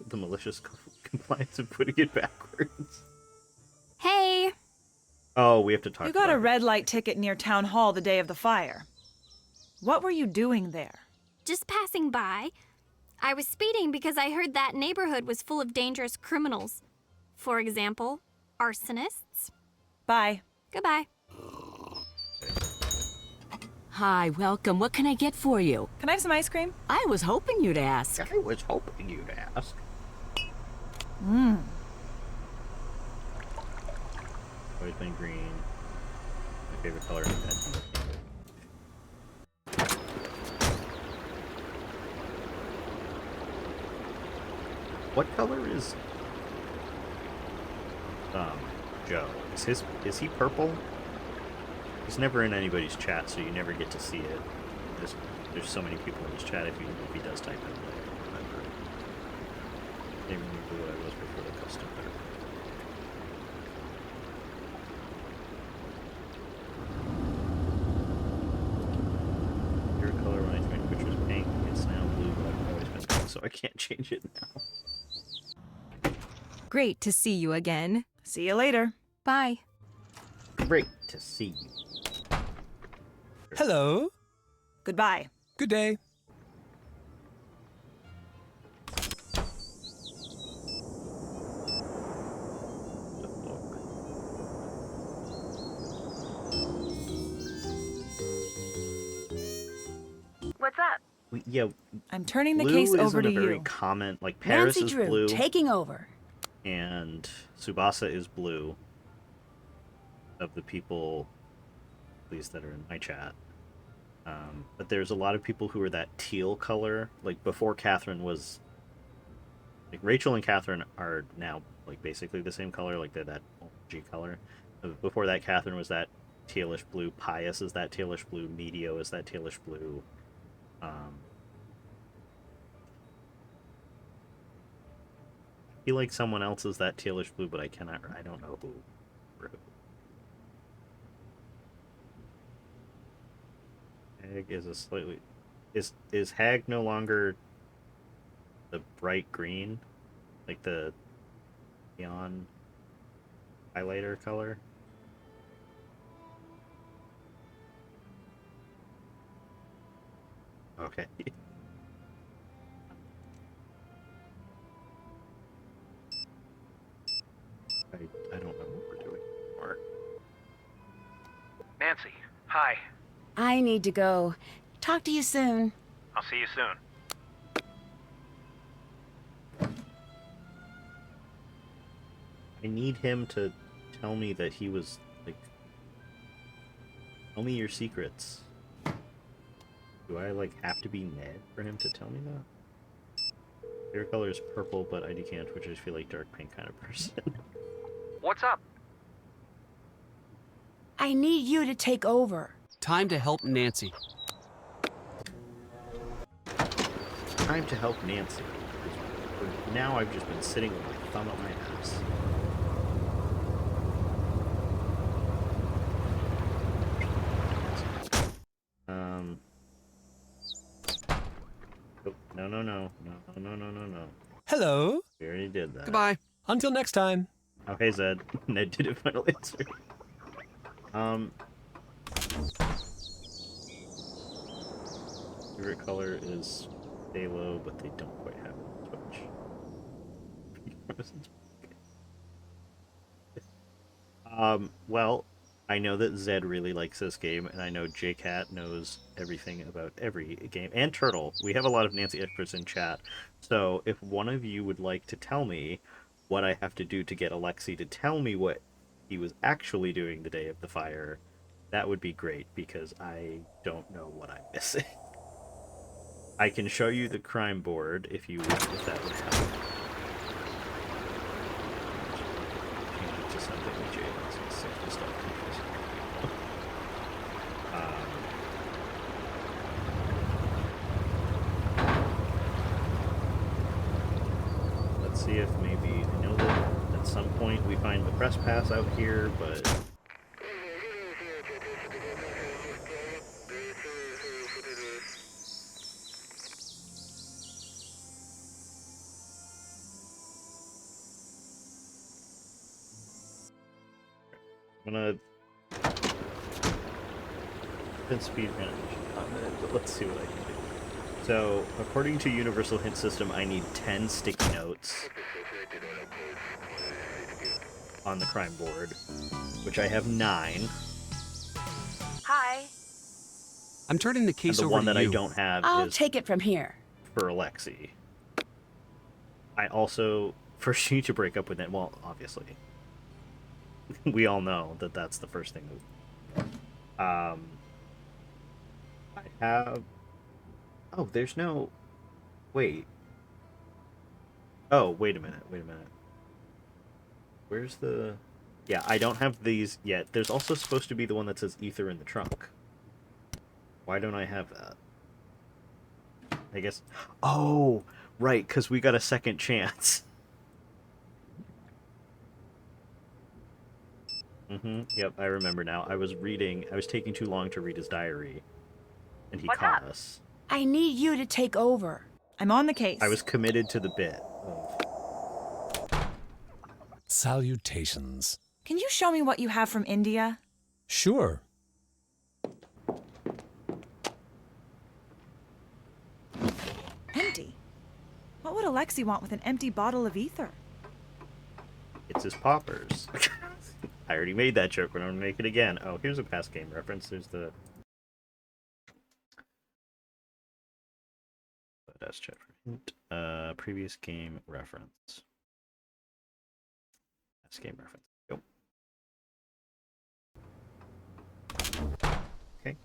the malicious compliance of putting it backwards. Hey! Oh, we have to talk You got about a red light ticket near Town Hall the day of the fire. What were you doing there? Just passing by. I was speeding because I heard that neighborhood was full of dangerous criminals. For example, arsonists. Bye. Goodbye. Hi, welcome. What can I get for you? Can I have some ice cream? I was hoping you'd ask. I was hoping you'd ask. Mmm. Always been green. My favorite color is red. What color is Joe? Is he purple? He's never in anybody's chat, so you never get to see it. There's so many people in his chat. If he does type in, I remember. I don't remember what I was before the custom there. Your color when I took which was pink. It's now blue, but I've always been pink, so I can't change it now. Great to see you again. See you later. Bye. Great to see you. Hello. Goodbye. Good day. What's up? Yeah, I'm turning the blue case over to isn't a very you. common, like Paris Nancy is Drew, blue, taking over. and Tsubasa is blue. Of the people, at least that are in my chat, but there's a lot of people who are that teal color. Like before, Catherine was like Rachel and Catherine are now like basically the same color, like they're that orangey color. Before that, Catherine was that tealish blue. Pius is that tealish blue. Medio is that tealish blue. I feel like someone else is that tealish blue, but I don't know who. Hag is a slightly... Is Hag no longer the bright green? Like the neon highlighter color? Okay. I don't know what we're doing anymore. Nancy, hi. I need to go. Talk to you soon. I'll see you soon. I need him to tell me that he was, like... Tell me your secrets. Do I, like, have to be Ned for him to tell me that? Favorite color is purple, but I decant, which I feel like dark pink kind of person. What's up? I need you to take over. Time to help Nancy. Time to help Nancy. For now, I've just been sitting with my thumb up my ass. No, no, no. No, no, no, no, no. Hello. We already did that. Goodbye. Until next time. Oh, hey, Zed. Ned did a final answer. Favorite color is Halo, but they don't quite have it on Twitch. Well, I know that Zed really likes this game, and I know JCat knows everything about every game. And Turtle. We have a lot of Nancy experts in chat. So if one of you would like to tell me what I have to do to get Alexi to tell me what he was actually doing the day of the fire, that would be great, because I don't know what I'm missing. I can show you the crime board if that would help. Change it to something with Jaden's and save the stuff. Let's see if maybe, I know that at some point we find the press pass out here, but I'm gonna speed animation on it, but let's see what I can do. So, according to Universal Hint System, I need 10 sticky notes on the crime board, which I have 9. Hi. I'm turning the case and the over one to that you. I don't have I'll is take it from here. for Alexi. I also first need to break up with it. Well, obviously. We all know that that's the first thing. I have... Oh, there's no... Wait. Oh, wait a minute. Where's the... Yeah, I don't have these yet. There's also supposed to be the one that says ether in the trunk. Why don't I have that? I guess... Oh! Right, because we got a second chance. Yep, I remember now. I was taking too long to read his diary. And he caught us. I need you to take over. I'm on the case. I was committed to the bit. Salutations. Can you show me what you have from India? Sure. Empty. What would Alexi want with an empty bottle of ether? It's his poppers. I already made that joke, but I'm gonna make it again. Oh, here's a past game reference. There's the... That's chat for hint. Previous game reference. Past game reference. Go. Okay.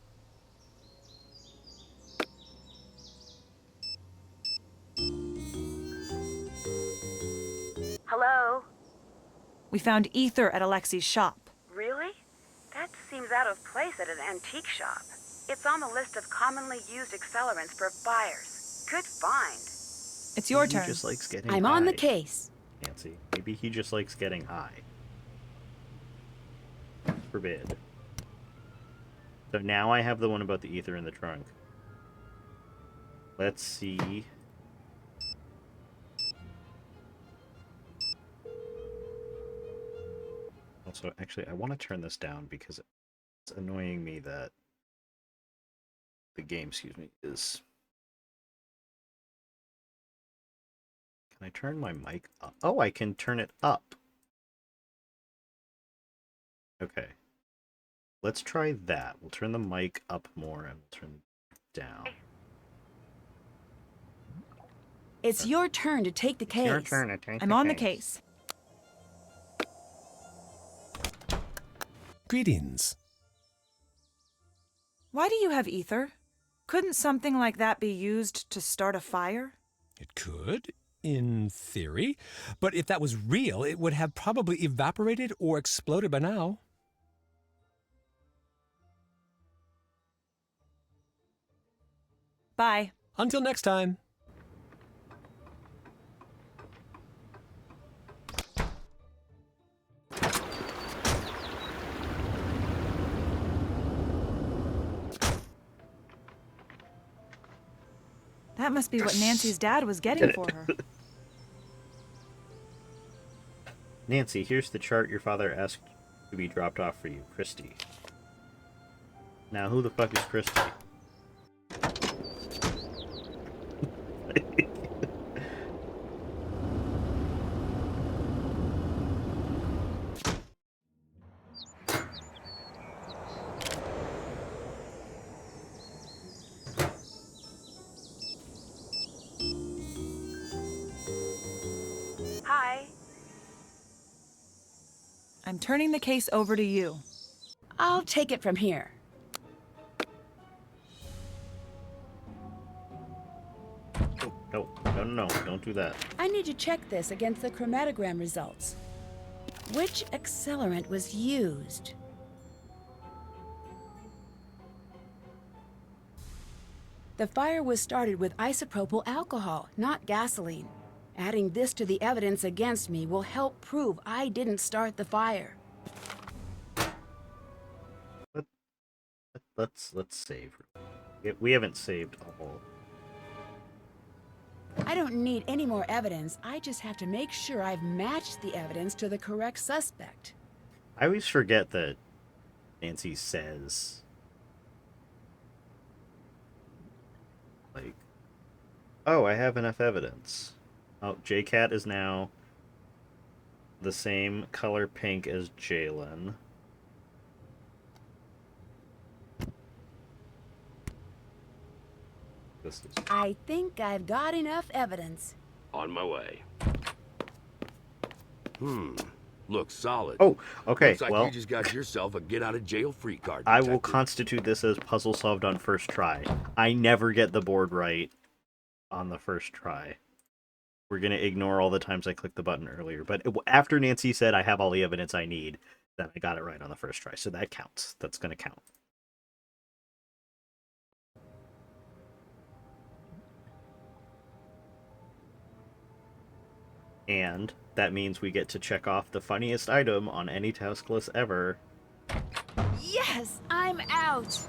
Hello? We found ether at Alexi's shop. Really? That seems out of place at an antique shop. It's on the list of commonly used accelerants for fires. Good find. It's your He turn. just likes getting I'm high. on the case. Nancy. Maybe he just likes getting high. Forbid. So now I have the one about the ether in the trunk. Let's see. Also, actually, I want to turn this down because it's annoying me that the game, is... Can I turn my mic up? Oh, I can turn it up. Okay. Let's try that. We'll turn the mic up more and we'll turn it down. It's your turn to take the case. Your turn to take I'm on the case. Greetings. Why do you have ether? Couldn't something like that be used to start a fire? It could, in theory. But if that was real, it would have probably evaporated or exploded by now. Bye. Until next time. That must be what Nancy's dad was getting for her. Nancy, here's the chart your father asked to be dropped off for you, Christy. Now, who the fuck is Christy? Hi. I'm turning the case over to you. I'll take it from here. No, don't do that. I need to check this against the chromatogram results. Which accelerant was used? The fire was started with isopropyl alcohol, not gasoline. Adding this to the evidence against me will help prove I didn't start the fire. Let's save. We haven't saved all. I don't need any more evidence. I just have to make sure I've matched the evidence to the correct suspect. I always forget that Nancy says, like, oh, I have enough evidence. Oh, J-Cat is now the same color pink as Jalen. I think I've got enough evidence. On my way. Looks solid. Oh, okay, Looks like well, you just got yourself a get-out-of-jail-free card, I detective. will constitute this as puzzle solved on first try. I never get the board right on the first try. We're going to ignore all the times I clicked the button earlier. But after Nancy said I have all the evidence I need, then I got it right on the first try. So that counts. That's going to count. And that means we get to check off the funniest item on any task list ever. Yes, I'm out.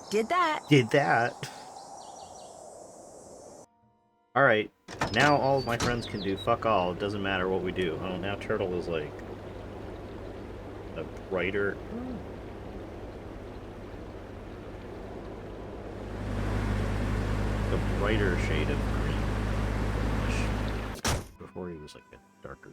Did that. Alright, now all of my friends can do fuck all. It doesn't matter what we do. Oh, now Turtle is like a brighter... a brighter shade of green. Before he was like a darker.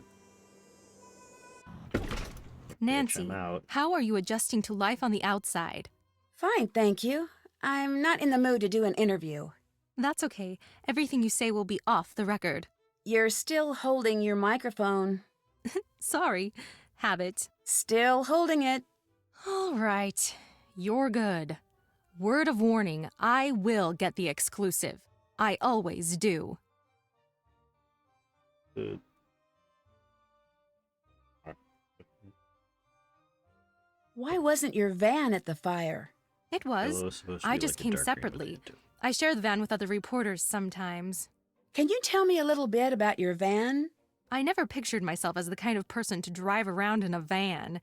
Nancy, how are you adjusting to life on the outside? Fine, thank you. I'm not in the mood to do an interview. That's okay. Everything you say will be off the record. You're still holding your microphone. Sorry. Habit. Still holding it. All right. You're good. Word of warning, I will get the exclusive. I always do. Why wasn't your van at the fire? It was. I just came separately. I share the van with other reporters sometimes. Can you tell me a little bit about your van? I never pictured myself as the kind of person to drive around in a van.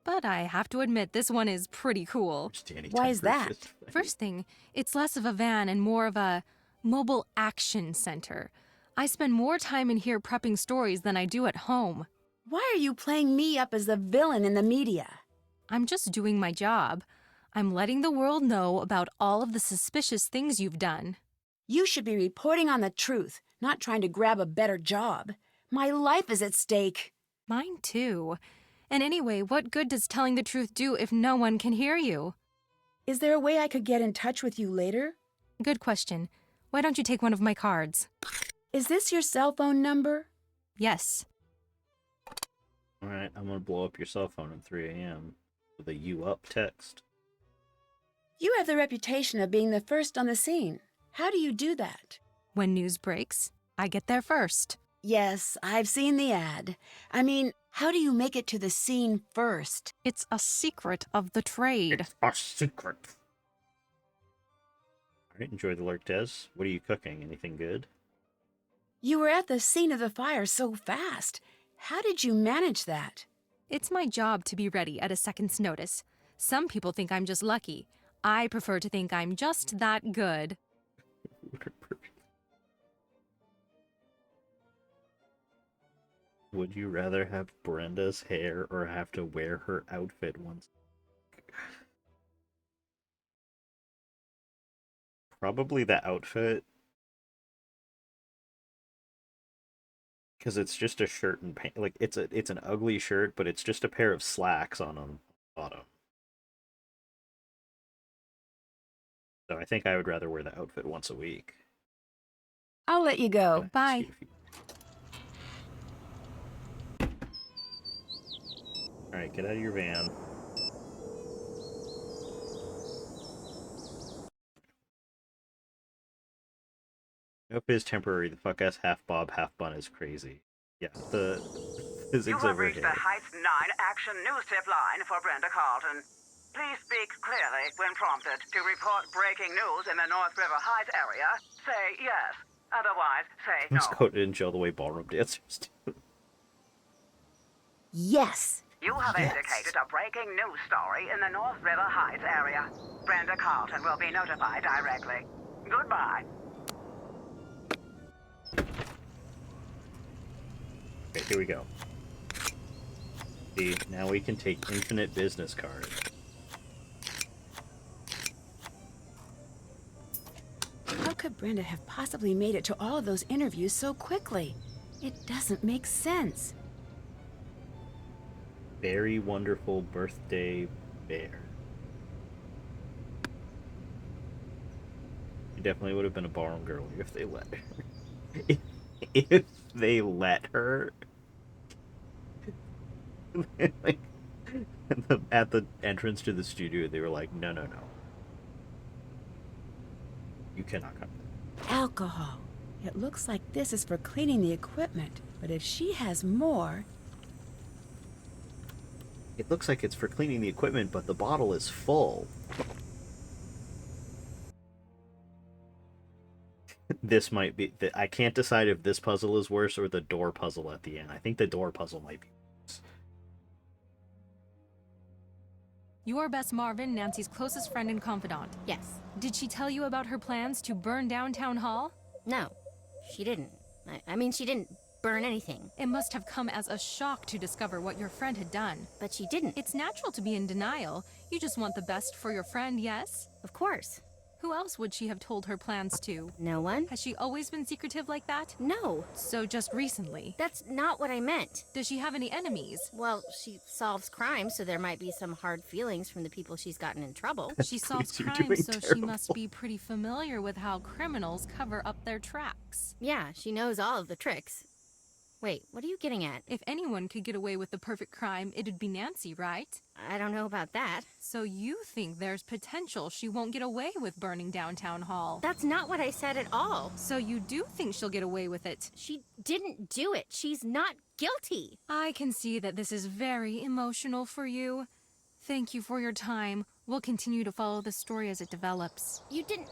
But I have to admit, this one is pretty cool. Why is that? First thing, it's less of a van and more of a mobile action center. I spend more time in here prepping stories than I do at home. Why are you playing me up as the villain in the media? I'm just doing my job. I'm letting the world know about all of the suspicious things you've done. You should be reporting on the truth, not trying to grab a better job. My life is at stake. Mine too. And anyway, what good does telling the truth do if no one can hear you? Is there a way I could get in touch with you later? Good question. Why don't you take one of my cards? Is this your cell phone number? Yes. Alright, I'm gonna blow up your cell phone at 3 a.m. with a "you up" text. You have the reputation of being the first on the scene. How do you do that? When news breaks, I get there first. Yes, I've seen the ad. I mean, how do you make it to the scene first? It's a secret of the trade. It's a secret. Alright, enjoy the lurk, Des. What are you cooking? Anything good? You were at the scene of the fire so fast. How did you manage that? It's my job to be ready at a second's notice. Some people think I'm just lucky. I prefer to think I'm just that good. Would you rather have Brenda's hair or have to wear her outfit once? Probably the outfit. Because it's just a shirt and pants. Like, it's an ugly shirt, but it's just a pair of slacks on the bottom. So I think I would rather wear the outfit once a week. I'll let you go. Bye. Alright, get out of your van. Nope is temporary. The fuck ass half bob, half bun is crazy. Yeah, the You physics have of her reached the hair. Heights 9 action news tip line for Brenda Carlton. Please speak clearly when prompted. To report breaking news in the North River Heights area, say yes. Otherwise, say no. Let's go to enjoy the way ballroom dancers do. Yes. You have indicated a breaking news story in the North River Heights area. Brenda Carlton will be notified directly. Goodbye. Okay, here we go. See, now we can take infinite business cards. How could Brenda have possibly made it to all of those interviews so quickly? It doesn't make sense. Very wonderful birthday bear. She definitely would have been a ballroom girl if they let her. If they let her. Like, at the entrance to the studio, they were like, no, no, no. You cannot come. Alcohol. It looks like this is for cleaning the equipment, but if she has more... It looks like it's for cleaning the equipment, but the bottle is full. This might be... I can't decide if this puzzle is worse or the door puzzle at the end. I think the door puzzle might be worse. Your best Marvin, Nancy's closest friend and confidant. Yes. Did she tell you about her plans to burn down Town Hall? No, she didn't. I mean, she didn't burn anything. It must have come as a shock to discover what your friend had done. But she didn't. It's natural to be in denial. You just want the best for your friend, yes? Of course. Who else would she have told her plans to? No one. Has she always been secretive like that? No. So just recently? That's not what I meant. Does she have any enemies? Well, she solves crimes, so there might be some hard feelings from the people she's gotten in trouble. She solves crimes, so she must be pretty familiar with how criminals cover up their tracks. Yeah, she knows all of the tricks. Wait, what are you getting at? If anyone could get away with the perfect crime, it'd be Nancy, right? I don't know about that. So you think there's potential she won't get away with burning down Town Hall? That's not what I said at all. So you do think she'll get away with it? She didn't do it. She's not guilty. I can see that this is very emotional for you. Thank you for your time. We'll continue to follow the story as it develops. You didn't...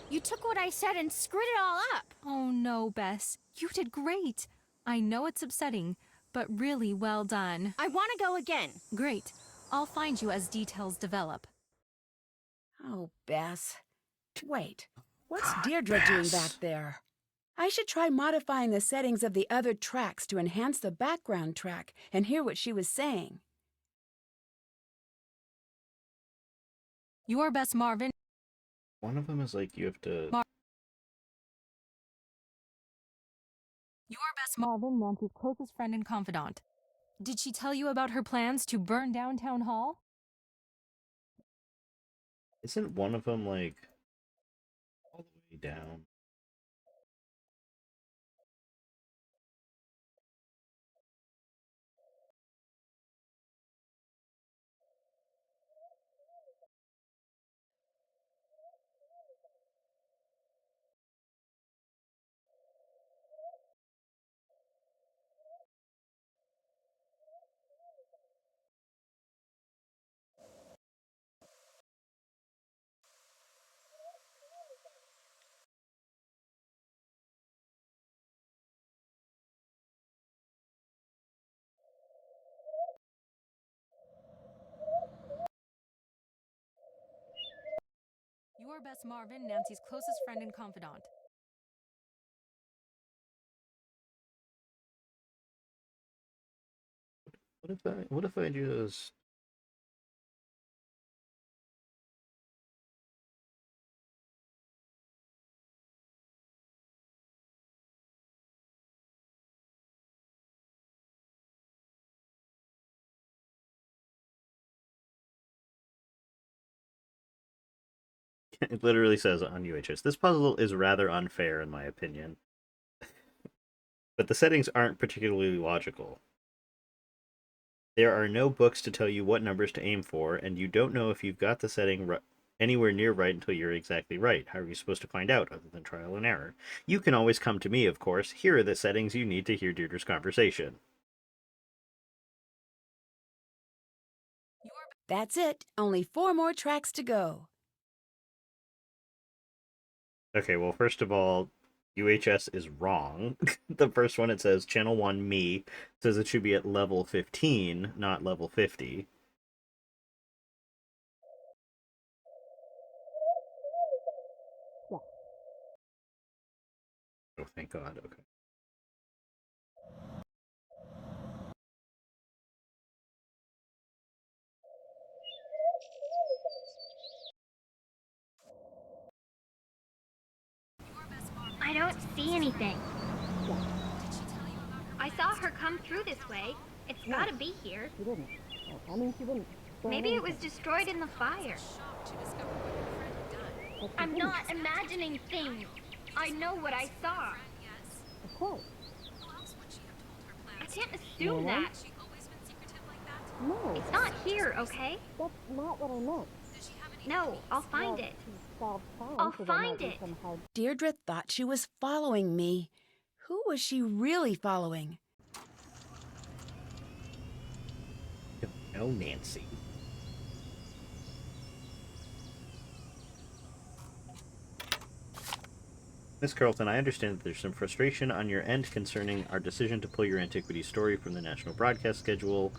You took what I said and screwed it all up. Oh no, Bess. You did great. I know it's upsetting, but really well done. I want to go again. Great. I'll find you as details develop. Oh, Bess. Wait, what's Deirdre doing back there? I should try modifying the settings of the other tracks to enhance the background track and hear what she was saying. Your best, Marvin. One of them is like you have to... Your best, Marvin, Nancy's closest friend and confidant. Did she tell you about her plans to burn down Town Hall? Isn't one of them like all the way down? Your best Marvin, Nancy's closest friend and confidant. What if I just it literally says on UHS, this puzzle is rather unfair in my opinion. But the settings aren't particularly logical. There are no books to tell you what numbers to aim for, and you don't know if you've got the setting anywhere near right until you're exactly right. How are you supposed to find out, other than trial and error? You can always come to me, of course. Here are the settings you need to hear Deirdre's conversation. That's it. Only 4 more tracks to go. Okay, well, first of all, UHS is wrong. The first one, it says Channel 1 Me says it should be at level 15, not level 50. Oh, thank God. Okay. I don't see anything. I saw her come through this way. It's gotta be here. She didn't. I mean, she didn't. Maybe it was destroyed in the fire. I'm not imagining things. I know what I saw. Of course. I can't assume that. No. It's not here, okay? That's not what I meant. No, I'll find it. I'll find it. Deirdre thought she was following me. Who was she really following? No, Nancy. Miss Carlton, I understand that there's some frustration on your end concerning our decision to pull your antiquities story from the national broadcast schedule.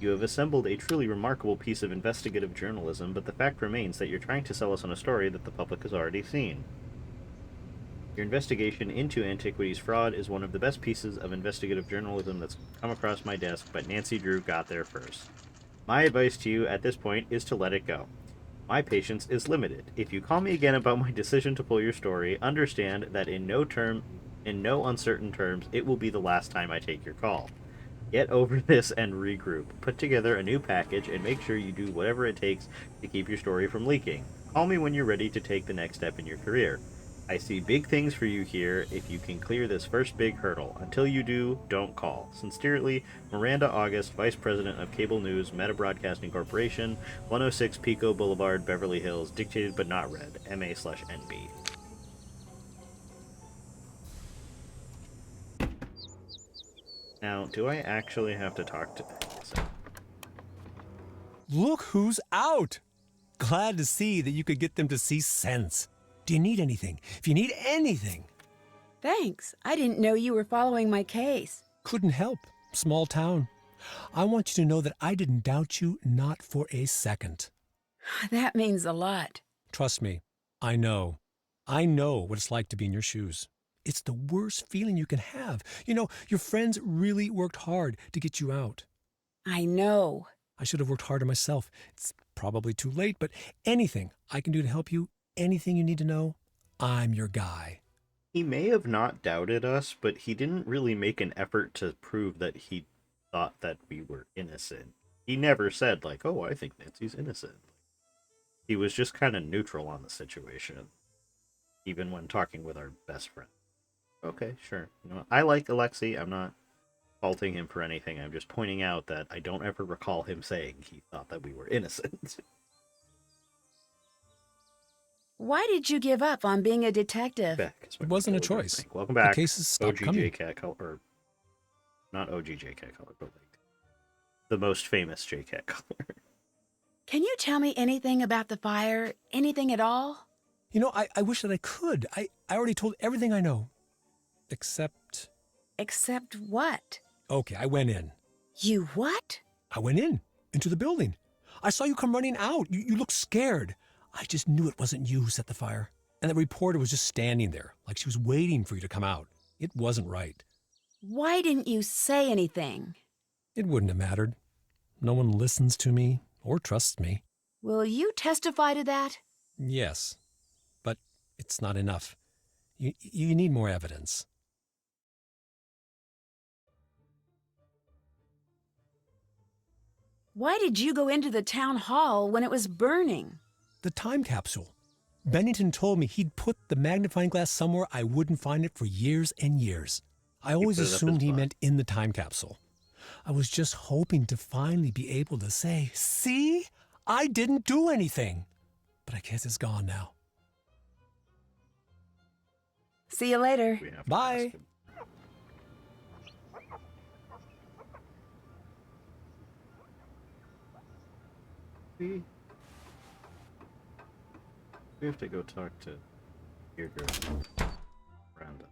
You have assembled a truly remarkable piece of investigative journalism, but the fact remains that you're trying to sell us on a story that the public has already seen. Your investigation into antiquities fraud is one of the best pieces of investigative journalism that's come across my desk, but Nancy Drew got there first. My advice to you at this point is to let it go. My patience is limited. If you call me again about my decision to pull your story, understand that in no uncertain terms, it will be the last time I take your call. Get over this and regroup. Put together a new package and make sure you do whatever it takes to keep your story from leaking. Call me when you're ready to take the next step in your career. I see big things for you here if you can clear this first big hurdle. Until you do, don't call. Sincerely, Miranda August, Vice President of Cable News, Meta Broadcasting Corporation, 106 Pico Boulevard, Beverly Hills, dictated but not read, MA/NB. Now, do I actually have to talk to... Look who's out! Glad to see that you could get them to see sense. Do you need anything? If you need anything. Thanks. I didn't know you were following my case. Couldn't help. Small town. I want you to know that I didn't doubt you, not for a second. That means a lot. Trust me, I know. I know what it's like to be in your shoes. It's the worst feeling you can have. You know, your friends really worked hard to get you out. I know. I should have worked harder myself. It's probably too late, but anything I can do to help you, anything you need to know, I'm your guy. He may have not doubted us, but he didn't really make an effort to prove that he thought that we were innocent. He never said, like, oh, I think Nancy's innocent. He was just kind of neutral on the situation, even when talking with our best friend. Okay, sure. You know, I like Alexei. I'm not faulting him for anything. I'm just pointing out that I don't ever recall him saying he thought that we were innocent. Why did you give up on being a detective? It wasn't a choice. Welcome back. The cases stopped coming. Cat Color, or not OG Cat Color, but like the most famous Cat Color. Can you tell me anything about the fire? Anything at all? You know, I wish that I could. I already told everything I know. Except... Except what? Okay, I went in. You what? I went into the building. I saw you come running out. You looked scared. I just knew it wasn't you who set the fire. And the reporter was just standing there, like she was waiting for you to come out. It wasn't right. Why didn't you say anything? It wouldn't have mattered. No one listens to me or trusts me. Will you testify to that? Yes, but it's not enough. You need more evidence. Why did you go into the town hall when it was burning? The time capsule. Bennington told me he'd put the magnifying glass somewhere I wouldn't find it for years and years. I always assumed he meant in the time capsule. I was just hoping to finally be able to say, see, I didn't do anything. But I guess it's gone now. See you later. Bye. We have to go talk to Deirdre. Brenda.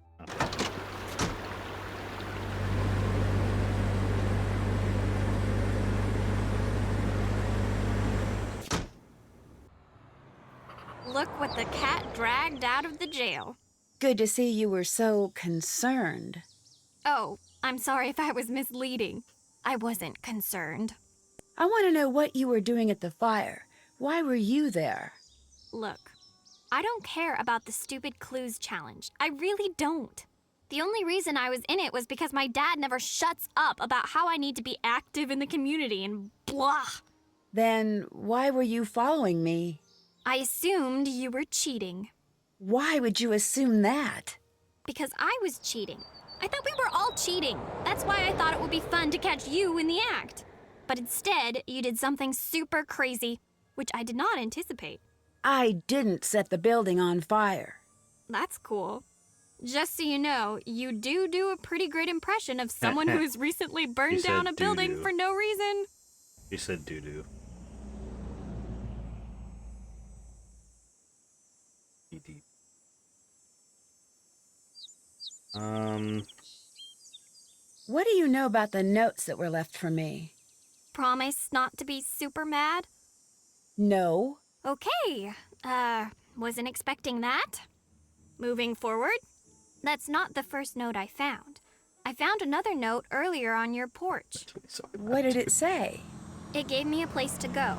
Look what the cat dragged out of the jail. Good to see you were so concerned. Oh, I'm sorry if I was misleading. I wasn't concerned. I want to know what you were doing at the fire. Why were you there? Look, I don't care about the stupid clues challenge. I really don't. The only reason I was in it was because my dad never shuts up about how I need to be active in the community and blah. Then why were you following me? I assumed you were cheating. Why would you assume that? Because I was cheating. I thought we were all cheating. That's why I thought it would be fun to catch you in the act. But instead, you did something super crazy, which I did not anticipate. I didn't set the building on fire. That's cool. Just so you know, you do a pretty great impression of someone who has recently burned down a building for no reason. You said doo-doo. Deep. What do you know about the notes that were left for me? Promise not to be super mad? No. Okay. Wasn't expecting that. Moving forward. That's not the first note I found. I found another note earlier on your porch. What did it say? It gave me a place to go.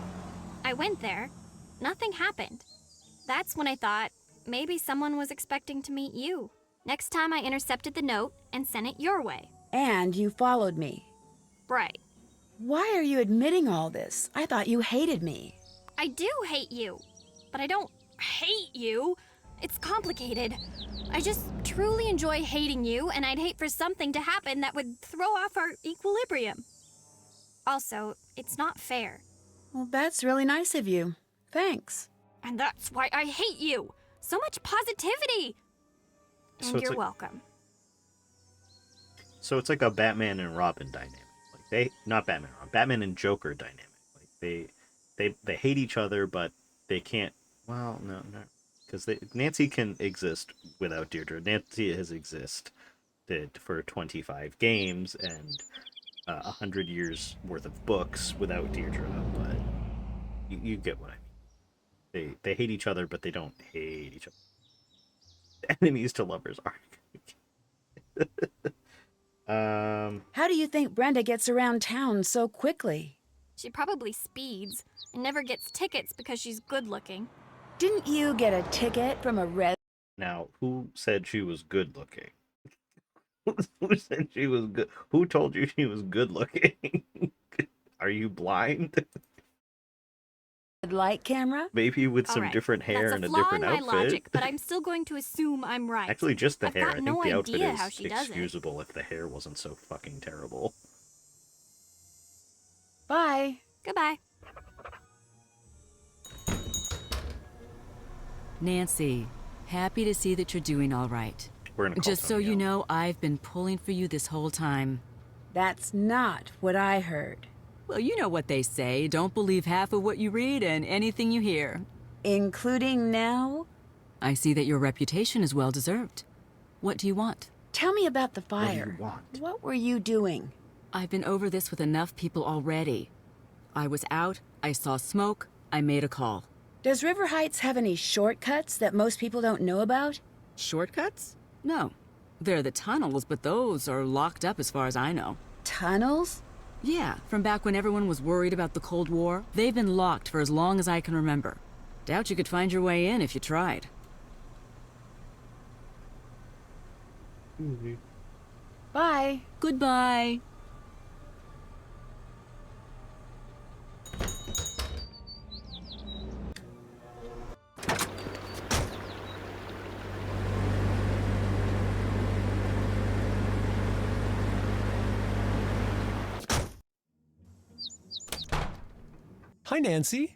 I went there. Nothing happened. That's when I thought maybe someone was expecting to meet you. Next time I intercepted the note and sent it your way. And you followed me. Right. Why are you admitting all this? I thought you hated me. I do hate you. But I don't hate you. It's complicated. I just truly enjoy hating you, and I'd hate for something to happen that would throw off our equilibrium. Also, it's not fair. Well, that's really nice of you. Thanks. And that's why I hate you. So much positivity. And you're welcome. So it's like a Batman and Robin dynamic. Like not Batman and Robin, Batman and Joker dynamic. Like they hate each other, but they can't. Well, no, because Nancy can exist without Deirdre. Nancy has existed for 25 games and 100 years worth of books without Deirdre. But you get what I mean. They hate each other, but they don't hate each other. Enemies to lovers arc. How do you think Brenda gets around town so quickly? She probably speeds and never gets tickets because she's good looking. Didn't you get a ticket from a red? Now, who said she was good looking? Who said she was good? Who told you she was good looking? Are you blind? Light camera? Maybe with some right. different hair That's and a flaw different in my outfit. logic, but I'm still going to assume I'm right. Actually, just the I've hair. got I think no the outfit idea how is she does it. excusable if the hair wasn't so fucking terrible. Bye. Goodbye. Nancy, happy to see that you're doing all right. We're gonna call Just so Tony you out. know, I've been pulling for you this whole time. That's not what I heard. Well, you know what they say. Don't believe half of what you read and anything you hear. Including now? I see that your reputation is well deserved. What do you want? Tell me about the What do fire. you want? What were you doing? I've been over this with enough people already. I was out, I saw smoke, I made a call. Does River Heights have any shortcuts that most people don't know about? Shortcuts? No. There are the tunnels, but those are locked up as far as I know. Tunnels? Yeah, from back when everyone was worried about the Cold War. They've been locked for as long as I can remember. Doubt you could find your way in if you tried. Bye. Goodbye. Hi, Nancy.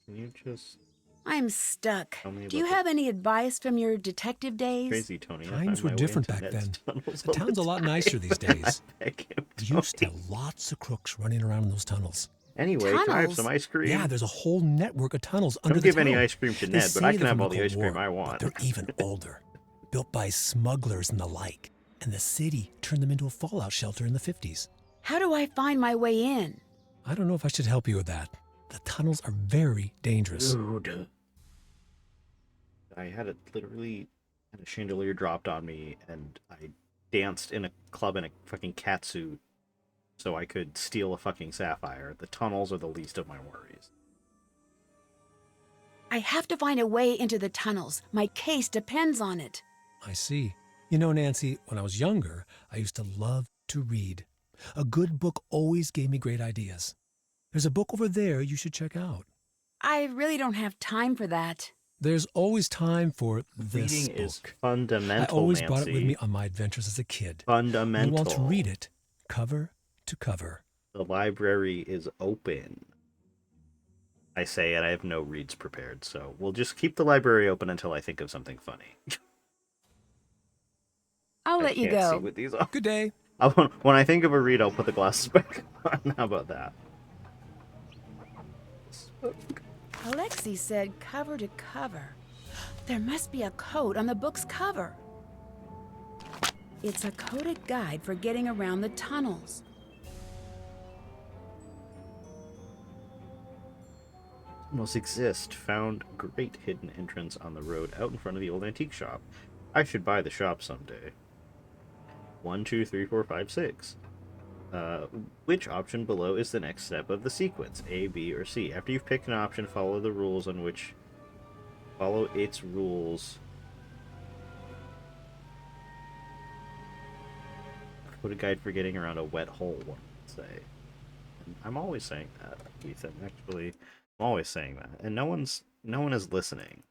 Can you just... I'm stuck. Tell me Do you about have any advice from your detective days? Crazy Tony. I Times find were my way different into back Ned's then. tunnels The all town's a lot time. nicer these days. Beg him, Used to Tony. have lots of crooks running around in those tunnels. Anyway, can I have Tunnels? some ice cream? Yeah, there's a whole network of tunnels under Don't the give town. any ice cream to They Ned, but I say can they're have from all the the ice Cold cream War, I But want. they're even older, built by smugglers and the like. And the city turned them into a fallout shelter in the 50s. How do I find my way in? I don't know if I should help you with that. The tunnels are very dangerous. Dude. I had a chandelier dropped on me, and I danced in a club in a fucking catsuit so I could steal a fucking sapphire. The tunnels are the least of my worries. I have to find a way into the tunnels. My case depends on it. I see. You know, Nancy, when I was younger, I used to love to read. A good book always gave me great ideas. There's a book over there you should check out. I really don't have time for that. There's always time for this Reading book. is fundamental, I always Nancy. brought it with me on my adventures as a kid. Fundamental. You want to read it cover to cover. The library is open. I say it, I have no reads prepared, so we'll just keep the library open until I think of something funny. I'll let you can't see go. what these are. Good day. When I think of a read, I'll put the glasses back on. How about that? Alexi said cover to cover. There must be a code on the book's cover. It's a coded guide for getting around the tunnels. Tunnels exist. Found great hidden entrance on the road out in front of the old antique shop. I should buy the shop someday. 1, 2, 3, 4, 5, 6. Which option below is the next step of the sequence? A, B, or C? After you've picked an option, follow the rules on which... Follow its rules. Put a guide for getting around a wet hole, one would say. And I'm always saying that, Ethan. Actually, I'm always saying that. And no one is listening.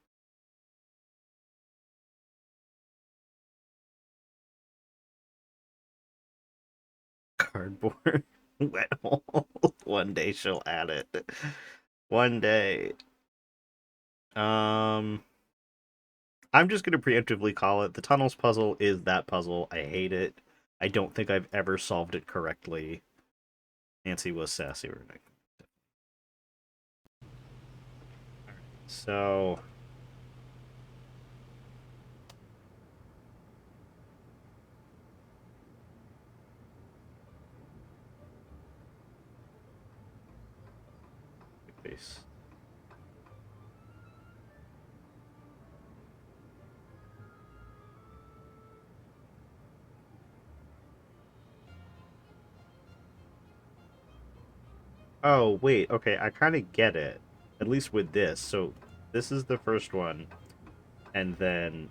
Cardboard wet hole. One day she'll add it. One day. I'm just gonna preemptively call it the tunnels puzzle is that puzzle. I hate it. I don't think I've ever solved it correctly. Nancy was sassy. So face. Oh, wait, okay, I kind of get it. At least with this. So, this is the first one. And then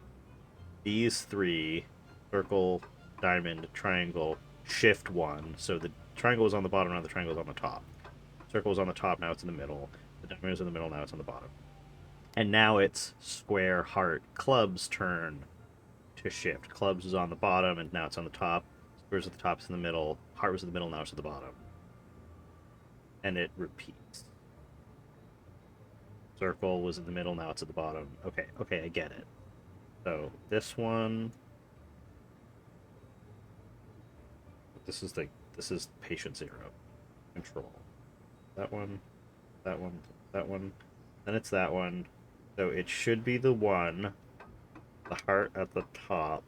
these three, circle, diamond, triangle, shift 1. So the triangle is on the bottom, now the triangle is on the top. Circle is on the top, now it's in the middle. The diamond is in the middle, now it's on the bottom. And now it's square, heart, club's turn to shift. Clubs is on the bottom, and now it's on the top. Squares at the top, it's in the middle. Heart was in the middle, now it's at the bottom. And it repeats. Circle was in the middle, now it's at the bottom. Okay, I get it. So, this one... This is patient 0. Control. That one, that one, that one. Then it's that one. So it should be the one. The heart at the top.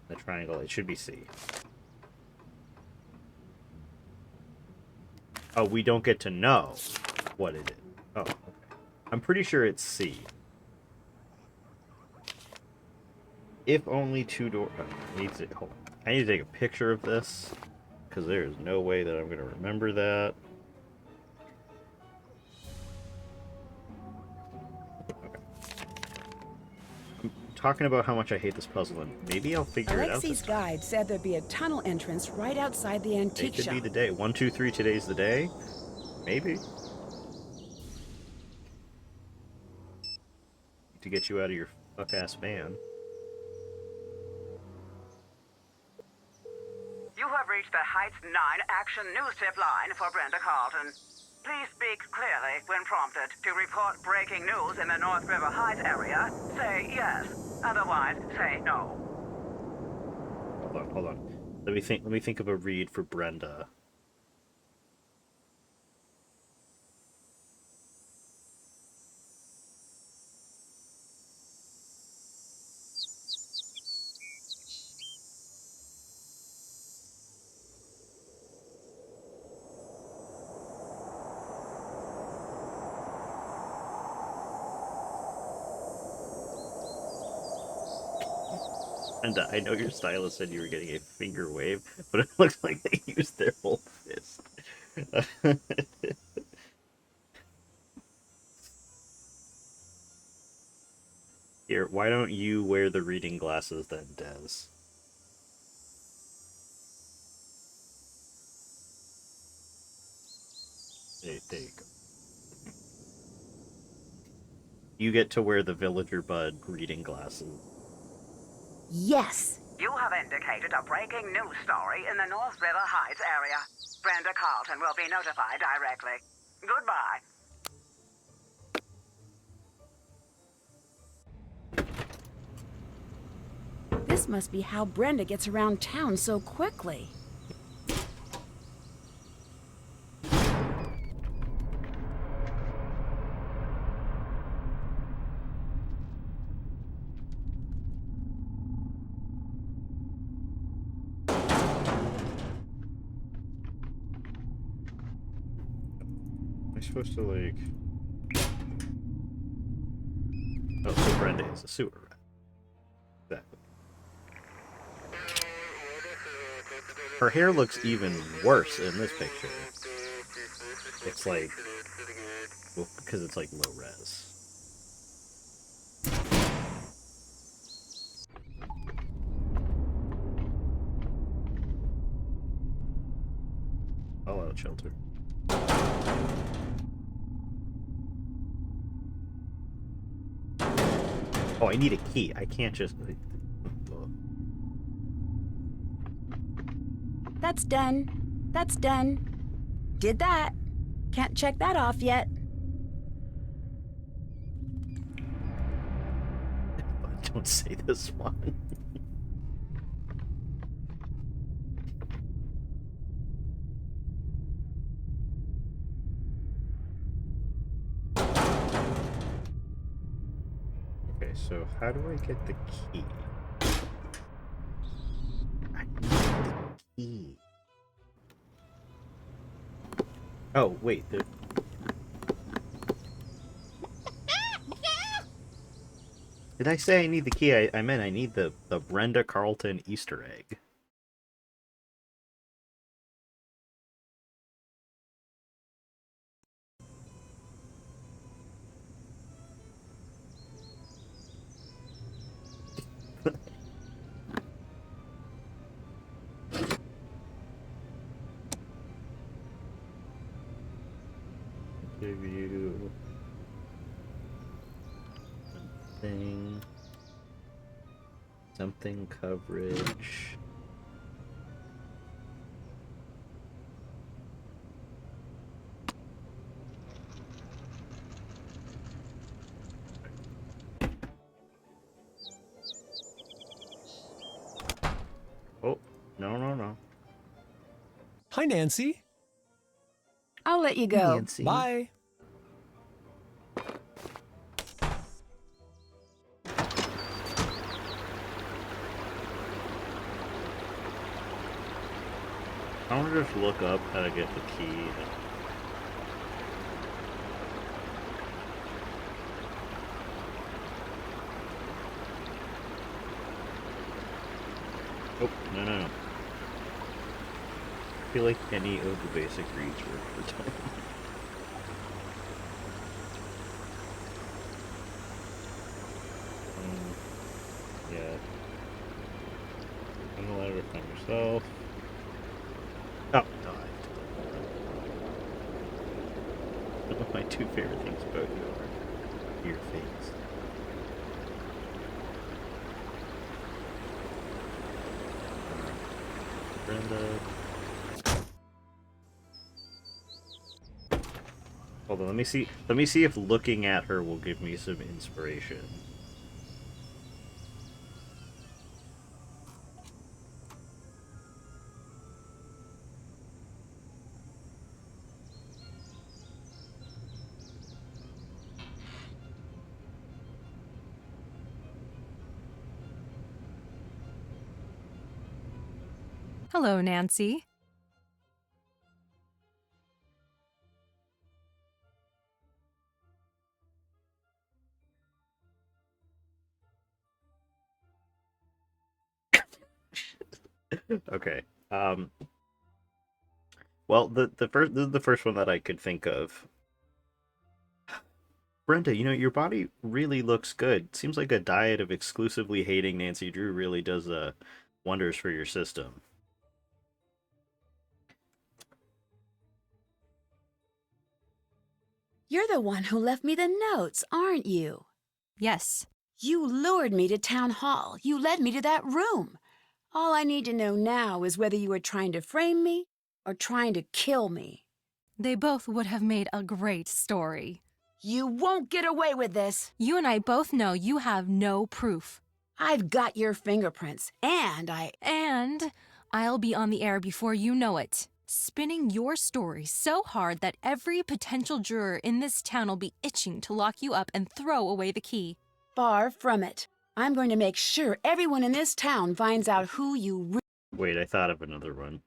The triangle, it should be C. Oh, we don't get to know what it is. Oh, okay. I'm pretty sure it's C. If only two doors... I need to take a picture of this, because there is no way that I'm going to remember that. Okay. I'm talking about how much I hate this puzzle, and maybe I'll figure it out Alexi's this time. guide said there'd be a tunnel entrance right outside the antique It could shop. be the day. 1, 2, 3, today's the day? Maybe. To get you out of your fuck-ass van. You have reached the Heights 9 Action News Tip line for Brenda Carlton. Please speak clearly when prompted. To report breaking news in the North River Heights area, say yes. Otherwise, say no. Hold on. Let me think of a read for Brenda. And I know your stylist said you were getting a finger wave, but it looks like they used their whole fist. Here, why don't you wear the reading glasses then, Des? There you go. You get to wear the Villager Bud reading glasses. Yes! You have indicated a breaking news story in the North River Heights area. Brenda Carlton will be notified directly. Goodbye. This must be how Brenda gets around town so quickly. Am I supposed to, like... Oh, so Brenda is a sewer rat. Exactly. Her hair looks even worse in this picture. It's like... Well, because it's like low res. Fallout shelter. Oh, I need a key. I can't just... That's done. That's done. Did that. Can't check that off yet. Don't say this one. Okay, so how do I get the key? I need the key. Oh, wait. Did I say I need the key? I meant I need the Brenda Carlton Easter egg. Give you something coverage. Oh, no. Hi, Nancy. I'll let you go. Nancy. Bye. I want to just look up how to get the key. Oh, no, no, no. I feel like any of the basic reads work for Tom. Yeah. I'm allowed to find yourself. Oh, died. One of my two favorite things about you are your face. Brenda. Hold on, let me see. Let me see if looking at her will give me some inspiration. Hello, Nancy. Okay. Well, the first one that I could think of. Brenda, you know, your body really looks good. Seems like a diet of exclusively hating Nancy Drew really does wonders for your system. You're the one who left me the notes, aren't you? Yes. You lured me to town hall. You led me to that room. All I need to know now is whether you were trying to frame me or trying to kill me. They both would have made a great story. You won't get away with this. You and I both know you have no proof. I've got your fingerprints, and I'll be on the air before you know it, spinning your story so hard that every potential juror in this town will be itching to lock you up and throw away the key. Far from it. I'm going to make sure everyone in this town finds out who you Wait, I thought of another one.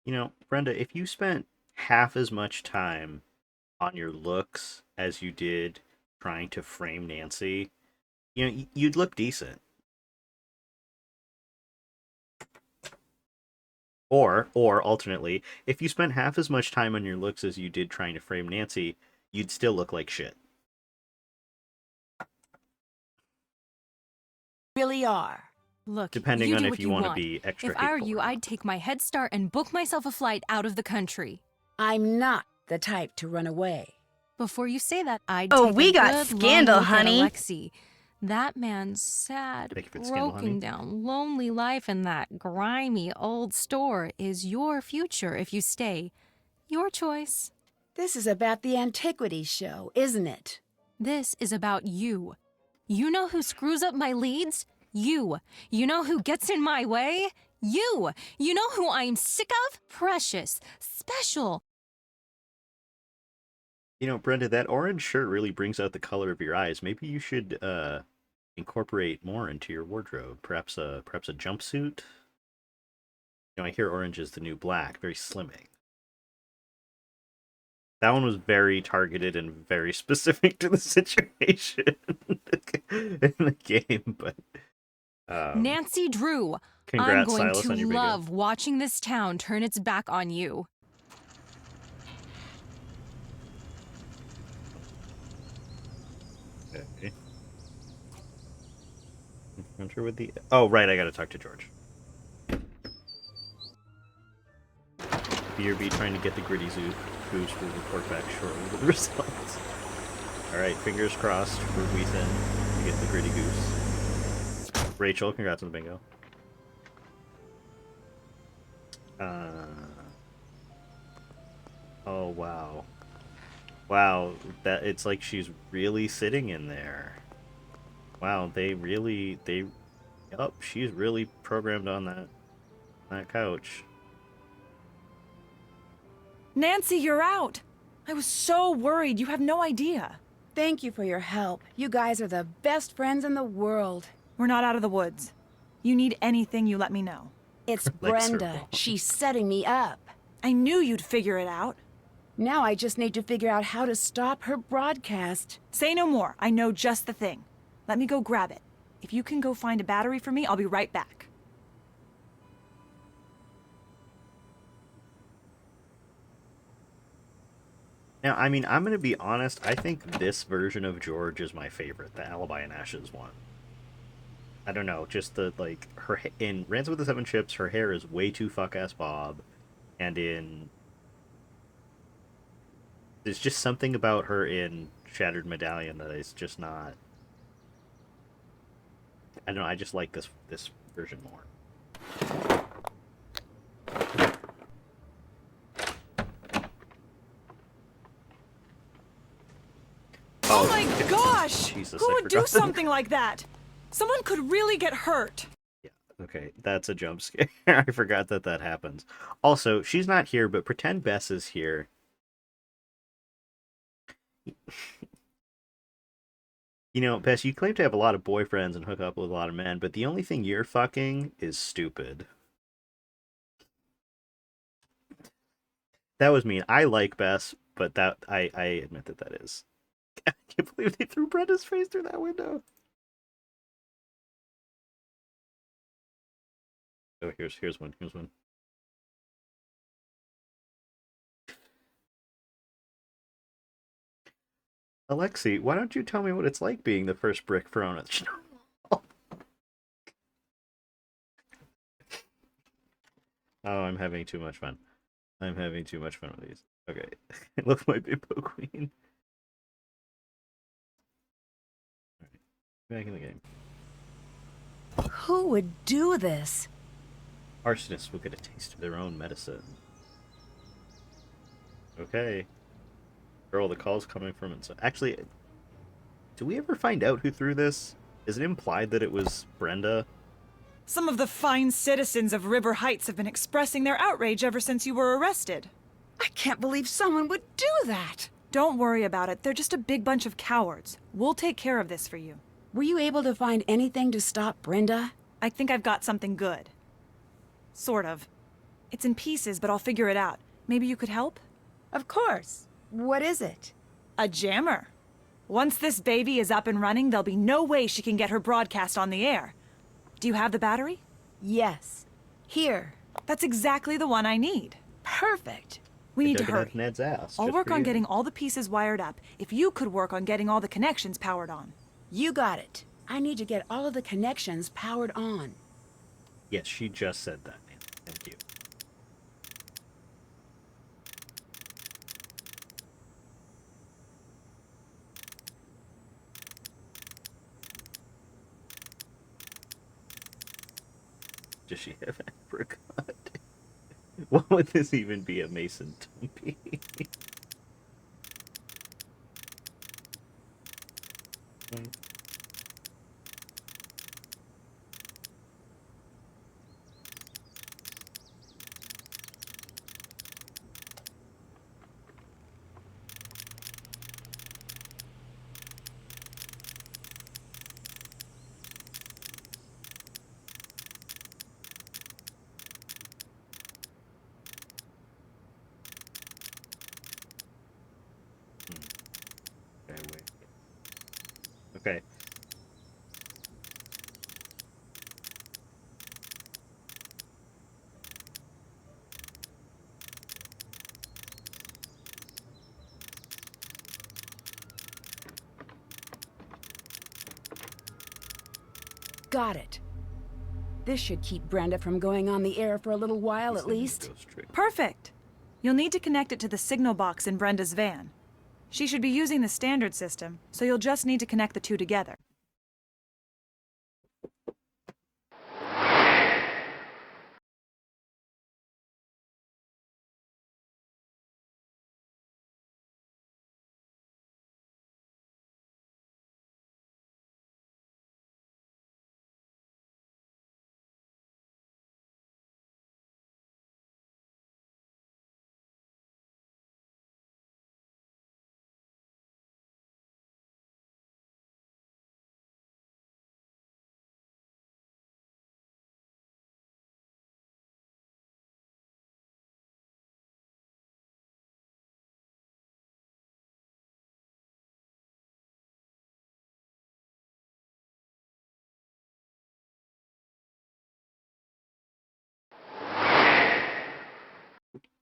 You know, Brenda, if you spent half as much time on your looks as you did trying to frame Nancy, you know, you'd look decent. Or alternately, if you spent half as much time on your looks as you did trying to frame Nancy, you'd still look like shit. really are. Look, depending you on do if what you want to want. be extra If I were hateful you, or not. I'd take my head start and book myself a flight out of the country. I'm not the type to run away. Before you say that, I'd Oh, take we a got good scandal, long look honey. at Alexi. That man's sad, Thank you for the scandal, honey. broken down, lonely life in that grimy old store is your future if you stay. Your choice. This is about the Antiquities show, isn't it? This is about you. You know who screws up my leads? You. You know who gets in my way? You. You know who I'm sick of? Precious. Special. You know, Brenda, that orange shirt really brings out the color of your eyes. Maybe you should incorporate more into your wardrobe. Perhaps a jumpsuit. You know, I hear orange is the new black. Very slimming. That one was very targeted and very specific to the situation in the game, but Nancy Drew, I'm congrats, going Silas, to on your video. love watching this town turn its back on you. Okay. Enter with the... Oh, right, I gotta talk to George. BRB trying to get the gritty zoo. Goose will report back shortly with the results. Alright, fingers crossed for Weethan to get the gritty goose. Rachel, congrats on the bingo. Oh, wow. Wow, that it's like she's really sitting in there. Wow, Yup, she's really programmed on that couch. Nancy, you're out. I was so worried. You have no idea. Thank you for your help. You guys are the best friends in the world. We're not out of the woods. You need anything, you let me know. It's Brenda. She's setting me up. I knew you'd figure it out. Now I just need to figure out how to stop her broadcast. Say no more. I know just the thing. Let me go grab it. If you can go find a battery for me, I'll be right back. Now, I mean, I'm going to be honest. I think this version of George is my favorite, the Alibi and Ashes one. I don't know, just the, like, her in Ransom with the Seven Ships, her hair is way too fuck-ass bob. And in... There's just something about her in Shattered Medallion that is just not... I don't know, I just like this version more. Oh my gosh! Jesus, Who I would do forgot. something like that? Someone could really get hurt. Okay, that's a jump scare. I forgot that happens. Also, she's not here, but pretend Bess is here. You know, Bess, you claim to have a lot of boyfriends and hook up with a lot of men, but the only thing you're fucking is stupid. That was mean. I like Bess, but that I admit that is. I can't believe they threw Brenda's face through that window. Oh, here's one. Here's one. Alexi, why don't you tell me what it's like being the first brick thrown at you? Oh, I'm having too much fun. I'm having too much fun with these. Okay. I love my Bimbo Queen. Alright. Back in the game. Who would do this? Arsonists will get a taste of their own medicine. Okay. Girl, the call's coming from inside. Actually, do we ever find out who threw this? Is it implied that it was Brenda? Some of the fine citizens of River Heights have been expressing their outrage ever since you were arrested. I can't believe someone would do that. Don't worry about it. They're just a big bunch of cowards. We'll take care of this for you. Were you able to find anything to stop Brenda? I think I've got something good. Sort of. It's in pieces, but I'll figure it out. Maybe you could help? Of course. What is it? A jammer. Once this baby is up and running, there'll be no way she can get her broadcast on the air. Do you have the battery? Yes. Here. That's exactly the one I need. Perfect. We need to hurry. Ned's ass. I'll work on getting all the pieces wired up. If you could work on getting all the connections powered on. You got it. I need to get all of the connections powered on. Yes, she just said that, man. Thank you. Does she have apricot? What would this even be, a Mason Tumpy? Okay, wait. Okay. Got it. This should keep Brenda from going on the air for a little while at least. Perfect. You'll need to connect it to the signal box in Brenda's van. She should be using the standard system, so you'll just need to connect the two together.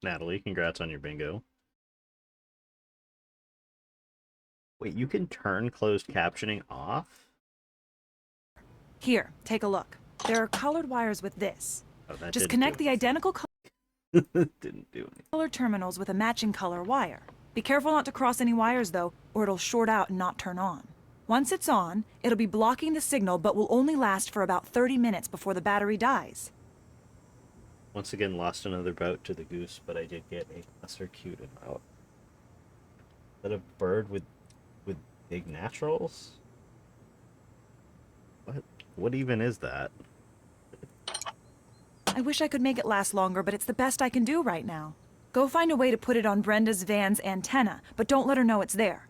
Natalie, congrats on your bingo. Wait, you can turn closed captioning off? Here, take a look. There are colored wires with this. Oh, that Just didn't connect do the identical Didn't do anything. color terminals with a matching color wire. Be careful not to cross any wires though, or it'll short out and not turn on. Once it's on, it'll be blocking the signal but will only last for about 30 minutes before the battery dies. Once again, lost another bout to the goose, but I did get a lesser cute about. Is that a bird with big naturals? What even is that? I wish I could make it last longer, but it's the best I can do right now. Go find a way to put it on Brenda's van's antenna, but don't let her know it's there.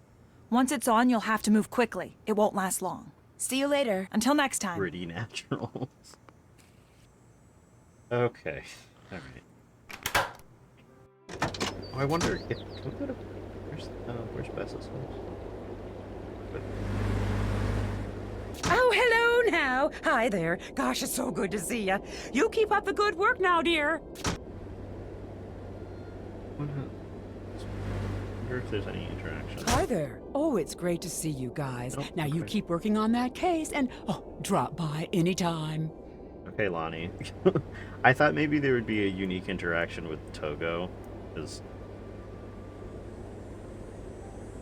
Once it's on, you'll have to move quickly. It won't last long. See you later. Until next time. Pretty naturals. Okay. Alright. Oh, I wonder if... Can we go to... Where's Bess's house? Oh, hello now. Hi there. Gosh, it's so good to see you. You keep up the good work now, dear. I wonder if there's any interaction. Hi there. Oh, it's great to see you guys. Now you keep working on that case and, drop by anytime. Okay, Lonnie. I thought maybe there would be a unique interaction with Togo, because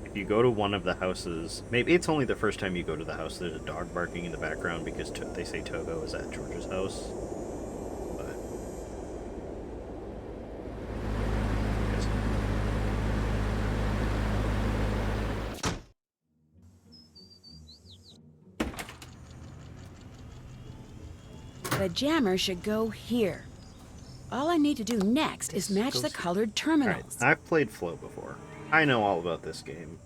if you go to one of the houses, maybe it's only the first time you go to the house, there's a dog barking in the background because they say Togo is at George's house. But The jammer should go here. All I need to do next is match the colored terminals. I've played Flow before. I know all about this game.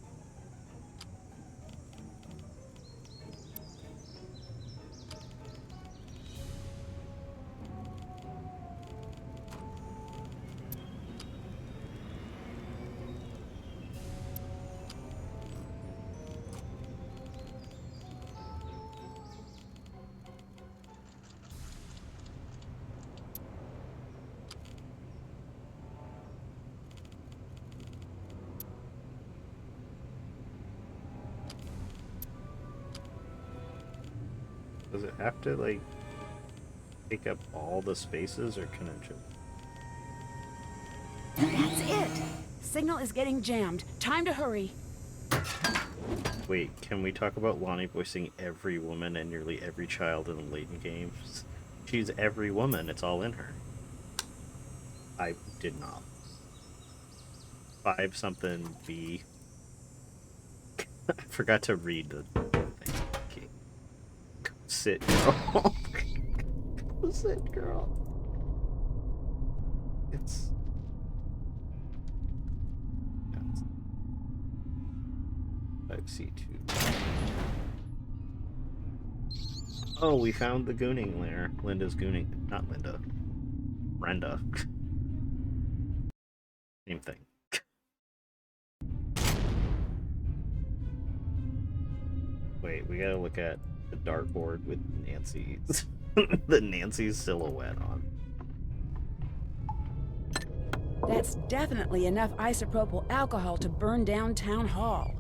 Does it have to, like, take up all the spaces, or can it just... That's it. Signal is getting jammed. Time to hurry. Wait, can we talk about Lonnie voicing every woman and nearly every child in the Layton games? She's every woman. It's all in her. I did not. 5-something B. I forgot to read the thing. Okay. Go sit, girl. Go sit, girl. It's... 5C2. Oh, we found the gooning lair. Linda's gooning. Not Linda. Brenda. Same thing. Wait, we gotta look at the dartboard with Nancy's the Nancy's silhouette on. That's definitely enough isopropyl alcohol to burn down Town Hall.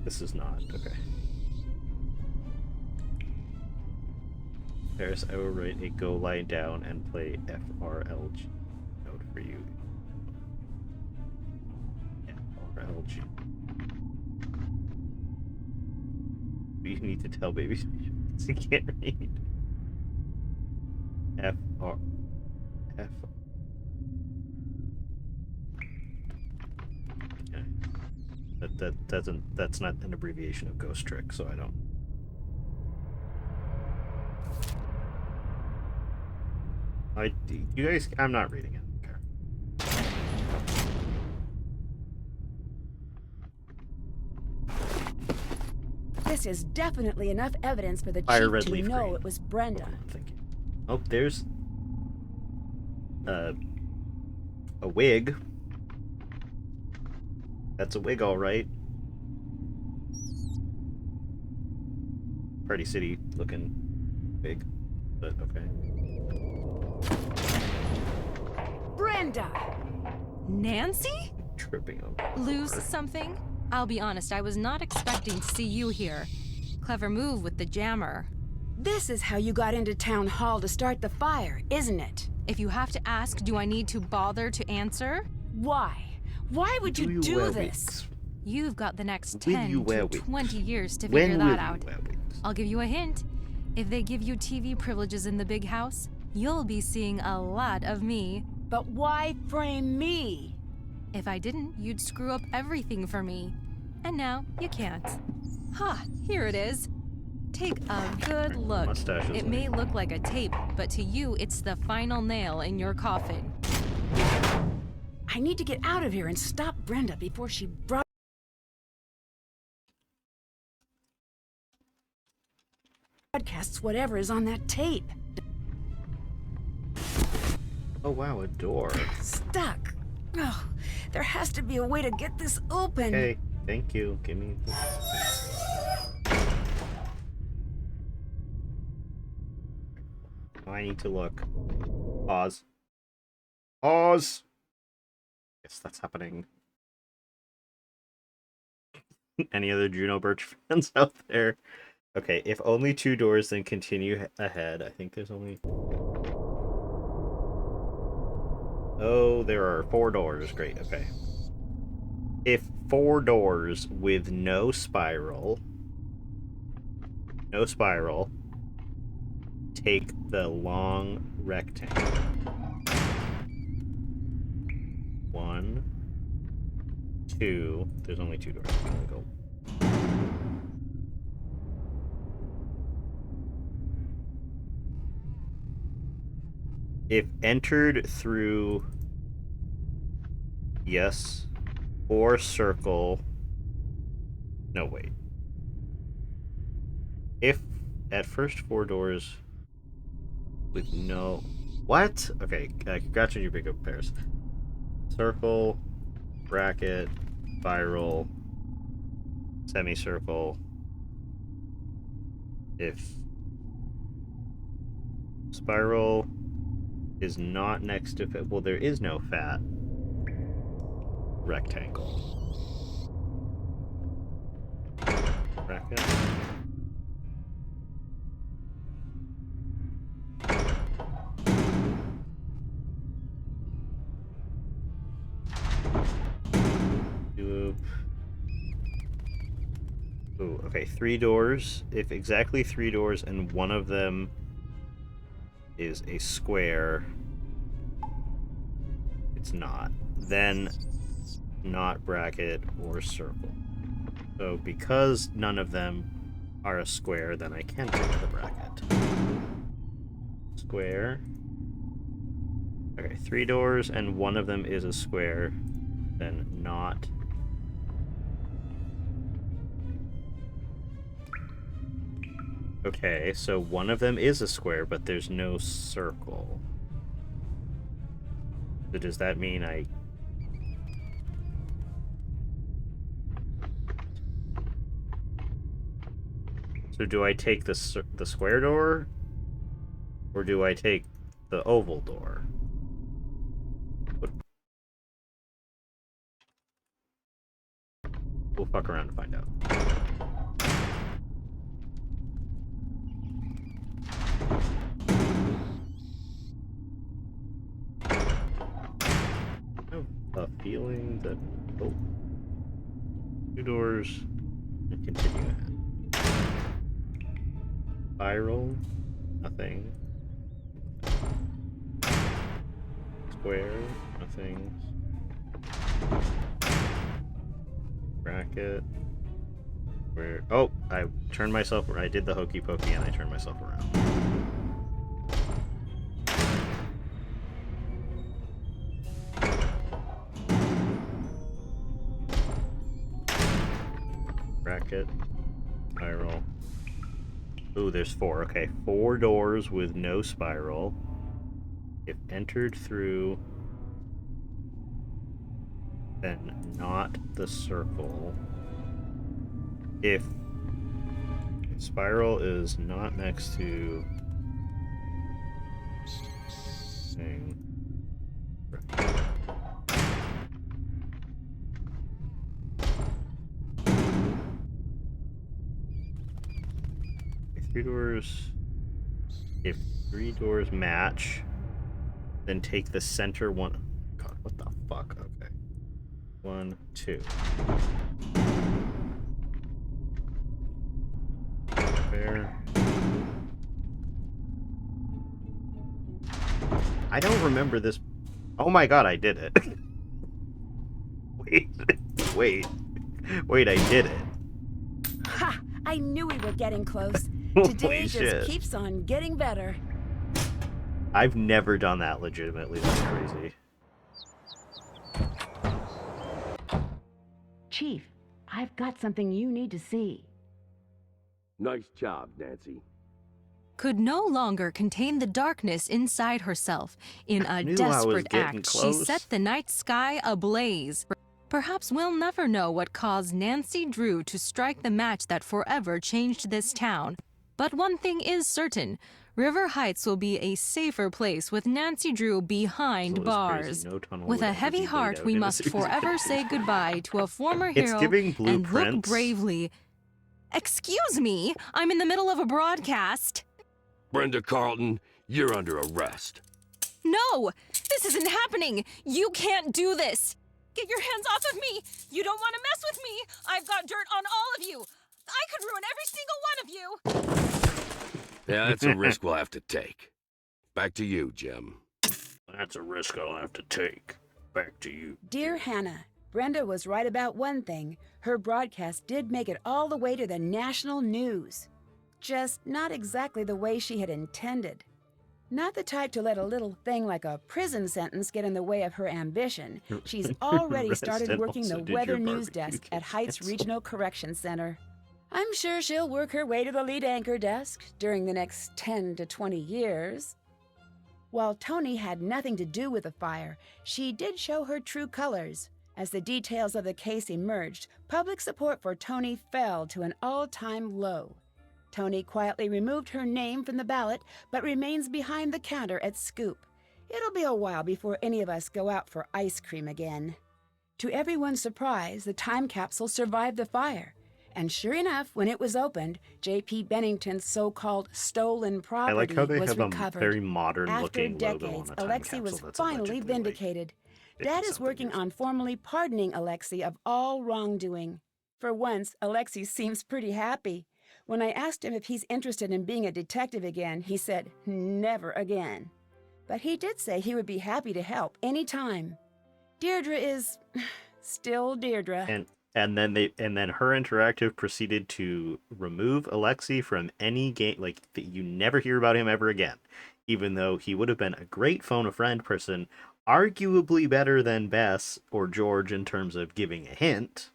This is not okay. Paris, I will write a go lie down and play FRLG note for you. FRLG. You need to tell babies he can't read. F. Okay. That's not an abbreviation of Ghost Trick, so I don't. You guys, I'm not reading it. This is definitely enough evidence for the Fire chief red to leaf know green. it was Brenda. Oh, there's a wig. That's a wig, all right. Party City looking big, but okay. Brenda! Nancy? Tripping over. Lose something? I'll be honest, I was not expecting to see you here. Clever move with the jammer. This is how you got into town hall to start the fire, isn't it? If you have to ask, do I need to bother to answer? Why? Why would you do this? Wigs? You've got the next Will 10 you wear to wigs? 20 years to When figure will that out. you wear wigs? I'll give you a hint. If they give you TV privileges in the big house, you'll be seeing a lot of me. But why frame me? If I didn't, you'd screw up everything for me. And now, you can't. Ha, here it is. Take a good look. Mustache is It may look like a tape, but to you, it's the final nail in your coffin. I need to get out of here and stop Brenda before she broadcasts whatever is on that tape. Oh wow, a door. Stuck. Oh, there has to be a way to get this open. Okay, thank you. Give me the... Oh, I need to look. Pause. Pause! Yes, that's happening. Any other Juno Birch fans out there? Okay, if only 2 doors, then continue ahead. I think there's only... Oh, there are 4 doors. Great, okay. If 4 doors with no spiral, take the long rectangle. 1, 2, there's only 2 doors. Go. If entered through yes or circle, no wait. If at first 4 doors with no, what? Okay, congrats on your big up pairs. Circle, bracket, spiral, semicircle. If spiral is not next to it, well, there is no fat rectangle. Bracket. Ooh, okay, 3 doors. If exactly 3 doors and one of them is a square, it's not. Then not bracket or circle. So because none of them are a square, then I can take the bracket. Square. Okay, 3 doors and one of them is a square, then not. Okay, so one of them is a square, but there's no circle. So does that mean I... So do I take the square door? Or do I take the oval door? We'll fuck around and find out. I have a feeling that... Oh. 2 doors. And continue ahead. Spiral. Nothing. Square. Nothing. Bracket. Where? Oh, I turned myself. I did the hokey pokey and I turned myself around. Bracket. Spiral. Ooh, there's 4. Okay, 4 doors with no spiral. If entered through, then not the circle. If Spiral is not next to thing. Three doors. If 3 doors match, then take the center one. God, what the fuck? Okay. 1, 2. There. I don't remember this. Oh my god, I did it. wait, I did it. Ha! I knew we were getting close. Today Holy just shit. keeps on getting better. I've never done that legitimately. That's crazy. Chief, I've got something you need to see. Nice job, Nancy. Could no longer contain the darkness inside herself. In a knew I was desperate getting act, she close. set the night sky ablaze. Perhaps we'll never know what caused Nancy Drew to strike the match that forever changed this town. But one thing is certain. River Heights will be a safer place with Nancy Drew behind This is bars. crazy. No tunnel With would a ever heavy be laid heart, out we in a must series. forever say goodbye to a former It's hero giving and look Blueprints. bravely. Excuse me, I'm in the middle of a broadcast. Brenda Carlton, you're under arrest. No! This isn't happening! You can't do this! Get your hands off of me! You don't want to mess with me! I've got dirt on all of you! I could ruin every single one of you! Yeah, that's a risk we'll have to take. Back to you, Jim. That's a risk I'll have to take. Back to you. Dear Hannah, Brenda was right about one thing. Her broadcast did make it all the way to the national news. Just not exactly the way she had intended. Not the type to let a little thing like a prison sentence get in the way of her ambition. She's already started Reston working also the did weather your news barbecue desk at Heights cancel. Regional Correction Center. I'm sure she'll work her way to the lead anchor desk during the next 10 to 20 years. While Tony had nothing to do with the fire, she did show her true colors. As the details of the case emerged, public support for Tony fell to an all-time low. Tony quietly removed her name from the ballot, but remains behind the counter at Scoop. It'll be a while before any of us go out for ice cream again. To everyone's surprise, the time capsule survived the fire. And sure enough, when it was opened, J.P. Bennington's so-called stolen property I like how they was have recovered. a very modern After looking logo on decades, the time Alexei capsule was that's finally allegedly, like, vindicated. Dad is 50-something working years on formally pardoning Alexei of all wrongdoing. For once, Alexei seems pretty happy. When I asked him if he's interested in being a detective again, he said, never again. But he did say he would be happy to help any time. Deirdre is still Deirdre. And then her interactive proceeded to remove Alexei from any game, like you never hear about him ever again, even though he would have been a great phone a friend person, arguably better than Bess or George in terms of giving a hint.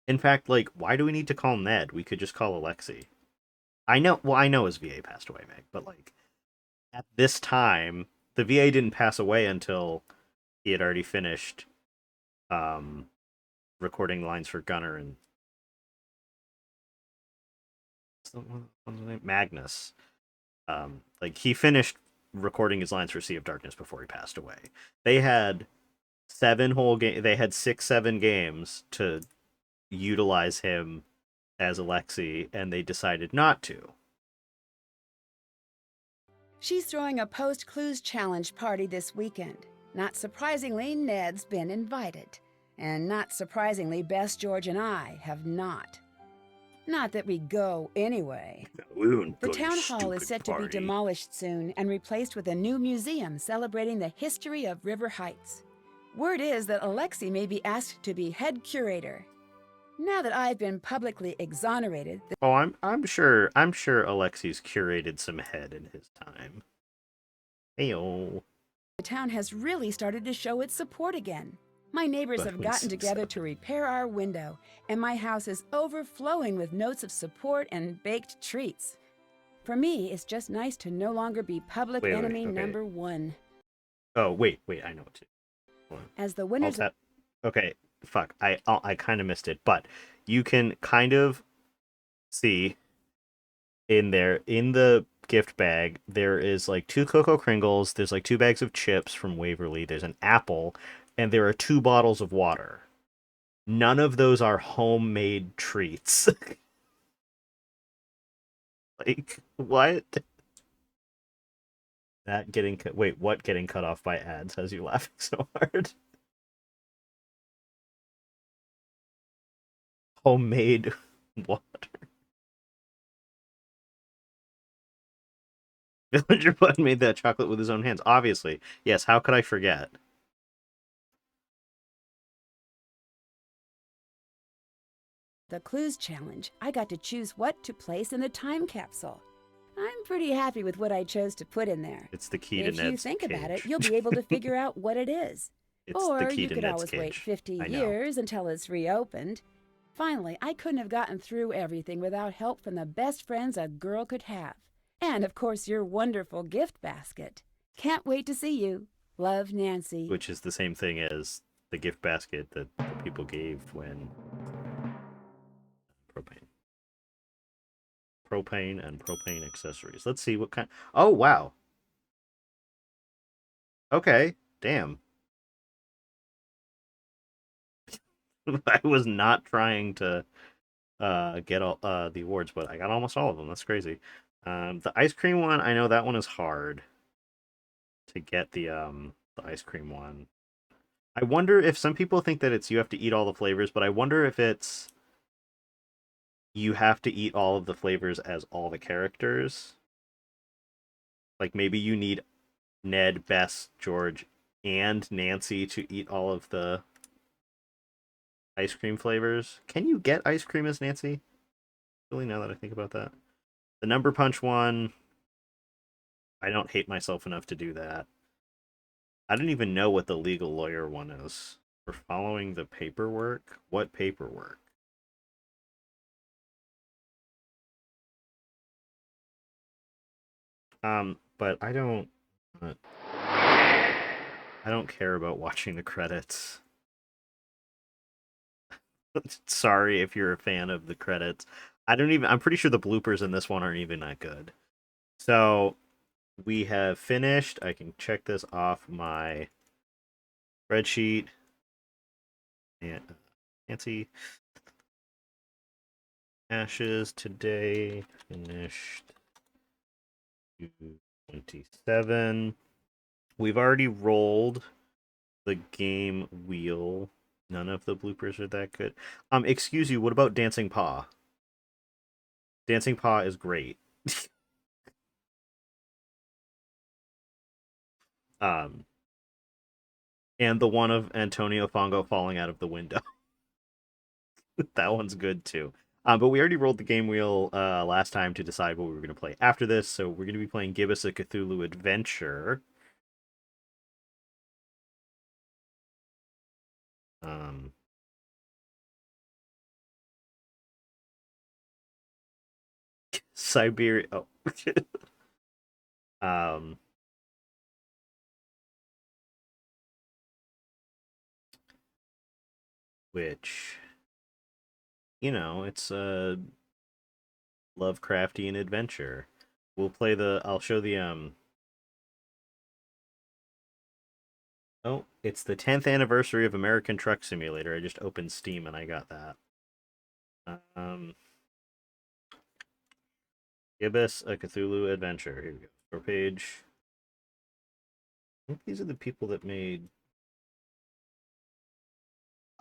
In fact, like, why do we need to call Ned? We could just call Alexei. I know his VA passed away, Meg, but like at this time, the VA didn't pass away until he had already finished recording lines for Gunner and what's his name? Magnus. Like he finished recording his lines for Sea of Darkness before he passed away. They had 6-7 games to utilize him as Alexei, and they decided not to. She's throwing a post-clues challenge party this weekend. Not surprisingly, Ned's been invited. And not surprisingly, Bess, George, and I have not. Not that we go anyway. The town hall is set to be demolished soon and replaced with a new museum celebrating the history of River Heights. Word is that Alexei may be asked to be head curator. Now that I've been publicly exonerated... Oh, I'm sure Alexei's curated some head in his time. Heyo. The town has really started to show its support again. My neighbors have gotten together to repair our window, and my house is overflowing with notes of support and baked treats. For me, it's just nice to no longer be public enemy number one. Oh, wait, I know what to do. As the winners... Okay, fuck, I kind of missed it, but you can kind of See, in the gift bag, there is like 2 Cocoa Kringles, there's like 2 bags of chips from Waverly, there's an apple, and there are 2 bottles of water. None of those are homemade treats. Like, what? That getting wait, what getting cut off by ads has you laughing so hard? Homemade water. Villager Bud made that chocolate with his own hands. Obviously. Yes, how could I forget? The clues challenge, I got to choose what to place in the time capsule. I'm pretty happy with what I chose to put in there. It's the key to If you Ned's think about it, cage. you'll be able to figure out what it is. It's or the key you to could Ned's always wait cage. 50 I know. years until it's reopened. Finally, I couldn't have gotten through everything without help from the best friends a girl could have. And of course, your wonderful gift basket. Can't wait to see you. Love, Nancy. Which is the same thing as the gift basket that the people gave when propane and propane accessories. Let's see what kind. Oh, wow. Okay, damn. I was not trying to get all the awards, but I got almost all of them. That's crazy. The ice cream one, I know that one is hard to get the ice cream one. I wonder if some people think that it's you have to eat all the flavors, but I wonder if it's you have to eat all of the flavors as all the characters. Like maybe you need Ned, Bess, George, and Nancy to eat all of the ice cream flavors. Can you get ice cream as Nancy? Really, now that I think about that. The number punch one, I don't hate myself enough to do that. I don't even know what the legal lawyer one is. We're following the paperwork? What paperwork? But I don't care about watching the credits. Sorry if you're a fan of the credits. I'm pretty sure the bloopers in this one aren't even that good. So we have finished. I can check this off my spreadsheet. And Nancy Ashes today finished 27. We've already rolled the game wheel. None of the bloopers are that good. Excuse you, what about Dancing Paw? Dancing Paw is great. And the one of Antonio Fongo falling out of the window. That one's good too. But we already rolled the game wheel last time to decide what we were going to play after this, so we're going to be playing Give Us a Cthulhu Adventure. Siberia. Oh. Which, you know, it's a Lovecraftian adventure. We'll play I'll show the Oh, it's the 10th anniversary of American Truck Simulator. I just opened Steam and I got that. Give Us a Cthulhu Adventure. Here we go. Store page. I think these are the people that made...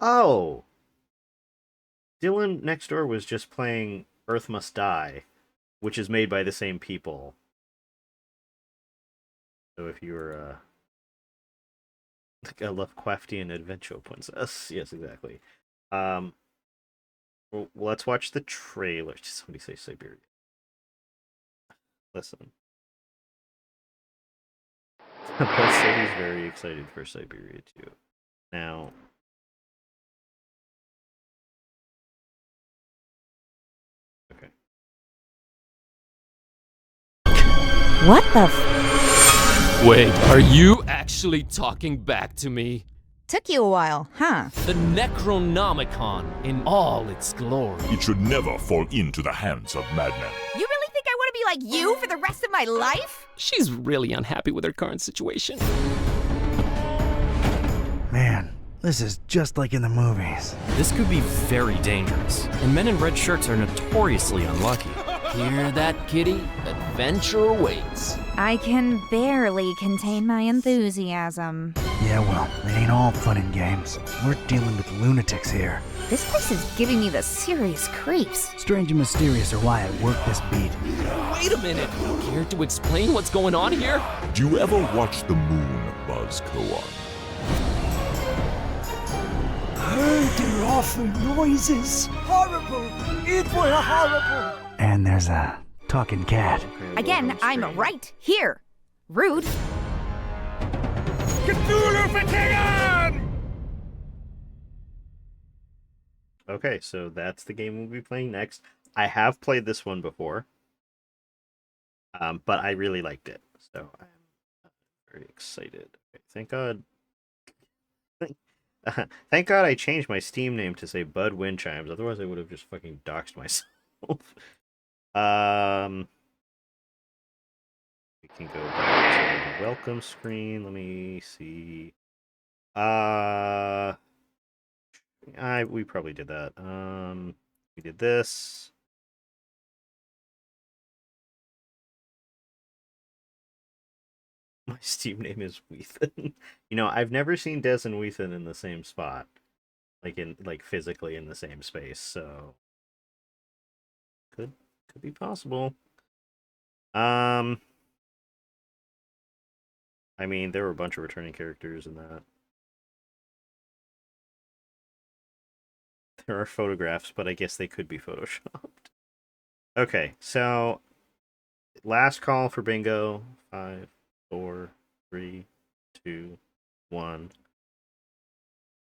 Oh! Dylan next door was just playing Earth Must Die, which is made by the same people. So if you were like a Lovecraftian adventure princess. Yes, exactly. Well, let's watch the trailer. Somebody say Siberia. Listen. Beth said he's very excited for Siberia too. Now, okay. What the f- Wait, are you actually talking back to me? Took you a while, huh? The Necronomicon in all its glory. It should never fall into the hands of madmen. You really think I want to be like you for the rest of my life? She's really unhappy with her current situation. Man, this is just like in the movies. This could be very dangerous, and men in red shirts are notoriously unlucky. Hear that, kitty? Adventure awaits. I can barely contain my enthusiasm. Yeah, well, it ain't all fun and games. We're dealing with lunatics here. This place is giving me the serious creeps. Strange and mysterious are why I work this beat. Wait a minute! Care to explain what's going on here? Do you ever watch the moon buzz co-on? Heard their awful noises. Horrible! It was horrible! And there's a talking cat. Again, I'm right here. Rude. Cthulhu Fatigan! Okay, so that's the game we'll be playing next. I have played this one before, but I really liked it, so I'm very excited. Okay, thank God. Thank God I changed my Steam name to say Bud Wind Chimes. Otherwise, I would have just fucking doxed myself. We can go back to the welcome screen. Let me see. We probably did that. We did this. My Steam name is Weethan. You know, I've never seen Des and Weethan in the same spot, like physically in the same space. So could be possible. I mean, there were a bunch of returning characters in that. There are photographs, but I guess they could be photoshopped. Okay, so last call for bingo. 5, 4, 3, 2, 1.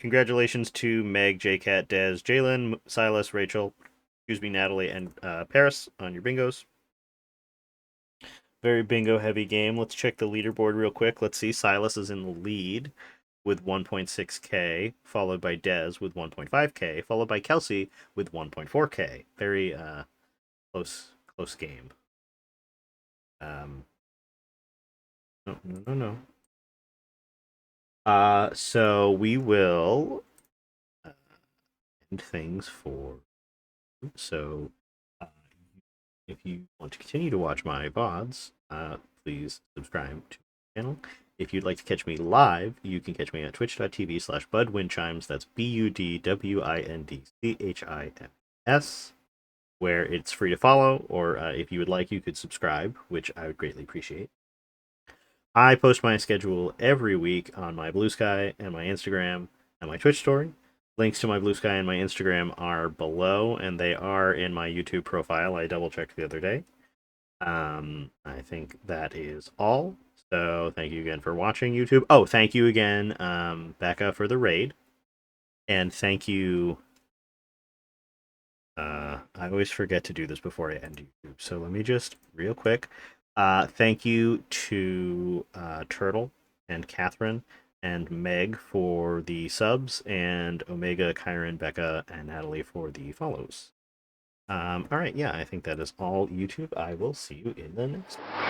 Congratulations to Meg, JCat, Des, Jalen, Silas, Rachel, Natalie, and Paris on your bingos. Very bingo heavy game. Let's check the leaderboard real quick. Let's see. Silas is in the lead with 1.6k, followed by Des with 1.5k, followed by Kelsey with 1.4k. Very close game. No. So we will end things for. So, if you want to continue to watch my VODs, please subscribe to my channel. If you'd like to catch me live, you can catch me at twitch.tv/BudWindChimes. That's BUDWINDCHIMS, where it's free to follow, or if you would like, you could subscribe, which I would greatly appreciate. I post my schedule every week on my Blue Sky and my Instagram and my Twitch story. Links to my Blue Sky and my Instagram are below, and they are in my YouTube profile. I double-checked the other day. I think that is all. So thank you again for watching, YouTube. Oh, thank you again, Becca, for the raid. And thank you... I always forget to do this before I end YouTube, so let me just, real quick. Thank you to Turtle and Catherine and Meg for the subs, and Omega, Kyron, Becca, and Natalie for the follows. Alright, yeah, I think that is all, YouTube. I will see you in the next one.